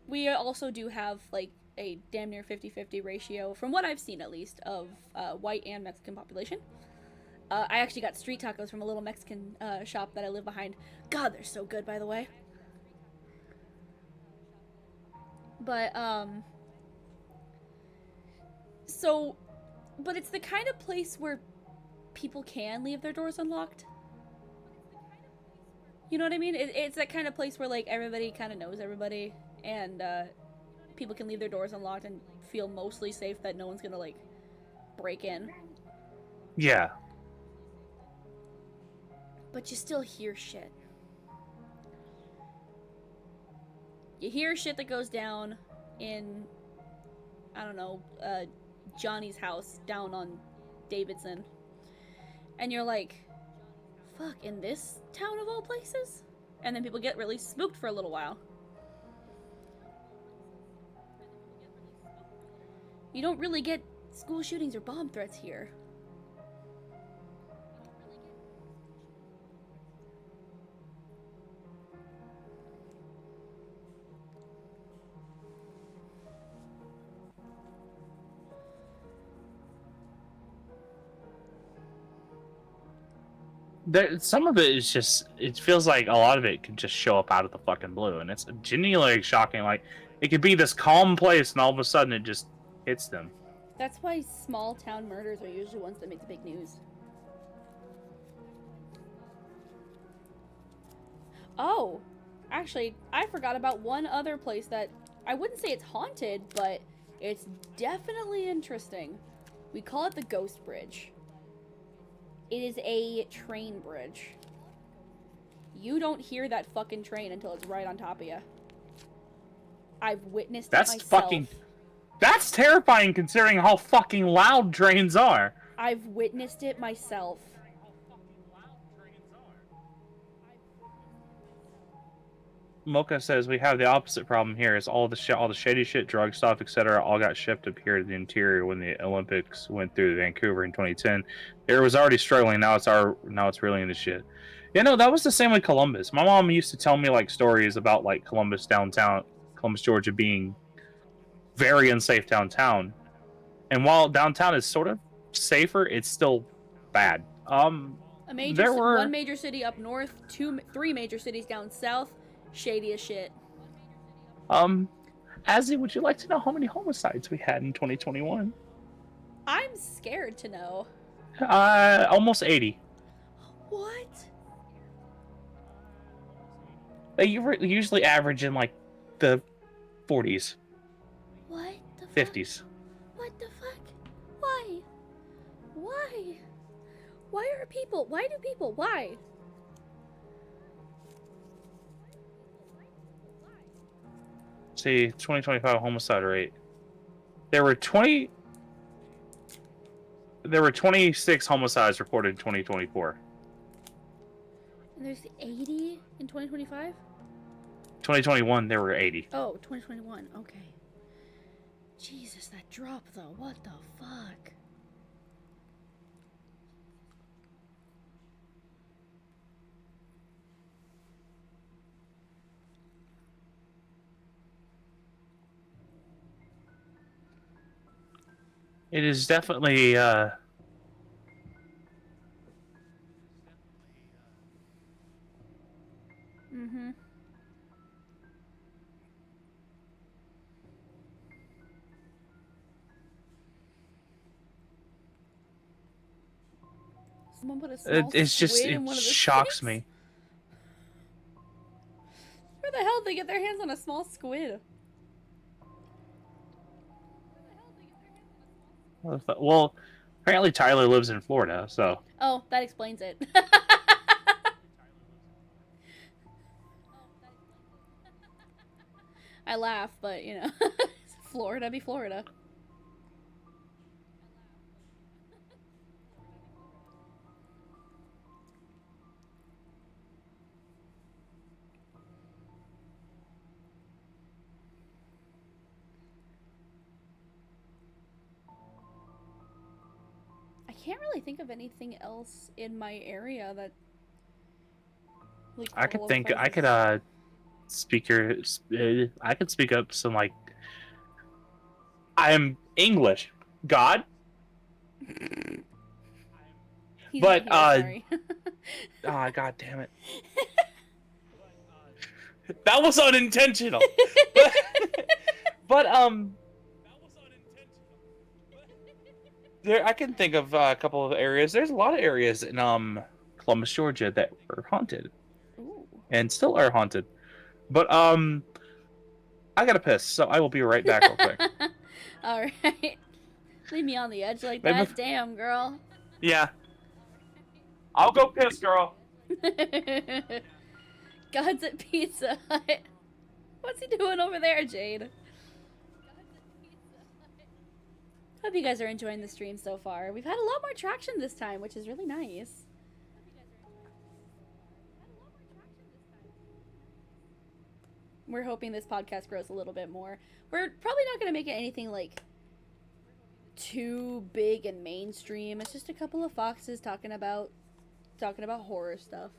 We also do have like a damn near 50-50 ratio, from what I've seen at least, of white and Mexican population. I actually got street tacos from a little Mexican shop that I live behind. God, they're so good, by the way. But, but it's the kind of place where people can leave their doors unlocked. You know what I mean? It's that kind of place where, like, everybody kind of knows everybody, and people can leave their doors unlocked and feel mostly safe that no one's gonna, like, break in. Yeah. But you still hear shit. You hear shit that goes down in, I don't know, Johnny's house down on Davidson. And you're like, fuck, in this town of all places? And then people get really spooked for a little while. You don't really get school shootings or bomb threats here. Some of it is just, it feels like a lot of it could just show up out of the fucking blue, and it's genuinely shocking. Like, it could be this calm place, and all of a sudden it just hits them. That's why small town murders are usually ones that make the big news. Oh, actually, I forgot about one other place that I wouldn't say it's haunted, but it's definitely interesting. We call it the Ghost Bridge. It is a train bridge. You don't hear that fucking train until it's right on top of you. I've witnessed it myself. That's terrifying considering how fucking loud trains are. I've witnessed it myself. Mocha says we have the opposite problem here. Is all the shady shit, drug stuff, etc., all got shipped up here to the interior when the Olympics went through Vancouver in 2010. It was already struggling. Now it's really into shit. Yeah, no, that was the same with Columbus. My mom used to tell me like stories about like Columbus downtown, Columbus, Georgia being very unsafe downtown. And while downtown is sort of safer, it's still bad. There One were major city up north, three major cities down south. Shady as shit. um Azzy, would you like to know how many homicides we had in 2021? I'm scared to know. Almost 80. What? They usually average in like the 40s, What the fuck? 50s. What the fuck? Why? Why? Why are people? Why do people? Why? See, 2025 homicide rate. There were 20. There were 26 homicides reported in 2024. And there's 80 in 2025? 2021, there were 80. Oh, 2021. Okay. Jesus, that drop though. What the fuck? It is definitely Mm-hmm. Someone put a small squid in it one of the shocks sinks? me. Where the hell did they get their hands on a small squid? Well, apparently Tyler lives in Florida, so Oh, that explains it. I laugh, but you know, Florida be Florida. I can't really think of anything else in my area that like I could follows think I could places. I could speak up some like I'm English, God, He's not but here. Sorry. God damn it, that was unintentional. But but there I can think of a couple of areas. There's a lot of areas in Columbus, Georgia that were haunted Ooh. and still are haunted. But I gotta piss, so I will be right back real quick. All right. Leave me on the edge like Maybe, that, damn girl. yeah, I'll go piss, girl. God's at Pizza Hut. What's he doing over there, Jade? Hope you guys are enjoying the stream so far. We've had a lot more traction this time, which is really nice. We're hoping this podcast grows a little bit more. We're probably not going to make it anything like too big and mainstream. It's just a couple of foxes talking about horror stuff.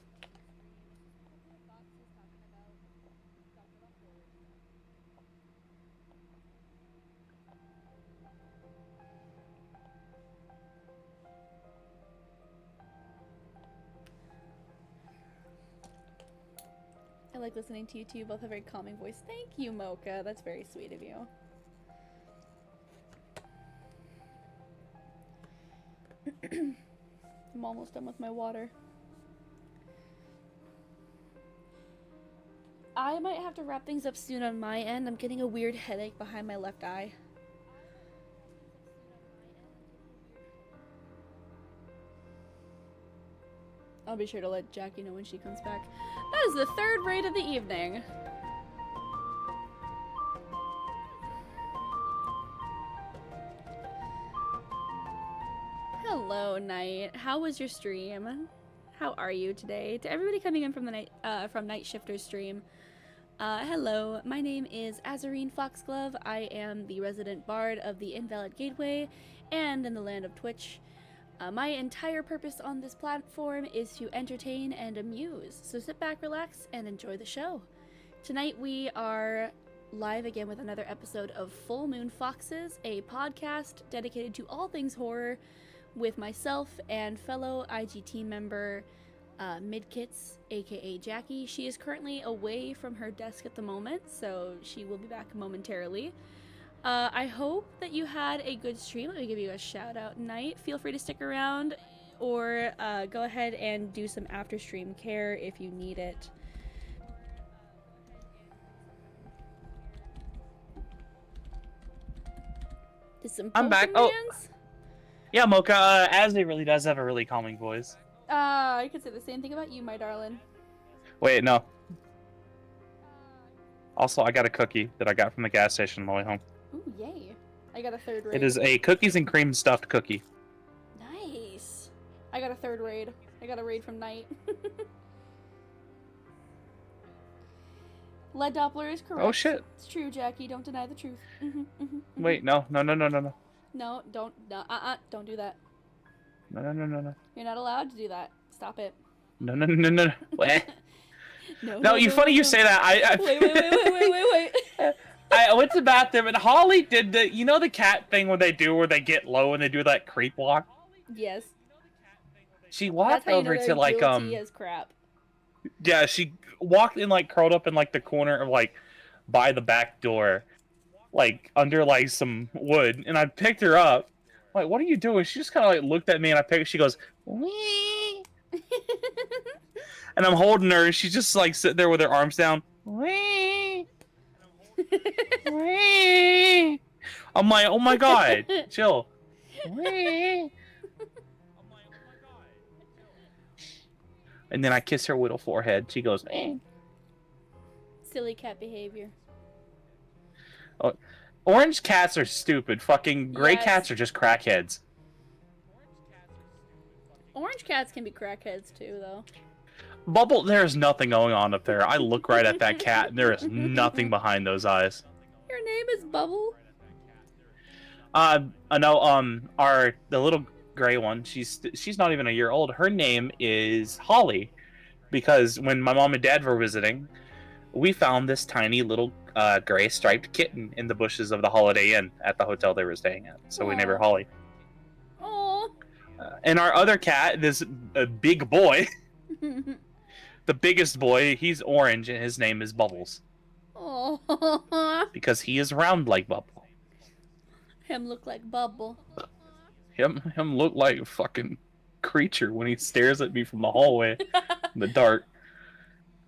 I like listening to you two. You both have a very calming voice. Thank you, Mocha. That's very sweet of you. I'm almost done with my water. I might have to wrap things up soon on my end. I'm getting a weird headache behind my left eye. I'll be sure to let Jackie know when she comes back. That is the third raid of the evening. Hello, Night. How was your stream? How are you today? To everybody coming in from the Night Shifter's stream, hello. My name is Azarine Foxglove. I am the resident bard of the Invalid Gateway and in the land of Twitch. My entire purpose on this platform is to entertain and amuse, so sit back, relax, and enjoy the show. Tonight we are live again with another episode of Full Moon Foxes, a podcast dedicated to all things horror with myself and fellow IG team member Midkits, aka Jackie. She is currently away from her desk at the moment, so she will be back momentarily. I hope that you had a good stream. Let me give you a shout out tonight. Feel free to stick around or go ahead and do some after stream care if you need it. Did some I'm back. Pokemans? Yeah, Mocha, Azzy really does have a really calming voice. I could say the same thing about you, my darling. Wait, no. Also, I got a cookie that I got from the gas station on the way home. Ooh, yay. I got a third raid. It is a cookies and cream stuffed cookie. Nice. I got a third raid. I got a raid from Night. Lead Doppler is correct. Oh, shit. It's true, Jackie. Don't deny the truth. Wait, no. No, don't. No, don't do that. No. You're not allowed to do that. Stop it. No. What? No, You funny you say that. Wait. I went to the bathroom and Holly did the cat thing where they get low and they do that creep walk? Yes. She walked over to like as crap. Yeah, she walked in like curled up in like the corner of like by the back door, like under like some wood, and I picked her up. I'm like, what are you doing? She just kind of like looked at me and I picked. She goes, wee. And I'm holding her and she's just like sitting there with her arms down. Wee. Wee. I'm like, oh my god, chill. Wee. And then I kiss her little forehead. She goes, eh. Silly cat behavior. Oh, orange cats are stupid. Fucking gray cats are just crackheads. Orange cats can be crackheads too, though. Bubble, there is nothing going on up there. I look right at that cat, and there is nothing behind those eyes. Your name is Bubble? I know. The little gray one. She's not even a year old. Her name is Holly, because when my mom and dad were visiting, we found this tiny little gray striped kitten in the bushes of the Holiday Inn at the hotel they were staying at. So we named her Holly. Aww. And our other cat, this big boy, the biggest boy, he's orange, and his name is Bubbles. Aww. Because he is round like Bubble. Him look like Bubble. Him look like a fucking creature when he stares at me from the hallway in the dark.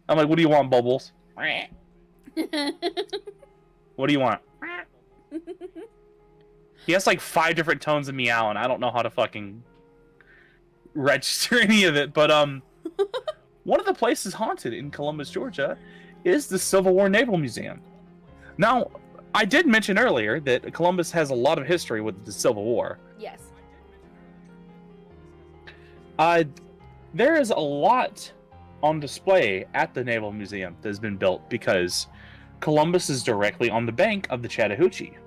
I'm like, what do you want, Bubbles? What do you want? He has like 5 different tones of meow, and I don't know how to fucking register any of it. But one of the places haunted in Columbus, Georgia, is the Civil War Naval Museum. Now, I did mention earlier that Columbus has a lot of history with the Civil War. Yes. There is a lot on display at the Naval Museum that has been built because Columbus is directly on the bank of the Chattahoochee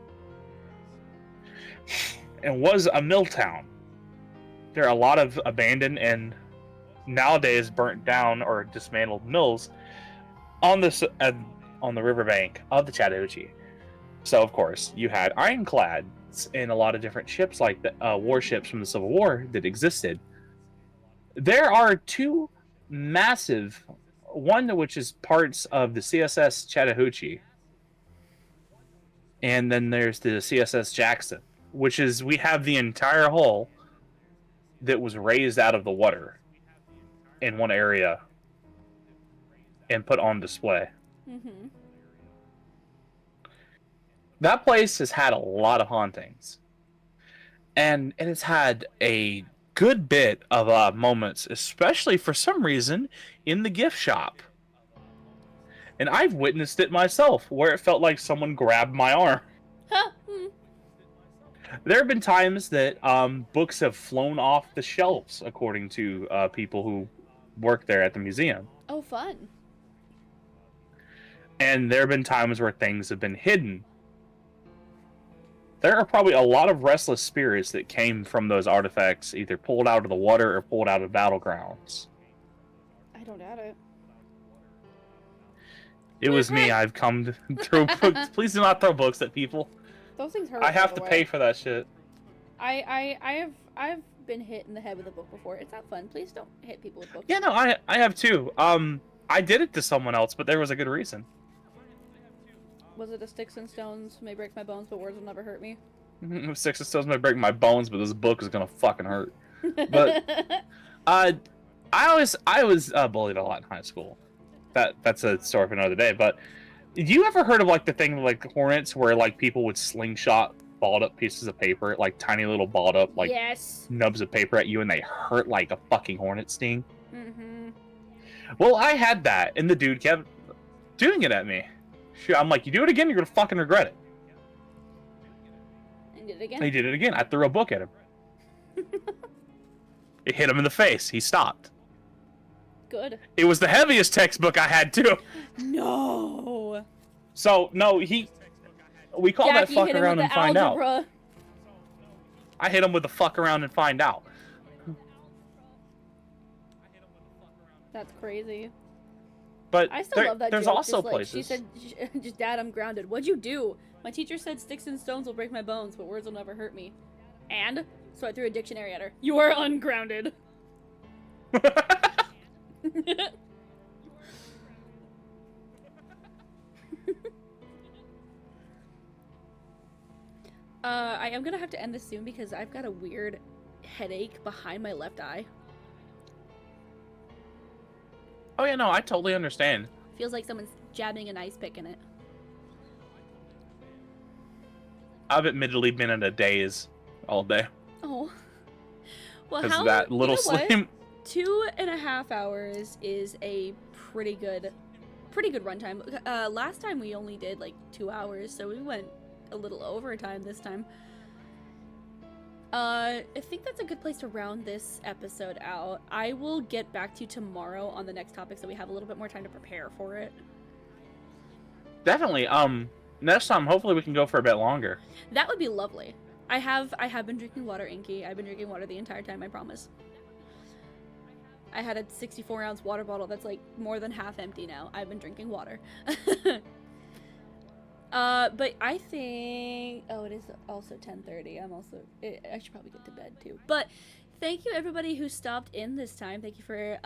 and was a mill town. There are a lot of abandoned and nowadays burnt down or dismantled mills on the riverbank of the Chattahoochee. So, of course, you had ironclads and a lot of different ships like the warships from the Civil War that existed. There are 2 massive, one which is parts of the CSS Chattahoochee, and then there's the CSS Jackson, which is, we have the entire hull that was raised out of the water in one area and put on display. Mm-hmm. That place has had a lot of hauntings, and it has had a good bit of moments, especially for some reason in the gift shop. And I've witnessed it myself, where it felt like someone grabbed my arm. There have been times that books have flown off the shelves, according to people who work there at the museum. Oh, fun. And there have been times where things have been hidden. There are probably a lot of restless spirits that came from those artifacts, either pulled out of the water or pulled out of battlegrounds. I don't doubt it. It was me. I've come to throw books. Please do not throw books at people. Those things hurt. I By have the to way. pay for that shit. I've been hit in the head with a book before. It's not fun. Please don't hit people with books. Yeah, no, I have too. I did it to someone else, but there was a good reason. Was it a sticks and stones may break my bones, but words will never hurt me? Six and stones might break my bones, but this book is gonna fucking hurt. But I was bullied a lot in high school. That's a story for another day. But did you ever heard of like the thing like Hornets, where like people would slingshot balled up pieces of paper, like tiny little balled up like yes. nubs of paper at you, and they hurt like a fucking hornet sting? Mm-hmm. Well, I had that, and the dude kept doing it at me. I'm like, you do it again, you're gonna fucking regret it. And did it again? He did it again. I threw a book at him. It hit him in the face. He stopped. Good. It was the heaviest textbook I had too. No. So no, we call that fuck around and find out. I hit him with the fuck around and find out. That's crazy. But I still love that there's joke. also just, like, places. She said, just Dad, I'm grounded. What'd you do? My teacher said sticks and stones will break my bones, but words will never hurt me. And? So I threw a dictionary at her. You are ungrounded. I am gonna have to end this soon because I've got a weird headache behind my left eye. Oh yeah, no, I totally understand. Feels like someone's jabbing an ice pick in it. I've admittedly been in a daze all day. Oh. Well, Because that little sleep. 2.5 hours is a pretty good runtime. Last time we only did like 2 hours, so we went a little overtime this time. I think that's a good place to round this episode out. I will get back to you tomorrow on the next topic so we have a little bit more time to prepare for it. Definitely. Next time, hopefully we can go for a bit longer. That would be lovely. I have been drinking water, Inky. I've been drinking water the entire time, I promise. I had a 64-ounce water bottle that's like more than half empty now. I've been drinking water. But I think... Oh, it is also 10:30. I should probably get to bed, too. But thank you, everybody who stopped in this time. Thank you for,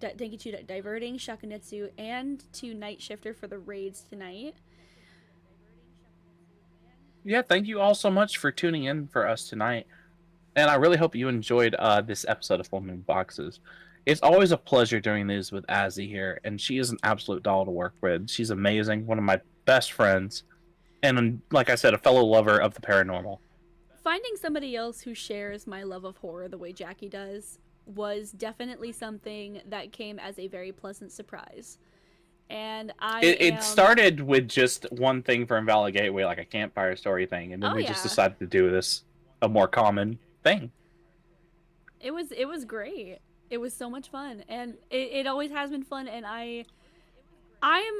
thank you to Diverting, Shakunetsu, and to Night Shifter for the raids tonight. Yeah, thank you all so much for tuning in for us tonight. And I really hope you enjoyed this episode of Full Moon Boxes. It's always a pleasure doing these with Azzy here, and she is an absolute doll to work with. She's amazing, one of my best friends, and like I said, a fellow lover of the paranormal. Finding somebody else who shares my love of horror the way Jackie does was definitely something that came as a very pleasant surprise. And It started with just one thing for Invalid Gateway, like a campfire story thing, and then we just decided to do this a more common thing. It was great. It was so much fun, and it always has been fun, and I'm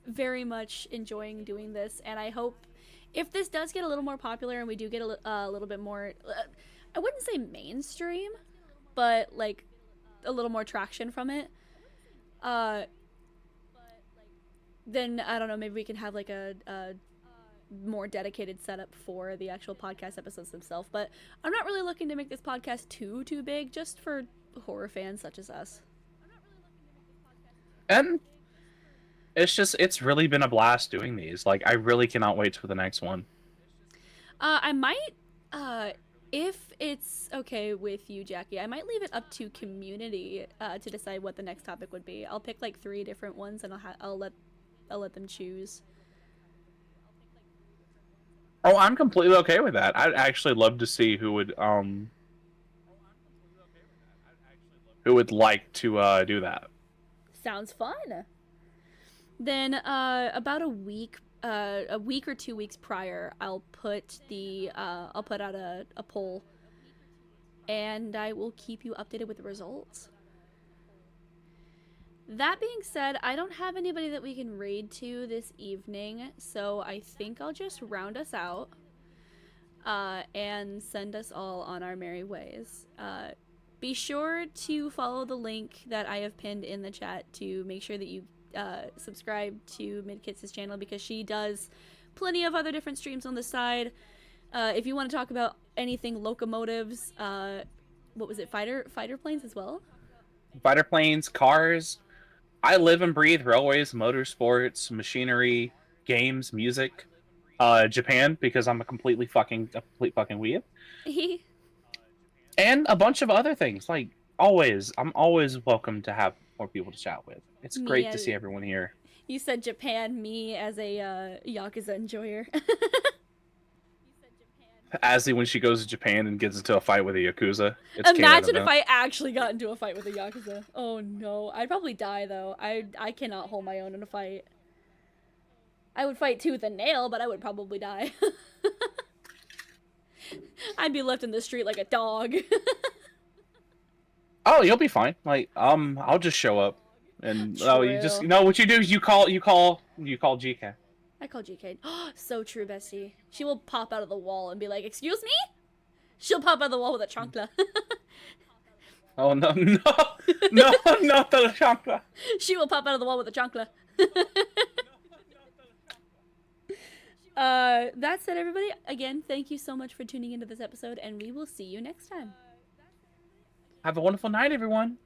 very much enjoying doing this, and I hope if this does get a little more popular and we do get a little bit more, I wouldn't say mainstream, but like a little more traction from it, then I don't know, maybe we can have like a more dedicated setup for the actual podcast episodes themselves. But I'm not really looking to make this podcast too big, just for horror fans such as us. And it's really been a blast doing these. Like, I really cannot wait for the next one. I might, if it's okay with you, Jackie, I might leave it up to community to decide what the next topic would be. I'll pick like 3 different ones, and I'll let them choose. Oh, I'm completely okay with that. I'd actually love to see who would like to do that. Sounds fun. Then about a week or 2 weeks prior, I'll put out a poll, and I will keep you updated with the results. That being said, I don't have anybody that we can raid to this evening, so I think I'll just round us out and send us all on our merry ways. Be sure to follow the link that I have pinned in the chat to make sure that you subscribe to Midkits' channel because she does plenty of other different streams on the side. If you want to talk about anything locomotives, what was it, fighter planes as well? Fighter planes, cars. I live and breathe railways, motorsports, machinery, games, music. Japan because I'm a complete fucking weeb, and a bunch of other things. Like always, I'm always welcome to have more people to chat with. It's Me great to as see everyone here. you said Japan, me as a Yakuza enjoyer. Azzy when she goes to Japan and gets into a fight with a Yakuza. It's canon Imagine if event. I actually got into a fight with a Yakuza. Oh no. I'd probably die though. I cannot hold my own in a fight. I would fight tooth and nail, but I would probably die. I'd be left in the street like a dog. Oh, you'll be fine. Like, I'll just show up, and you just True. what you do is you call GK. I call GK. So true, bestie. She will pop out of the wall and be like, "Excuse me?" She'll pop out of the wall with a chancla. Oh no no not the chancla. She will pop out of the wall with a chancla. That said, everybody, again, thank you so much for tuning into this episode, and we will see you next time. Have a wonderful night, everyone.